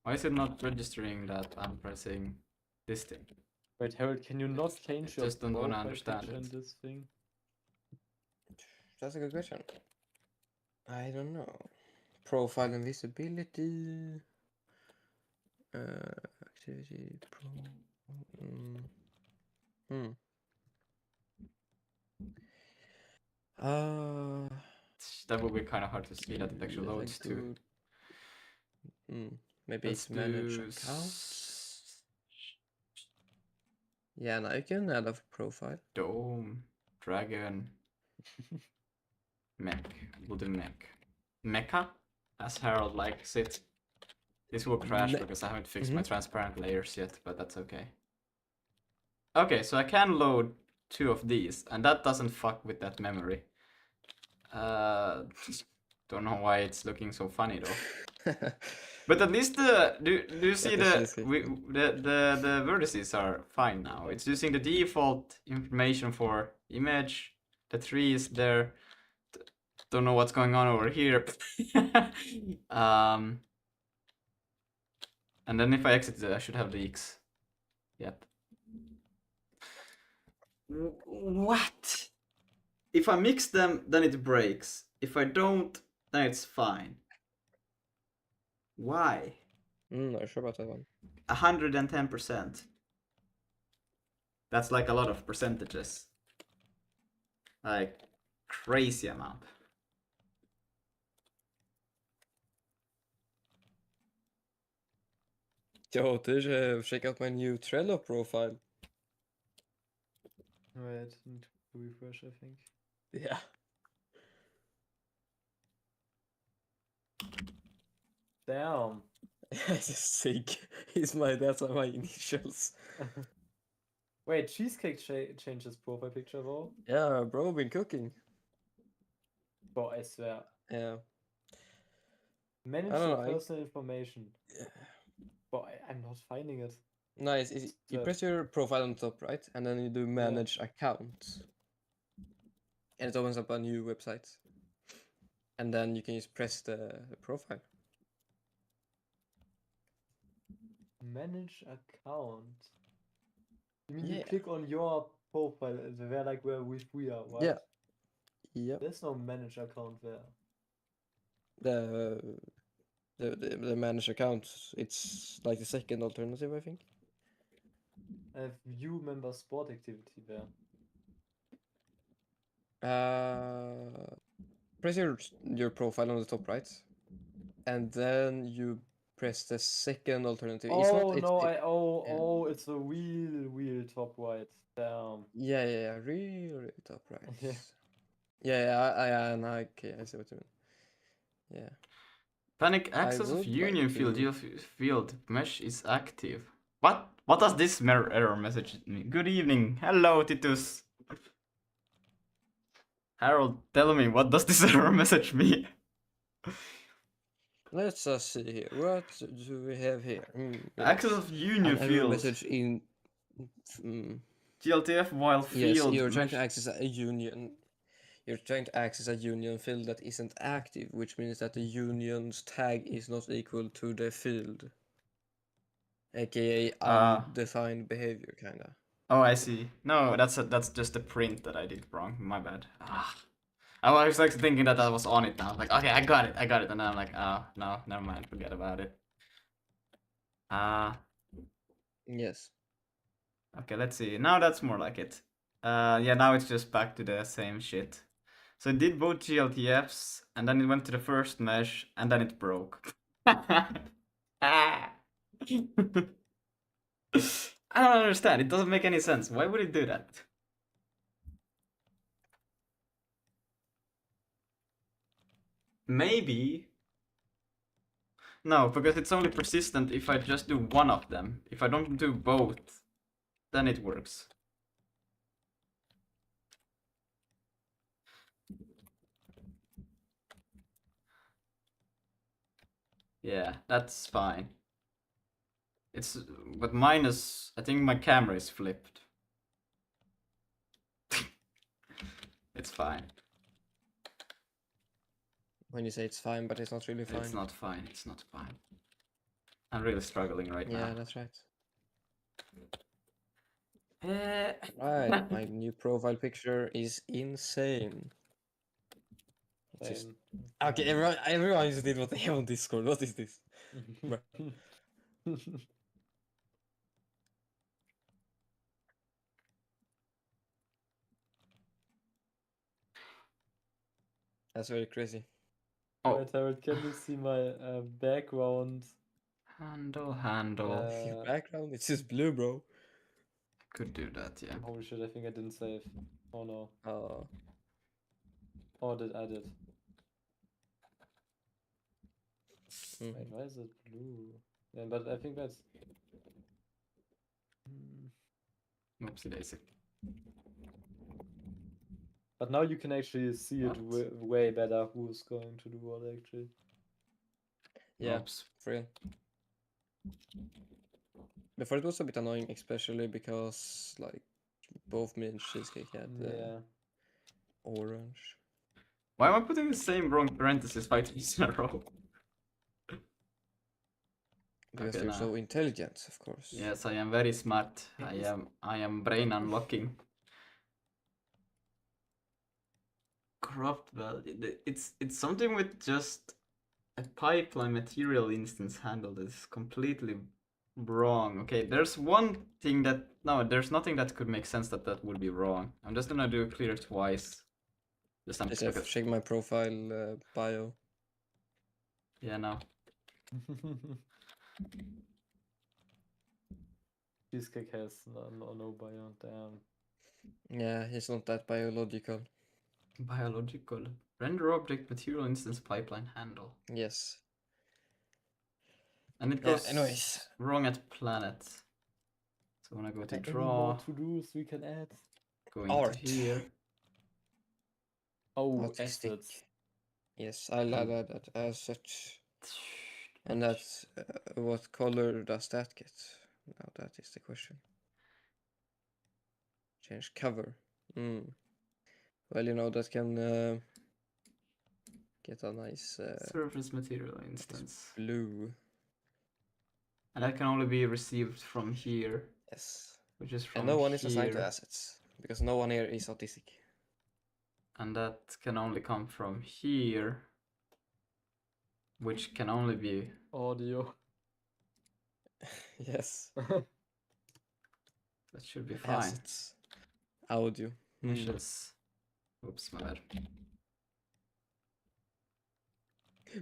Why is it not registering that I'm pressing this thing? Wait, Harold, can you not change your Just don't wanna profile understand picture in it. this thing? That's a good question. I don't know. Profile and visibility. Activity pro. That would be kind of hard to see that it actually that's a loads too. Maybe Let's it's manage do accounts. Yeah, now you can add a profile. Dome, Dragon, Mech. We'll do Mech. Mecha, as Harold likes it. This will crash because I haven't fixed my transparent layers yet, but that's okay. Okay, so I can load 2 of these, and that doesn't fuck with that memory. Don't know why it's looking so funny though. But at least do you see the vertices are fine now. It's using the default information for image. The 3 is there. Don't know what's going on over here. And then if I exit it, I should have the X. Yep. What? If I mix them, then it breaks. If I don't, then it's fine. Why? Not sure about that one. 110%. That's like a lot of percentages. Like, crazy amount. Yo, check out my new Trello profile. Wait, need to refresh, I think. Yeah. Damn. It's sick. That's my initials. Wait, Cheesecake changed his profile picture though? Yeah, bro, been cooking. Bro, I swear. Yeah. Manage I don't your know. personal information. Bro, I'm not finding it. Nice. You that- press your profile on the top right, and then you do manage accounts. And it opens up a new website. And then you can just press the profile. Manage account. You mean Yeah. you click on your profile, where like where we are, right? Yeah. Yep. There's no manage account there. The manage accounts. It's like the second alternative, I think. I have view member sport activity there. Press your profile on the top right, and then you press the second alternative. Oh It's not. no! Yeah. It's the wheel top right. Damn. Yeah, really top right. Yeah. Yeah, and okay, I see what you mean. Yeah. Panic access of would union like field. to- Your field mesh is active. What? What does this error message mean? Good evening. Hello, Titus. Harold, tell me, what does this error message mean? Let's just see here. What do we have here? Access Yes. of union An error field. message in. GLTF while Yes, field you're trying mesh. to access a union. You're trying to access a union field that isn't active, which means that the union's tag is not equal to the field, aka undefined behavior, kinda. Oh, I see. No, that's just a print that I did wrong. My bad. I was like thinking that I was on it now. Like, okay, I got it. And then I'm like, oh no, never mind. Forget about it. Yes. Okay, let's see. Now that's more like it. Yeah, now it's just back to the same shit. So it did both GLTFs, and then it went to the first mesh, and then it broke. I don't understand. It doesn't make any sense. Why would it do that? Maybe. No, because it's only persistent if I just do one of them. If I don't do both, then it works. Yeah, that's fine. It's but minus. I think my camera is flipped. It's fine. When you say it's fine, but it's not really fine. It's not fine. It's not fine. I'm really struggling right now. Yeah, that's right. Uh, Right, my new profile picture is insane. It's just... Same. Okay, everyone just did what they have on Discord. What is this? That's very crazy. Oh, Right, Harold, can you see my background? handle. Your background, it's just blue, bro. Could do that, yeah. Holy shit, I think I didn't save. Oh no. Oh, Oh, I did. Wait, mhm. why is it blue? Yeah, but I think that's... Oopsie daisy. But now you can actually see it What? way better who's going to do what actually. Yeah, Oops. for real. Before it was a bit annoying, especially because like both me and Cheesecake had Yeah. orange. Why am I putting the same wrong parentheses 5 times in a row? Because Okay, they're now. so intelligent, of course. Yes, I am very smart. I am brain unlocking. Corrupt value. It's something with just a pipeline material instance handle that is completely wrong. Okay, there's one thing that there's nothing that could make sense that would be wrong. I'm just gonna do clear twice. Just Just check my profile bio. Yeah, no. Cheesecake has no bio, damn. Yeah, it's not that biological. Biological. Render object material instance pipeline handle. Yes. And it Yeah, goes anyways. wrong at planet. So when I go to Any more draw, to-dos we can add? go into Art. here. Oh, Artistic. assets. Yes, I'll add that as such. And that's what color does that get? Now that is the question. Change cover. Well, you know, that can get a nice Surface material instance. blue. And that can only be received from here, Yes. which is from And no one is assigned to here. assets because no one here is autistic. And that can only come from here, which can only be Audio. Yes. that should be fine. Assets. Audio. Initials. Oops, my bad.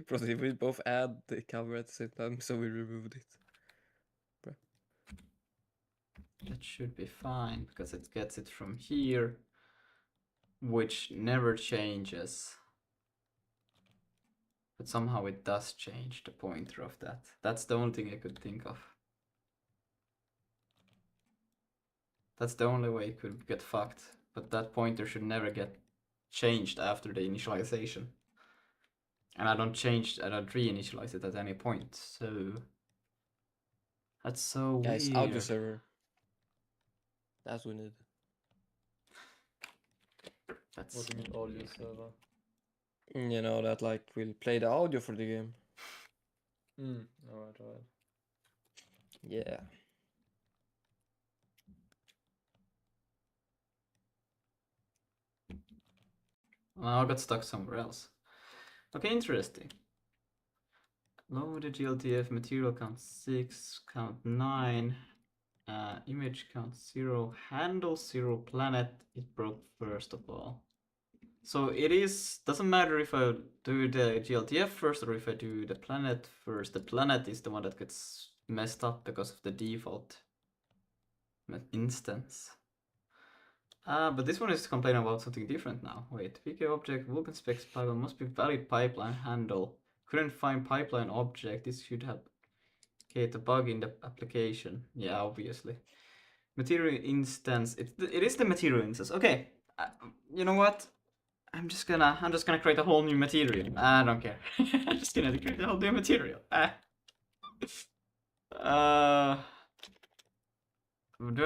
Bro, did we both add the cover at the same time, so we removed it. Bro. That should be fine because it gets it from here, which never changes. But somehow it does change the pointer of that. That's the only thing I could think of. That's the only way it could get fucked. But that pointer should never get changed after the initialization. And I don't reinitialize it at any point, so that's so Yeah, weird. it's audio server. That's what we need. That's What do you mean audio server? You know, that like will play the audio for the game. Alright. Yeah. Well, I got stuck somewhere else. Okay, interesting. Load the GLTF material count 6, count 9, image count 0, handle 0, planet. It broke first of all. So it doesn't matter if I do the GLTF first or if I do the planet first. The planet is the one that gets messed up because of the default instance. But this one is complaining about something different now. Wait, VK object, Vulkan specs pipeline must be valid pipeline handle. Couldn't find pipeline object. This should have create a bug in the application. Yeah, obviously. Material instance. It is the material instance. Okay. You know what? I'm just gonna create a whole new material. I don't care. I'm just gonna create a whole new material. Do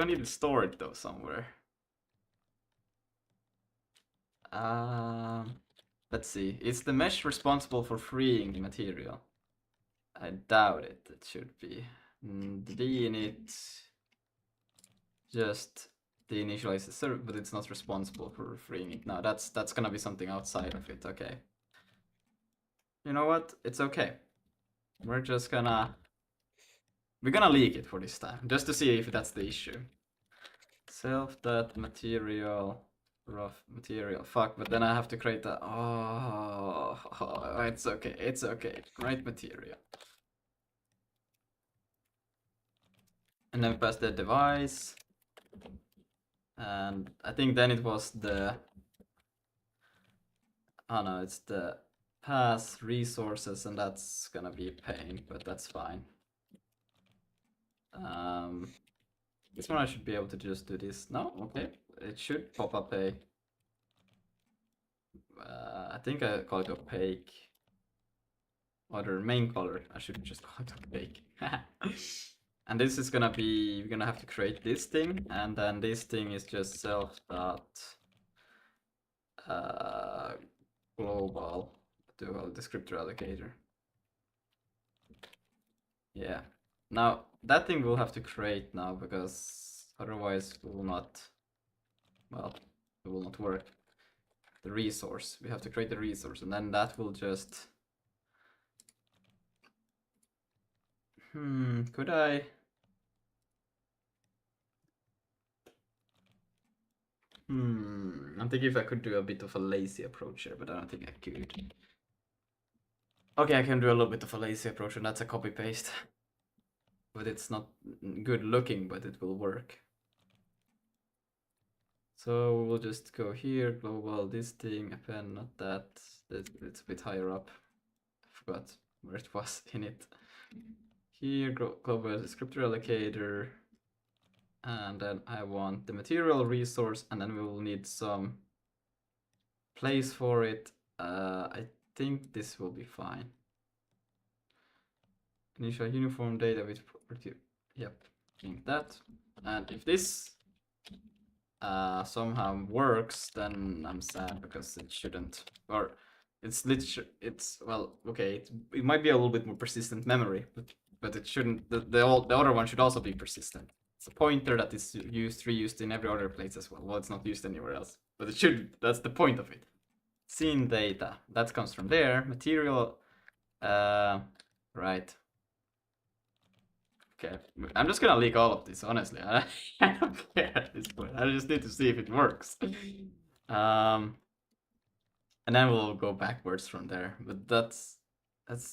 I need to store it though somewhere? Let's see. Is the mesh responsible for freeing the material? I doubt it. It should be. The init just deinitialize the server, but it's not responsible for freeing it. No, that's gonna be something outside of it. Okay. You know what? It's okay. We're gonna leak it for this time, just to see if that's the issue. Self.material rough material. Fuck, but then I have to create a. Oh, it's okay. It's okay. Right material. And then pass the device. And I think then it was the. Oh no, it's the pass resources, and that's gonna be a pain, but that's fine. This one I should be able to just do this. No, okay. It should pop up a. I think I call it opaque. Or main color. I should just call it opaque. And this is gonna be. We're gonna have to create this thing, and then this thing is just self dot global dual descriptor allocator. Yeah. Now that thing we'll have to create now, because otherwise we will not. Well, it will not work. The resource. We have to create the resource, and then that will just. Could I? I'm thinking if I could do a bit of a lazy approach here, but I don't think I could. Okay, I can do a little bit of a lazy approach, and that's a copy paste. But it's not good looking, but it will work. So we'll just go here, global, this thing, append, not that. It's a bit higher up. I forgot where it was in it. Here, global descriptor allocator. And then I want the material resource, and then we will need some place for it. I think this will be fine. Initial uniform data with property. Yep, I think that. And if this somehow works, then I'm sad because it shouldn't. Or it's literally, well, okay, it might be a little bit more persistent memory, but it shouldn't. The other one should also be persistent. It's a pointer that is reused in every other place as well. Well, it's not used anywhere else, but it should. That's the point of it. Scene data, that comes from there. Material, right. Okay, I'm just gonna leak all of this, honestly. I don't care at this point. I just need to see if it works. And then we'll go backwards from there. But that's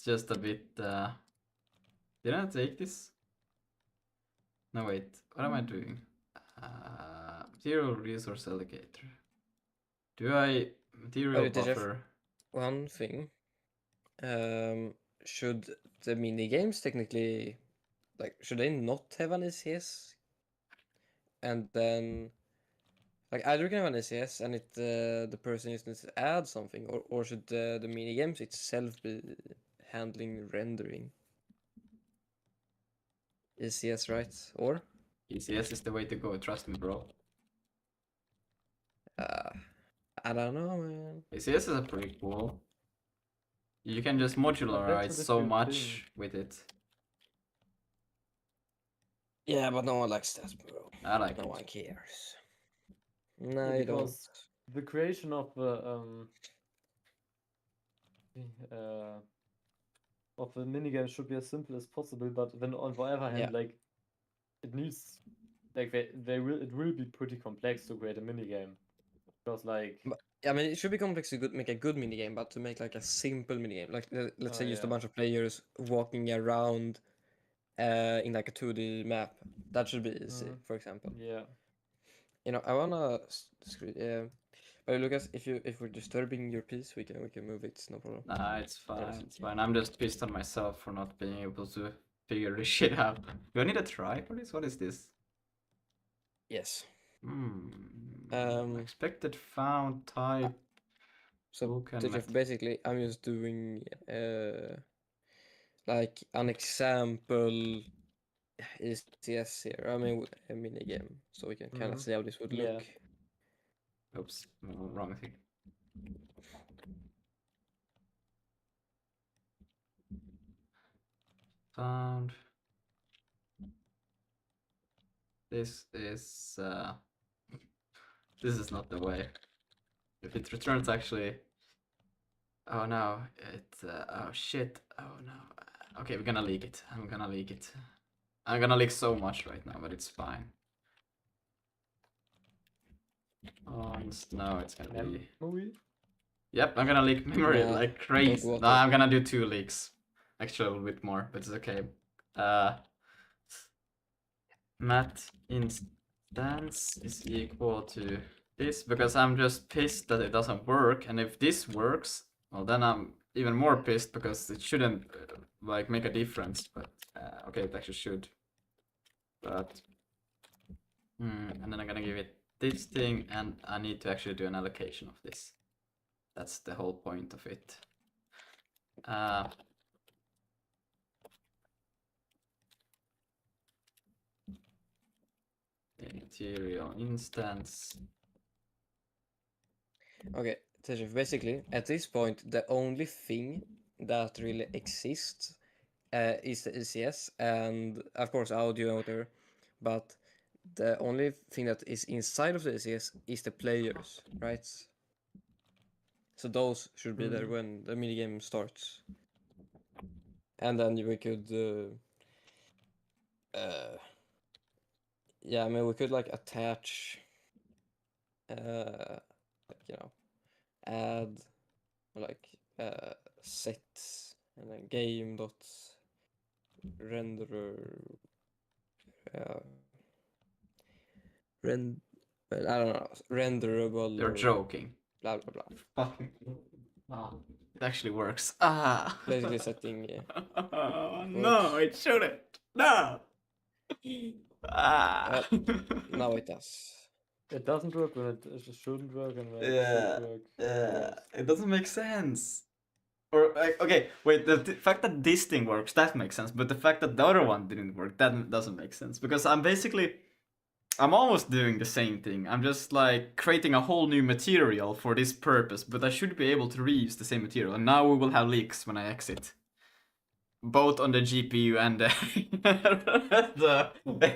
just a bit. Did I take this? No, wait. What am I doing? Material resource allocator. Do I material buffer? One thing. Should the mini games technically, like, should they not have an ECS? And then, like, either can have an ECS and it the person just needs to add something, or should the mini games itself be handling rendering? ECS, right? Or ECS is the way to go. Trust me, bro. I don't know, man. ECS is pretty cool. You can just modularize so much with it. Yeah, but no one likes that, bro. I like no it. one cares. No, Yeah, you don't. because the creation of the minigame should be as simple as possible, but then on the other hand, like it needs, like it will be pretty complex to create a minigame, because like. But, I mean, it should be complex to make a good minigame, but to make like a simple minigame, like let's say just a bunch of players walking around in like a 2D map. That should be easy, for example. Yeah. You know, I wanna but Lucas, if we're disturbing your piece, we can move it, no problem. Nah, it's fine. It's fine. I'm just pissed on myself for not being able to figure this shit out. Do I need a try for this? What is this? Yes. Expected found type. So Vulkan basically, I'm just doing like an example ECS here. I mean, a mini game, so we can kind of see how this would look. Oops, wrong thing. Found. This is not the way. If it returns actually. Oh no, oh shit. Oh no. Okay, we're gonna leak it. I'm gonna leak it. I'm gonna leak so much right now, but it's fine. Oh no, it's gonna be. Memory? Yep, I'm gonna leak memory like crazy. No, I'm gonna do 2 leaks. Actually, a little bit more, but it's okay. Mat instance is equal to this because I'm just pissed that it doesn't work, and if this works, well then I'm even more pissed because it shouldn't like make a difference, but okay, it actually should. But and then I'm gonna give it this thing, and I need to actually do an allocation of this. That's the whole point of it. Material instance. Okay, so basically, at this point, the only thing that really exists is the ECS and, of course, audio and whatever. But the only thing that is inside of the ECS is the players, right? So those should be there when the minigame starts. And then we could... yeah, I mean, we could, like, attach... you know, add, like, set, and then game dot renderer... I don't know, renderable. You're joking. Blah blah blah. Fucking. Oh, it actually works. Ah. Basically setting. Oh, no, it shouldn't. No. Ah. Now it does. It doesn't work when it just shouldn't work, and when Yeah. it should work. Yeah. It doesn't make sense. Or like, okay, wait. The fact that this thing works, that makes sense. But the fact that the other one didn't work, that doesn't make sense. Because I'm almost doing the same thing. I'm just like creating a whole new material for this purpose, but I should be able to reuse the same material. And now we will have leaks when I exit. Both on the GPU and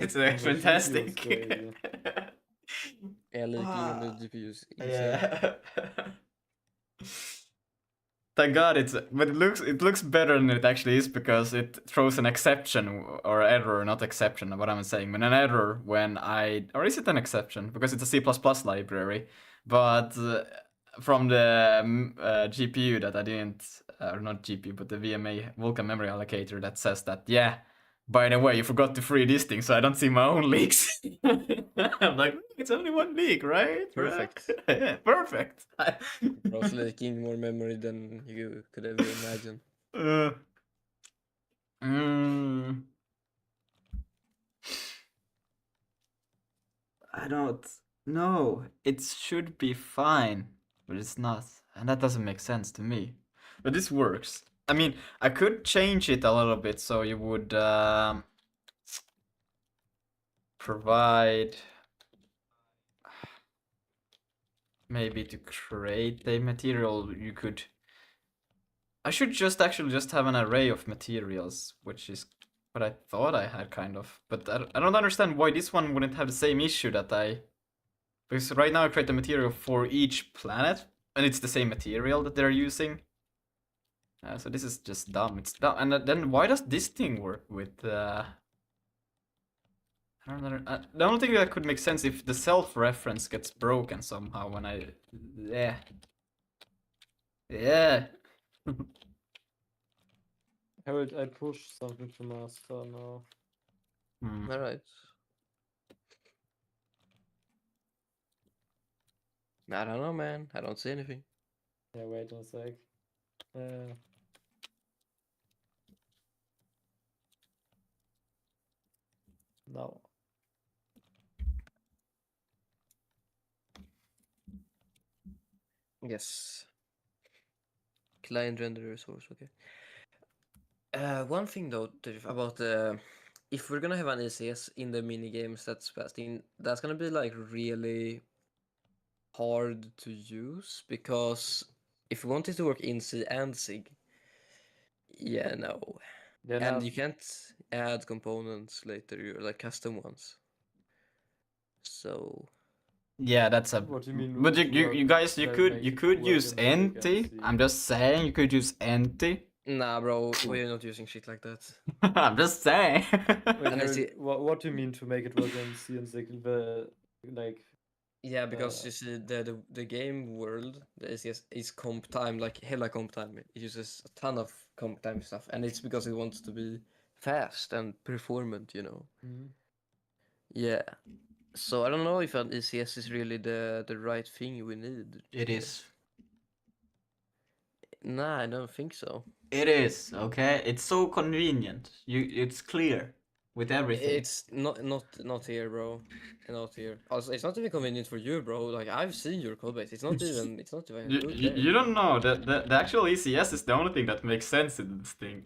it's fantastic. Yeah, leaking on the GPUs. Yeah. Thank God but it looks better than it actually is because it throws an exception or error, not exception, what I'm saying, but an error when or is it an exception? Because it's a C++ library, but from the GPU that I didn't, or not GPU, but the VMA Vulkan memory allocator that says that, yeah, by the way, you forgot to free this thing, so I don't see my own leaks. I'm like, it's only 1 leak, right? Perfect. Yeah, perfect. I was leaking more memory than you could ever imagine. I don't know. It should be fine, but it's not. And that doesn't make sense to me. But this works. I mean, I could change it a little bit so you would provide maybe to create a material you could. I should actually just have an array of materials, which is what I thought I had kind of. But I don't understand why this one wouldn't have the same issue that because right now I create a material for each planet, and it's the same material that they're using. So this is just dumb. It's dumb. And then why does this thing work with? I don't know. The only thing that could make sense if the self-reference gets broken somehow when yeah. Harold, I push something to master now. Hmm. All right. I don't know, man. I don't see anything. Yeah, wait a sec. No. Yes. Client render resource. Okay. One thing though about if we're gonna have an ECS in the mini games that's passed in, that's gonna be like really hard to use because if you want it to work in C and SIG, yeah, no. Then And you can't add components later, you're like custom ones. So Yeah, that's a. what do you mean? But To work, you guys, make you could work use in SIG and NT. C? I'm just saying, you could use NT. nah, bro, we're not using shit like that. I'm just saying. Wait, And I Harold, see, what do you mean to make it work in C and SIG? Like, yeah, because you see the game world, the ACS is comp time, like hella comp time. It uses a ton of comp time stuff, and it's because it wants to be fast and performant, you know. mhm. Yeah. So I don't know if an ECS is really the right thing we need. It is. Nah, I don't think so. It is, okay? It's so convenient. It's clear with everything. It's not here, bro. Not here. Also, it's not even convenient for you, bro. Like I've seen your code base. It's not even good there. You don't know that the actual ECS is the only thing that makes sense in this thing.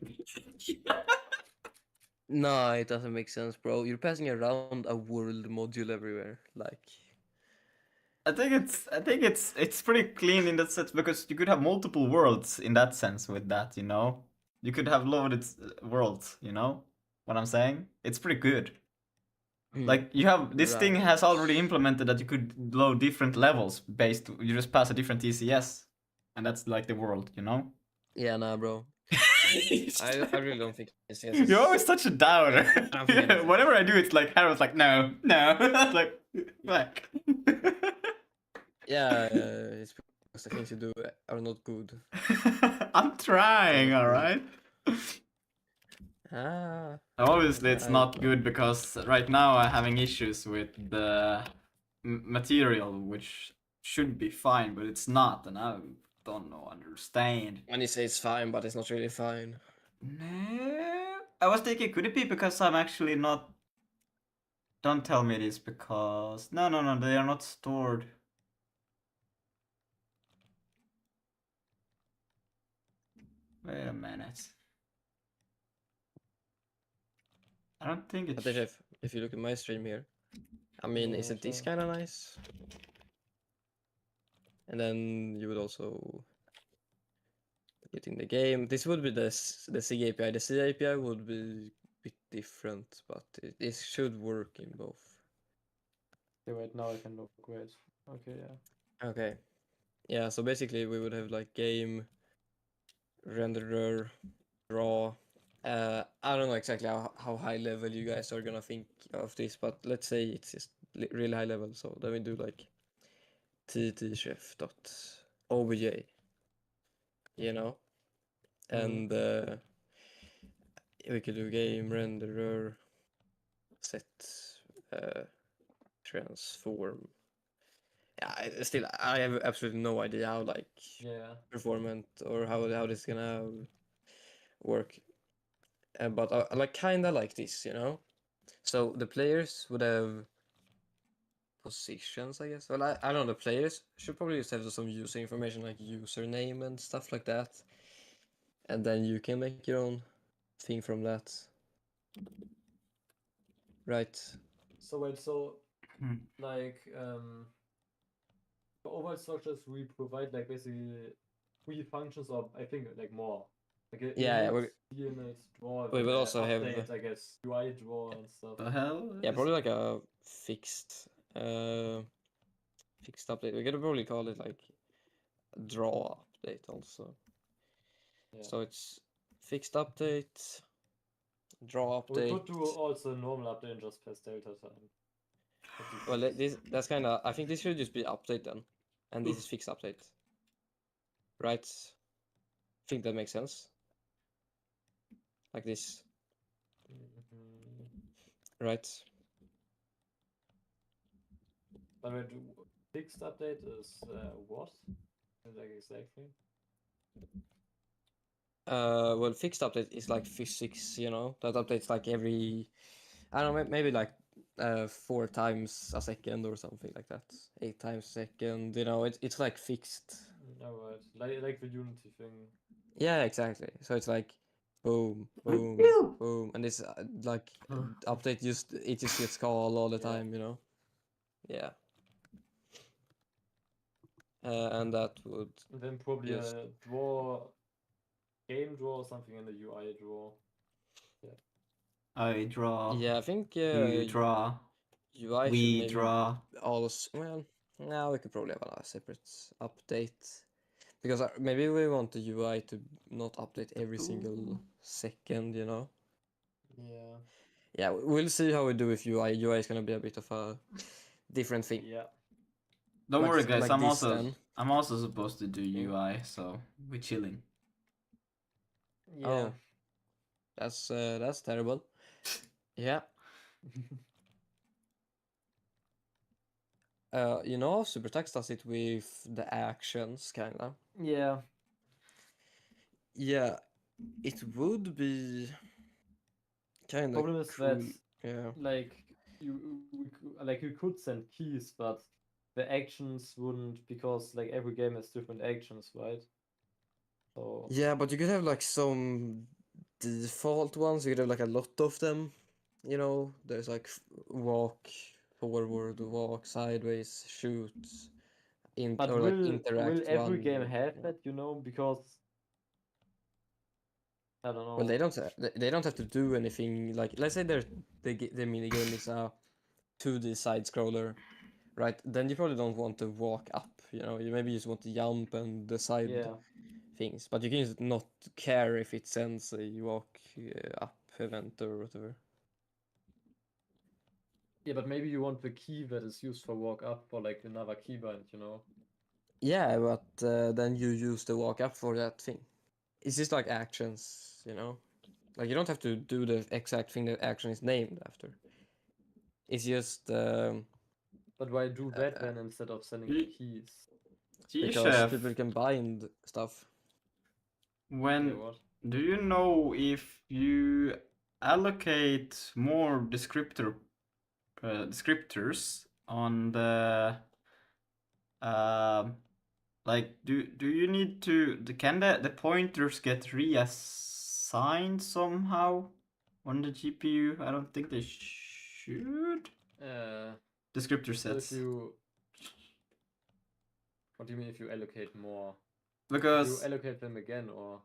No, it doesn't make sense, bro. You're passing around a world module everywhere. Like, I think it's pretty clean in that sense because you could have multiple worlds in that sense with that, you know. You could have loaded worlds, you know what I'm saying? It's pretty good. Like you have this thing has right. already implemented that you could load different levels based. You just pass a different TCS, and that's like the world, you know. Yeah, nah, bro. I really don't think ECS You're is. always such a doubter. I don't think anything. Whatever I do, it's like Harold's like no, no, like fuck. Yeah, it's because the things you do are not good. I'm trying, all right. Ah. Obviously, it's I not don't know. good because right now I'm having issues with the material, which should be fine, but it's not, and I don't know, understand. And you say it's fine, but it's not really fine. No, I was thinking, could it be because I'm actually not? Don't tell me this because no, no, no, they are not stored. Wait a minute. I don't think But it's. if you look at my stream here, I mean, Yeah, isn't this sure. kind of nice? And then you would also get in the game. This would be the C API. The C API would be a bit different, but it should work in both. Okay, wait, now I can look. Wait. Okay, yeah. Okay. Yeah, so basically we would have like game, renderer, draw. I don't know exactly how high level you guys are gonna think of this, but let's say it's just really high level. So then we do like tchef.obj, you know, and we could do game renderer set transform. Yeah, I have absolutely no idea how like Yeah. performant or how this is gonna work. But I like kinda like this, you know. So the players would have positions, I guess. Well, I don't know. The players should probably just have some user information like username and stuff like that, and then you can make your own thing from that. Right. So wait, so Hmm. like for overall structures we provide like basically three functions or I think like more. Like a Yeah, init, unit, draw, we then will also have update, I guess, UI draw and stuff. The hell? yeah probably like a fixed fixed update. We could probably call it like draw update also. Yeah. So it's fixed update, draw We update. could do also a normal update and just pass delta time. Well, that's kind of. I think this should just be update then, and this is fixed update. Right? Think that makes sense. like this, Mhm. right? But wait, fixed update is what? Like exactly? Well, fixed update is like physics, you know, that updates like every, I don't know, maybe like 4 times a second or something like that, 8 times a second, you know, it's like fixed. Alright, like the Unity thing. Yeah, exactly. So it's like boom, boom, Ew. boom, and it's like update it just gets called all the Yeah. time, you know. Yeah. And that would And then probably just a draw, game draw or something in the UI draw. Yeah. I draw. yeah, I think You draw. UI should We maybe draw. also, well, now we could probably have a separate update because maybe we want the UI to not update every single Ooh. second, you know. Yeah. Yeah, we'll see how we do with UI. UI is gonna be a bit of a different thing. Yeah. Don't Like worry, guys. like this then. I'm also supposed to do Yeah. UI, so we're chilling. Yeah. Oh, that's terrible. Yeah. You know, SuperText does it with the actions, kinda. Yeah. Yeah, it would be kinda Problem is that cool. Yeah. like like you could send keys, but the actions wouldn't, because like every game has different actions, right? So Yeah, but you could have like some default ones. You could have like a lot of them. You know, there's like walk forward, walk sideways, shoot, but or like will interact every one. game have Yeah. that, you know? Because I don't Well, know. they don't have to do anything. Like, let's say the mini game is a 2D side scroller, right? Then you probably don't want to walk up. You know, you maybe just want to jump and the side Yeah. things. But you can just not care if it sends a walk up event or whatever. Yeah, but maybe you want the key that is used for walk up for like another keybind, you know? Yeah, but then you use the walk up for that thing. It's just like actions, you know? Like, you don't have to do the exact thing the action is named after. It's just But why do that uh, then instead of sending the G keys? because Chef, people can bind stuff. Yeah, when what? do you know if you allocate more descriptors on the like do you need to can the pointers get reassigned somehow on the GPU? I don't think they should. Descriptor So if sets. you, what do you mean if you allocate more? Do you Because allocate them again, or?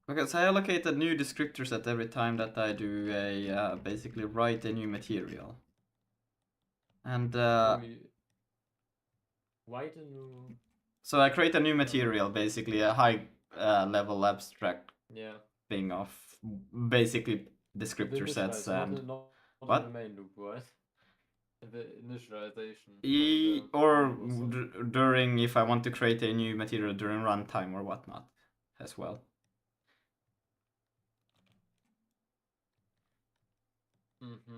I allocate a new descriptor set every time that I do a basically write a new material. And What do you mean? Write a new. so I create a new material, basically a high level abstract Yeah. thing of basically In the descriptor sets initializer, and not in the what? main loop, right? In the initialization, not in the Or loop or something. during if I want to create a new material during runtime or whatnot as well.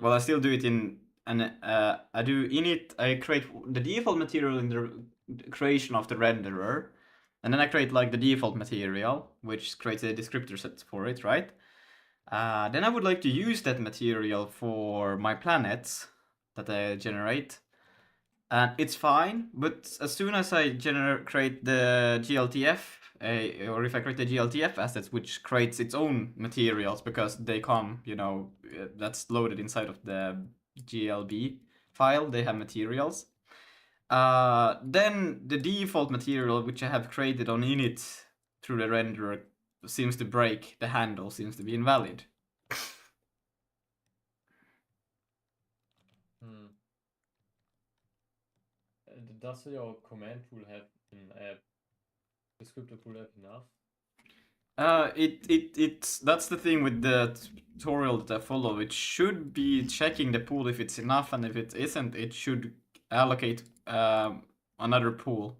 Well, I still do it in and I do init. I create the default material in the creation of the renderer, and then I create like the default material, which creates a descriptor set for it, right? Then I would like to use that material for my planets that I generate, and it's fine. But as soon as I create the GLTF, or if I create the GLTF assets, which creates its own materials because they come, that's loaded inside of the GLB file. They have materials. Then the default material which I have created on init through the renderer seems to break. The handle seems to be invalid. Hmm. Does your command tool have an descriptor tool have enough? It's that's the thing with the tutorial that I follow. It should be checking the pool if it's enough, and if it isn't, it should allocate another pool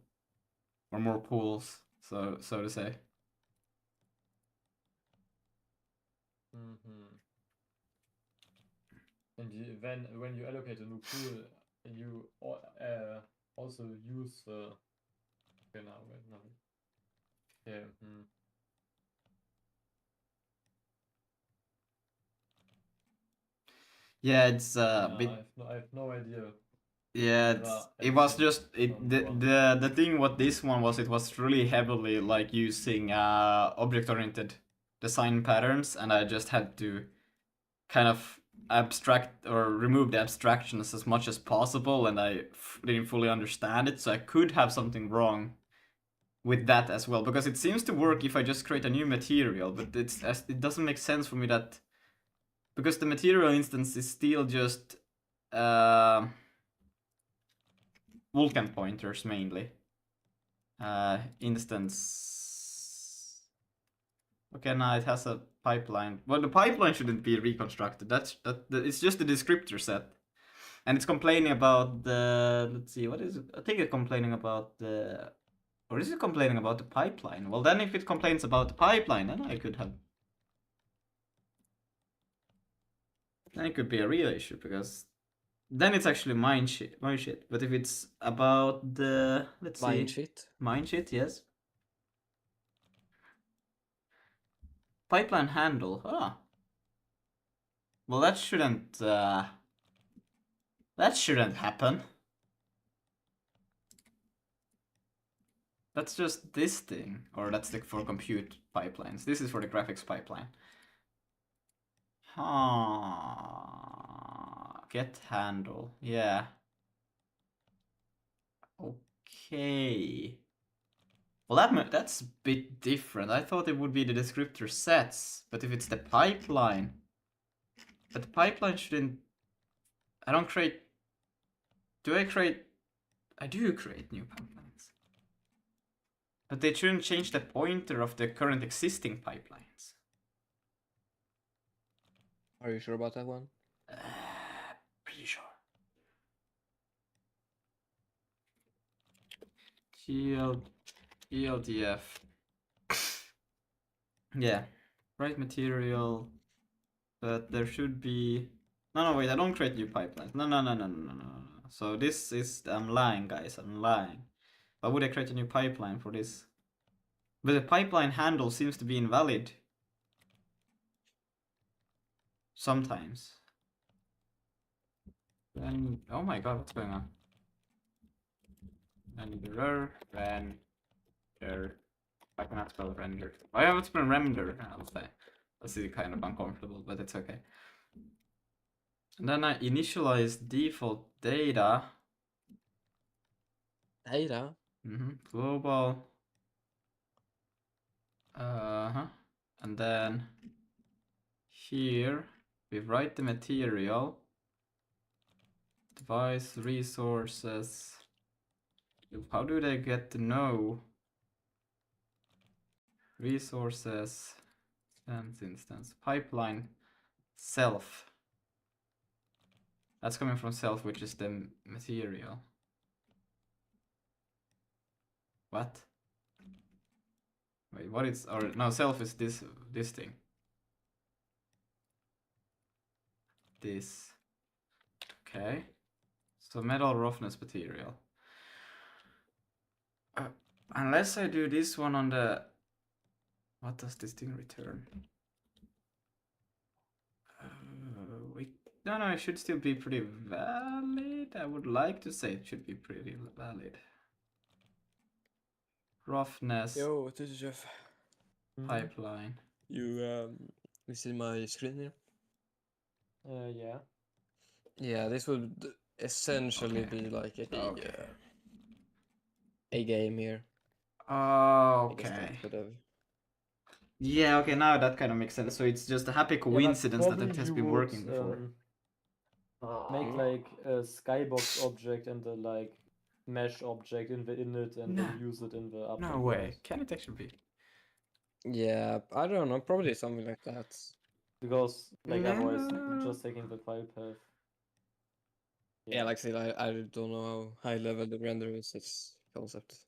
or more pools, so to say. And when you allocate a new pool, you also use the. Okay, now wait, no. Yeah. Yeah, it's Yeah, a bit. I have no idea. Yeah, it was just the thing. What this one was, it was really heavily like using object-oriented design patterns, and I just had to kind of abstract or remove the abstractions as much as possible, and I didn't fully understand it, so I could have something wrong with that as well, because it seems to work if I just create a new material, but it doesn't make sense for me that, because the material instance is still just Vulkan pointers mainly. Instance. Okay, now it has a pipeline. Well, the pipeline shouldn't be reconstructed. It's just a descriptor set, and it's complaining about the. Let's see, what is it? I think it's complaining about the. Or is it complaining about the pipeline? Well, then if it complains about the pipeline, then I could have. Then it could be a real issue, because then it's actually mine shit. But if it's about the, let's see, mine shit, yes. Pipeline handle. Ah. Well, that shouldn't happen. That's just this thing, or that's for compute pipelines. This is for the graphics pipeline. Get handle. Yeah. Okay. Well, that's a bit different. I thought it would be the descriptor sets, but if it's the pipeline, but the pipeline shouldn't. I don't create. Do I create? I do create new pipelines, but they shouldn't change the pointer of the current existing pipelines. Are you sure about that one? Pretty sure. ELDF. Yeah, right material, but there should be. No, wait, I don't create new pipelines. No. So this is, I'm lying, guys, I'm lying. Why would I create a new pipeline for this? But the pipeline handle seems to be invalid. Sometimes. Then, oh my god, what's going on? Renderer, render. I cannot spell render. I haven't spelled render, I'll say. That's kind of uncomfortable, but it's okay. And then I initialize default data. Data? Global. And then here we write the material. Device resources. How do they get to know? Resources. Instance. Pipeline. Self. That's coming from self, which is the material. What? Wait, what is, or no, self is this thing. This. Okay. So metal roughness material. Unless I do this one on the, what does this thing return? No, it should still be pretty valid. I would like to say it should be pretty valid. Roughness. Yo, this is Jeff. Pipeline. You see my screen here? Yeah. Yeah, this would essentially be like a game here. Okay. Yeah, okay, now that kind of makes sense. So it's just a happy coincidence that it has been working before. Make like a skybox object and a like mesh object in the init and then use it in the No way. Can it actually be? Yeah, I don't know. Probably something like that. Because like otherwise just taking the file path. Yeah, like I said, I don't know how high level the render is. It's concept.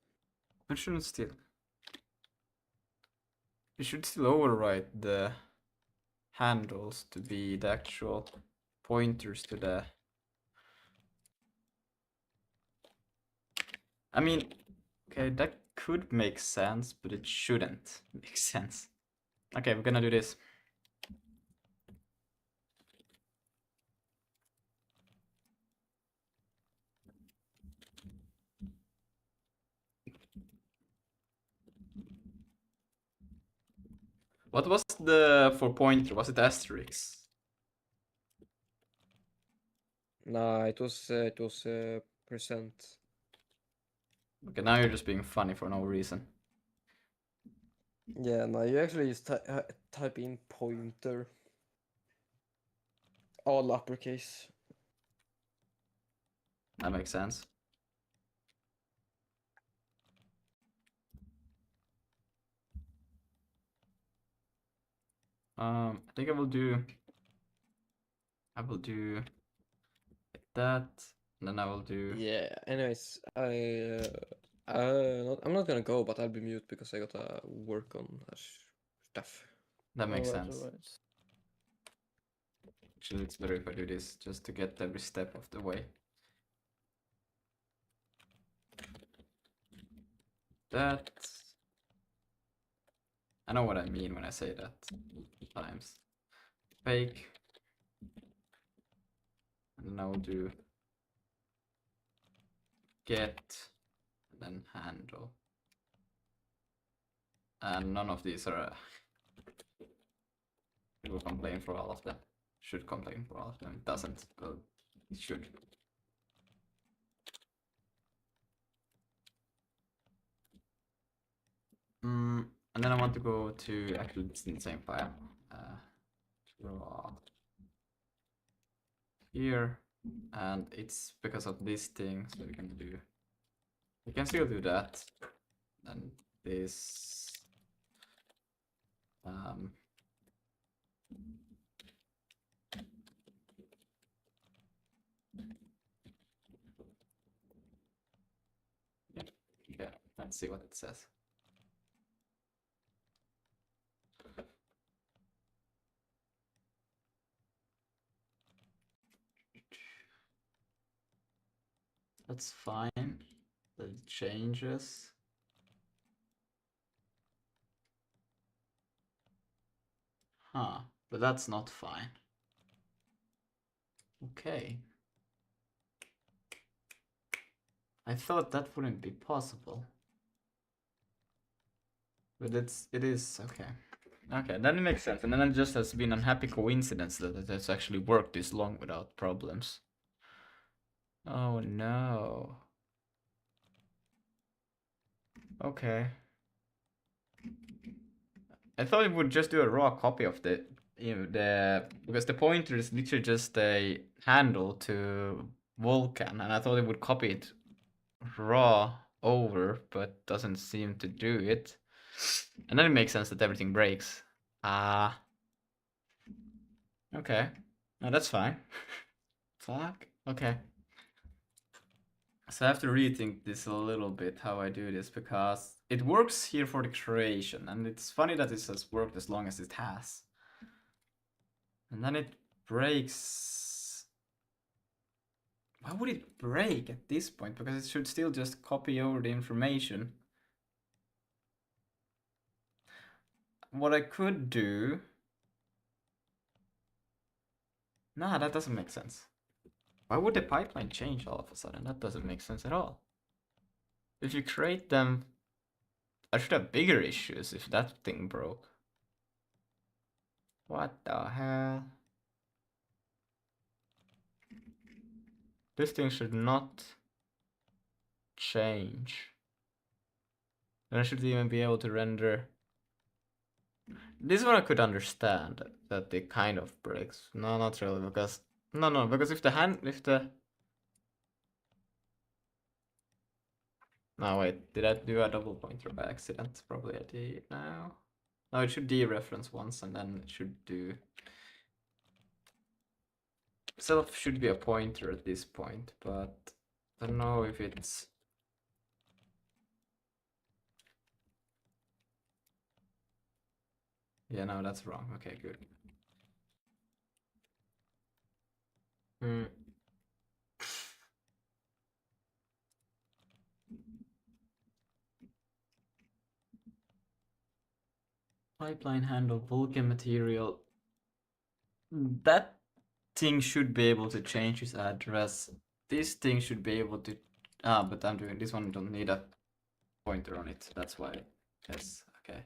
But shouldn't still. You should still overwrite the handles to be the actual pointers to the... I mean, okay, that could make sense, but it shouldn't make sense. Okay, we're gonna do this. What was the for pointer? Was it asterisk? Nah, it was percent. Okay, now you're just being funny for no reason. Yeah, no, you actually just type in pointer. All uppercase. That makes sense. I think I will do like that, and then I will do... Yeah. Anyways, I'm not gonna go, but I'll be mute because I gotta work on stuff. That makes Alright, sense. alright. Actually, it's better if I do this, just to get every step of the way. That... I know what I mean when I say that times. Fake. And then I will do get, and then handle. And none of these are... it will complain for all of them. Should complain for all of them. It doesn't, but it should. And then I want to go to... actually, it's in the same file. Draw here, and it's because of this thing, so we can do... we can still do that. Then this... yeah, let's see what it says. That's fine. The changes. Huh, but that's not fine. Okay. I thought that wouldn't be possible. But it is, okay. Okay, then it makes sense. And then it just has been an happy coincidence that it has actually worked this long without problems. Oh no. Okay. I thought it would just do a raw copy of the because the pointer is literally just a handle to Vulkan, and I thought it would copy it raw over, but doesn't seem to do it. And then it makes sense that everything breaks. Ah. Okay. No, that's fine. Fuck. Okay. So I have to rethink this a little bit how I do this, because it works here for the creation, and it's funny that this has worked as long as it has. And then it breaks. Why would it break at this point? Because it should still just copy over the information. What I could do... nah, that doesn't make sense. Why would the pipeline change all of a sudden? That doesn't make sense at all. If you create them... I should have bigger issues if that thing broke. What the hell? This thing should not change. And I should even be able to render... this one I could understand, that it kind of breaks. No, not really, because... no, because if the... no, wait, did I do a double pointer by accident? Probably I did now. No, it should dereference once, and then it should do... self should be a pointer at this point, but I don't know if it's... yeah, no, that's wrong. Okay, good. Hmm. Pipeline handle Vulkan material. That thing should be able to change its address. This thing should be able to. But I'm doing this one. Don't need a pointer on it. That's why. Yes. Okay.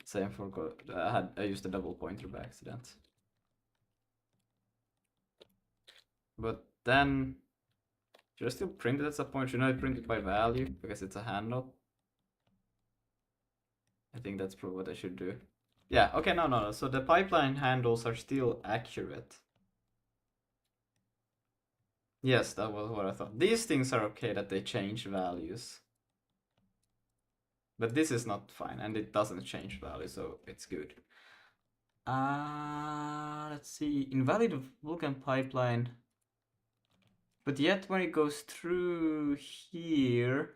Same for I used a double pointer by accident. But then should I still print it as a point? Shouldn't I print it by value because it's a handle? I think that's probably what I should do. Yeah, okay, no. So the pipeline handles are still accurate. Yes, that was what I thought. These things are okay that they change values. But this is not fine, and it doesn't change value, so it's good. Let's see. Invalid Vulkan pipeline. But yet when it goes through here,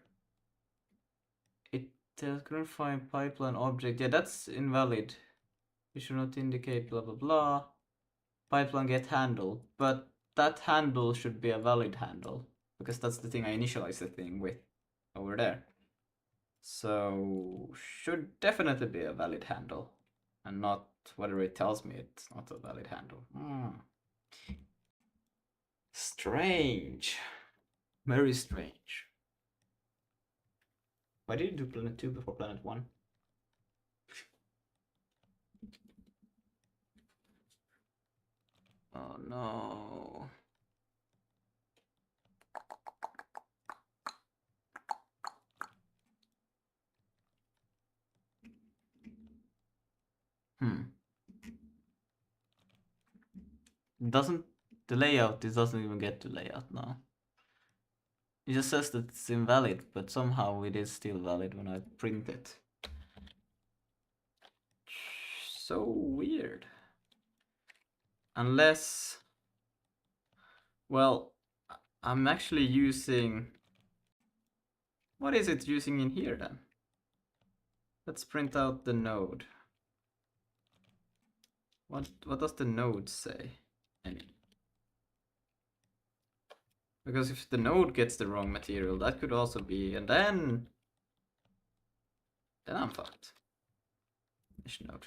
it couldn't find pipeline object. Yeah, that's invalid. It should not indicate blah blah blah. Pipeline get handle, but that handle should be a valid handle because that's the thing I initialized the thing with over there. So should definitely be a valid handle and not whether it tells me it's not a valid handle. Strange. Very strange. Why did you do planet 2 before planet 1? Oh no. Doesn't the layout, it doesn't even get to layout now. It just says that it's invalid, but somehow it is still valid when I print it. So weird. Unless, well, I'm actually using, what is it using in here then? Let's print out the node. What does the node say? Because if the node gets the wrong material, that could also be, and then I'm fucked. Mesh node.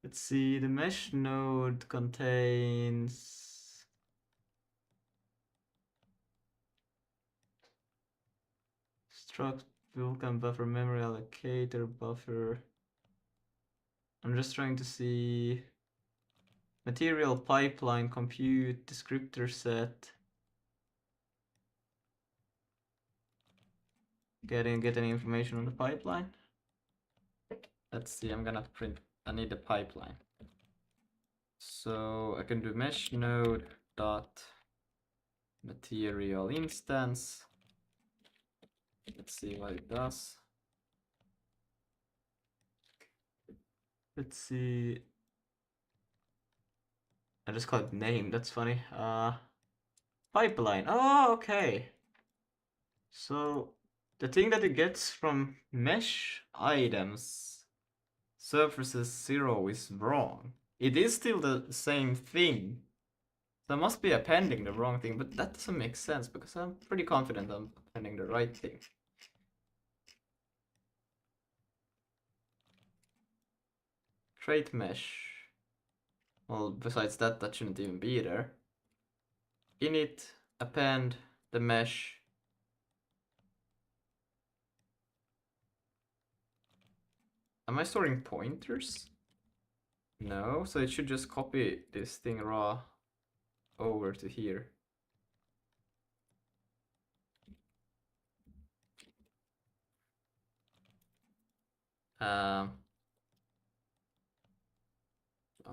Let's see, the mesh node contains struct, Vulkan buffer, memory allocator buffer. I'm just trying to see material pipeline, compute, descriptor set. Get any information on the pipeline? Let's see, I'm gonna print, I need the pipeline. So I can do mesh node dot material instance. Let's see what it does. Let's see. I just called it name, that's funny. Pipeline. Oh, okay. So the thing that it gets from mesh items surfaces 0 is wrong. It is still the same thing. So I must be appending the wrong thing, but that doesn't make sense because I'm pretty confident I'm appending the right thing. Trait mesh. Well, besides that, that shouldn't even be there. Init, append the mesh. Am I storing pointers? No, so it should just copy this thing raw over to here. Oh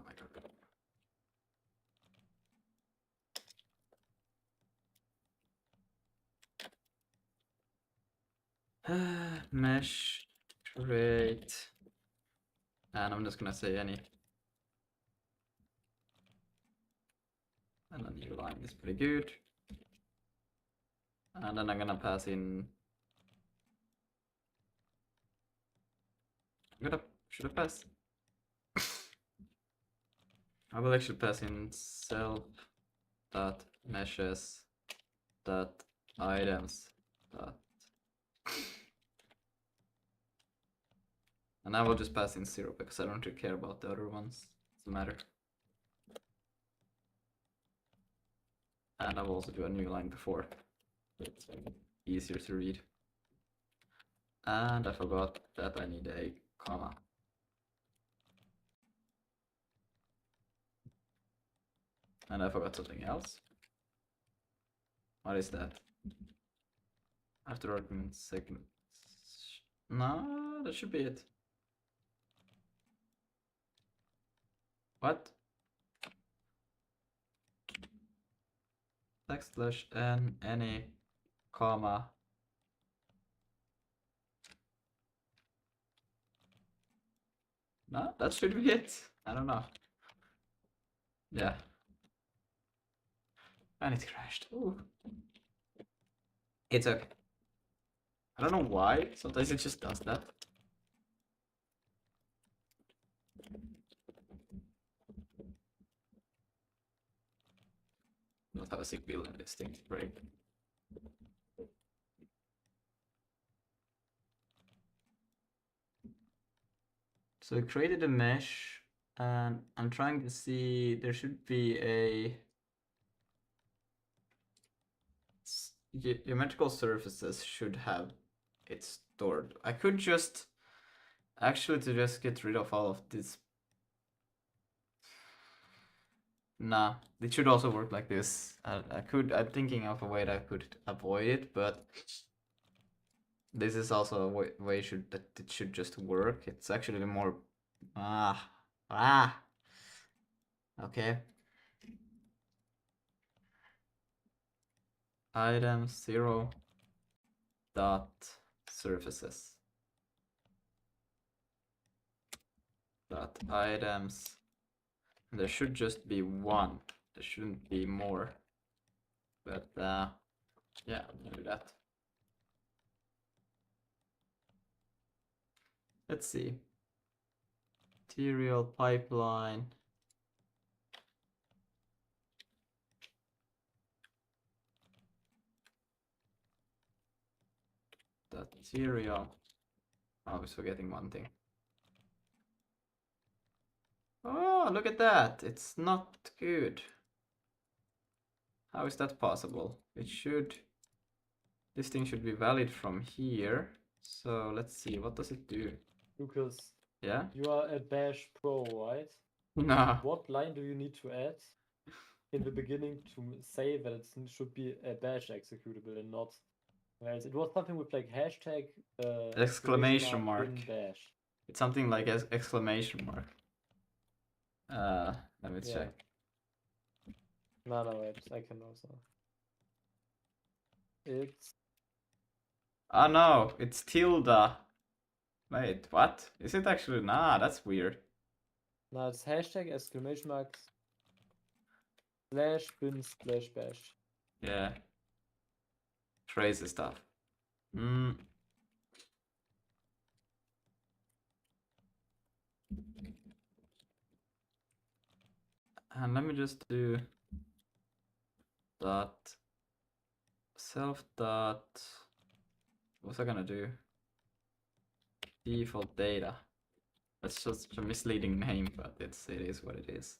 my god. Mesh create, and I'm just gonna say any. And a new line is pretty good. And then I'm gonna pass in. Should I pass? I will actually pass in self dot meshes dot items dot. And I will just pass in 0 because I don't really care about the other ones. Doesn't matter. And I will also do a new line before. It's easier to read. And I forgot that I need a comma. And I forgot something else. What is that? After argument segment. No, that should be it. What? \n any comma. No, that should be it. I don't know. Yeah. And it crashed. Ooh. It's okay. I don't know why. Sometimes it just does that. Not have a sick build in this thing to break. So I created a mesh and I'm trying to see, there should be a geometrical surfaces should have it stored. I could just actually to just get rid of all of this. Nah, it should also work like this. I'm thinking of a way that I could avoid it, but this is also a way that it should just work. It's actually more okay. Item 0 dot surfaces dot items. There should just be one. There shouldn't be more. But yeah, I'm gonna do that. Let's see. Material pipeline. That material. I was forgetting one thing. Oh, look at that. It's not good. How is that possible? This thing should be valid from here. So let's see, what does it do? Lucas, Yeah? you are a Bash Pro, right? No. What line do you need to add in the beginning to say that it should be a Bash executable and not? Whereas it was something with like hashtag Exclamation mark. bin bash. It's something like exclamation mark. Let me check. No, wait, I can also. It's Oh no, it's tilde. Wait, what? Is it actually? Nah, that's weird. no, it's hashtag exclamation mark slash bin slash bash. Yeah. Crazy stuff. Hmm. And let me just do dot self dot. What's I gonna do? Default data. That's just a misleading name, but it is what it is.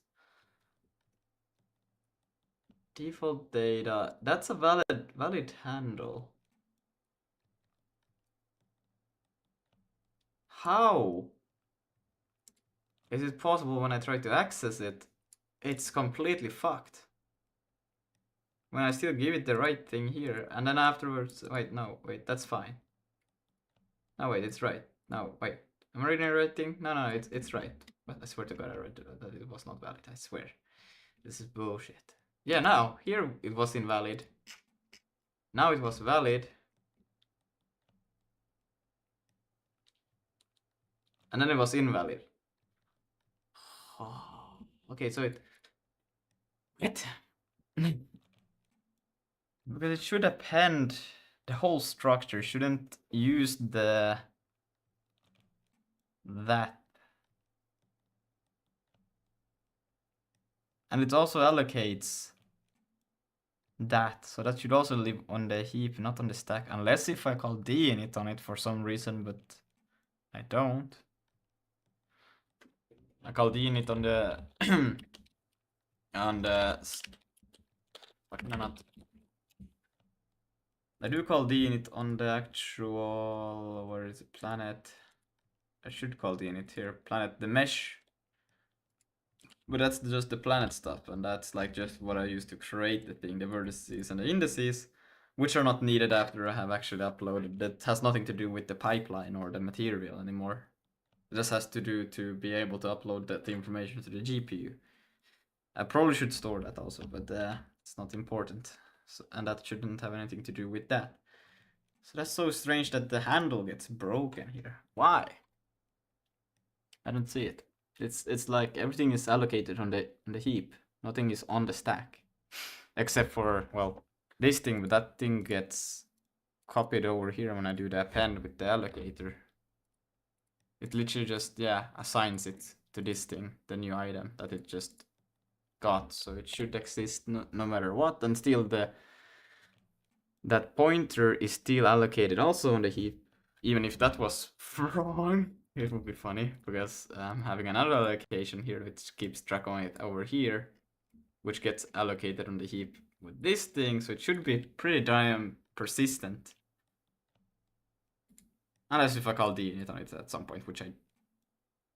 Default data. That's a valid handle. How is it possible when I try to access it? It's completely fucked. When I still give it the right thing here, and then afterwards, wait, that's fine. No, wait, it's right. No, wait, am I reading the right thing? No, it's right. But I swear to God, I read that it was not valid. I swear, this is bullshit. Yeah, now here it was invalid. Now it was valid, and then it was invalid. Okay, so it. What? Because it should append the whole structure, shouldn't use that. And it also allocates that, so that should also live on the heap, not on the stack, unless if I call D init on it for some reason, but I don't. I call D init on the on the fucking not. I do call D init on the actual, where is it, planet? I should call D init here, planet, the mesh. But that's just the planet stuff, and that's like just what I use to create the thing, the vertices and the indices, which are not needed after I have actually uploaded. That has nothing to do with the pipeline or the material anymore. It just has to do to be able to upload the information to the GPU. I probably should store that also, but it's not important. So, and that shouldn't have anything to do with that. So that's so strange that the handle gets broken here. Why? I don't see it. It's like everything is allocated on the heap. Nothing is on the stack, except for, well, this thing. But that thing gets copied over here when I do the append with the allocator. It literally just assigns it to this thing, the new item that it just got. So it should exist no matter what, and still that pointer is still allocated also on the heap, even if that was wrong. It would be funny because I'm having another allocation here which keeps track on it over here, which gets allocated on the heap with this thing, so it should be pretty damn persistent. Unless if I call D init on it at some point, which I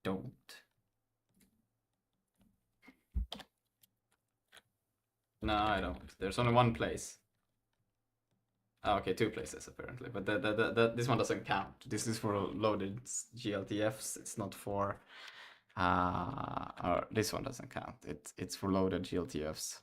don't. No, I don't. There's only one place. Oh, okay, two places apparently, but this one doesn't count. This is for loaded GLTFs. It's not for or this one doesn't count. It's for loaded GLTFs.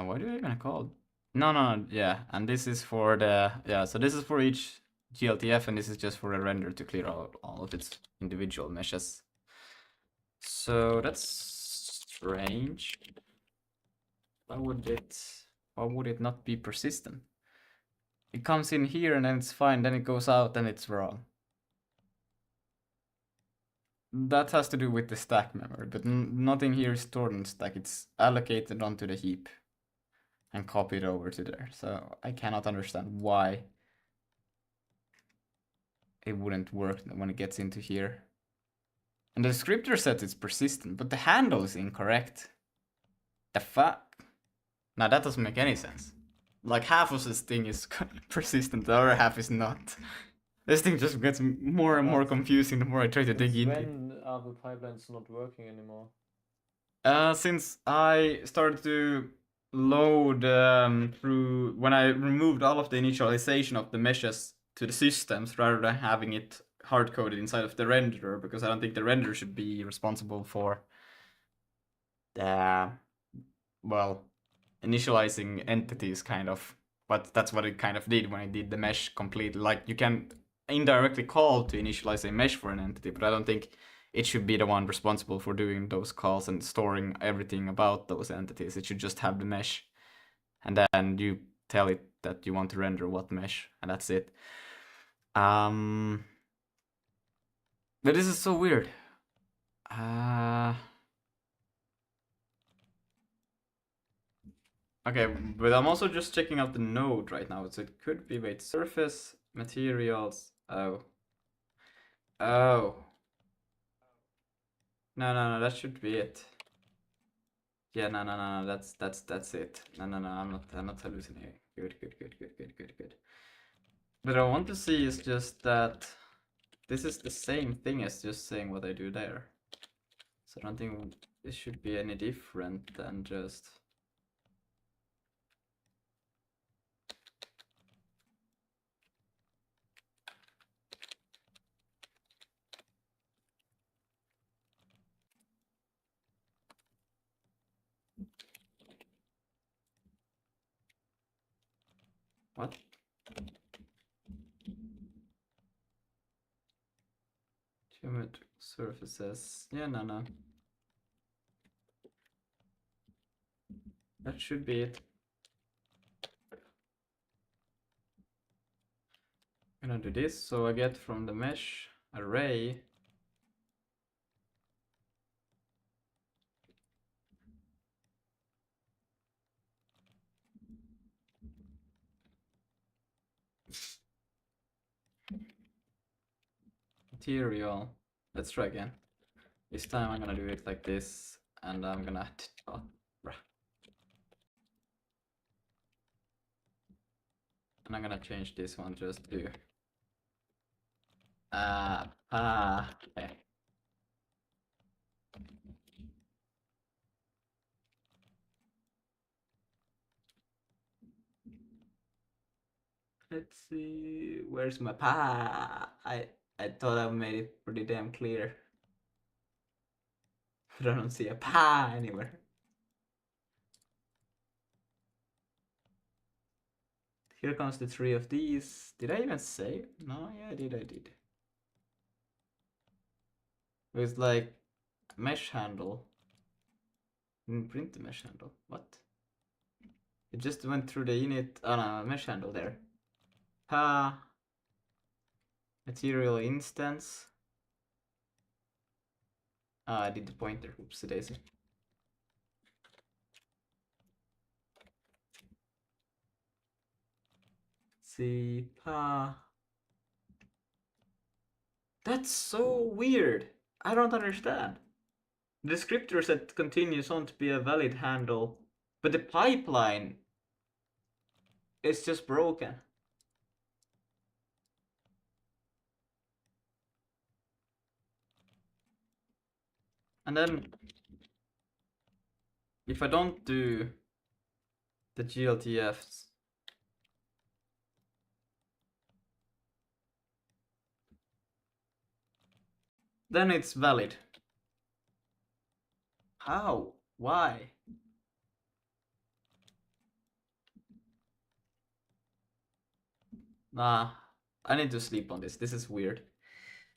What do I even call? No, yeah, and this is for the so this is for each GLTF, and this is just for a render to clear out all of its individual meshes. So that's strange. Why would it not be persistent? It comes in here and then it's fine, then it goes out and it's wrong. That has to do with the stack memory, but nothing here is stored in stack. It's allocated onto the heap and copied over to there. So I cannot understand why it wouldn't work when it gets into here. And the descriptor says it's persistent, but the handle is incorrect. The fuck? Now that doesn't make any sense. Like half of this thing is persistent, the other half is not. This thing just gets more and more confusing the more I try to dig into it. When are the pipelines not working anymore? Since I started to load through, when I removed all of the initialization of the meshes to the systems rather than having it hard-coded inside of the renderer, because I don't think the renderer should be responsible for the, well, initializing entities kind of, but that's what it kind of did when it did the mesh completely. Like you can indirectly call to initialize a mesh for an entity, but I don't think it should be the one responsible for doing those calls and storing everything about those entities. It should just have the mesh, and then you tell it that you want to render what mesh, and that's it. But this is so weird. Okay, but I'm also just checking out the node right now, so it could be, wait, surface, materials, oh. No, that should be it. Yeah, no, that's it. No, I'm not hallucinating. Good. But I want to see is just that this is the same thing as just saying what I do there. So I don't think this should be any different than just... What? Geometric surfaces. Yeah, no. That should be it. I'm gonna do this, so I get from the mesh array material. Let's try again. This time I'm gonna do it like this, and I'm gonna oh, and I'm gonna change this one just to okay. Let's see, where's my I thought I made it pretty damn clear. But I don't see a anywhere. Here comes the 3 of these. Did I even save? No, yeah, I did. It was like mesh handle. Didn't print the mesh handle. What? It just went through the init. Oh no, mesh handle there. Material instance. I did the pointer. Oops, daisy. See, that's so weird. I don't understand. The descriptor set continues on to be a valid handle, but the pipeline is just broken. And then if I don't do the GLTFs, then it's valid. How? Why? Nah, I need to sleep on this. This is weird.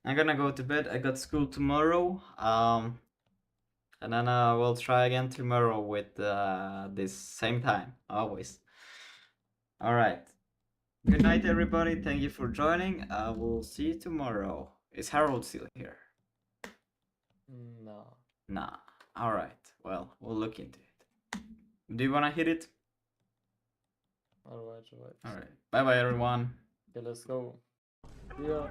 I'm gonna go to bed. I got school tomorrow. And then we'll try again tomorrow with this same time, always. All right. Good night, everybody. Thank you for joining. We'll see you tomorrow. Is Harold still here? No. Nah. All right. Well, we'll look into it. Do you wanna hit it? Alright. All right. Bye, bye, everyone. Okay, let's go. See ya.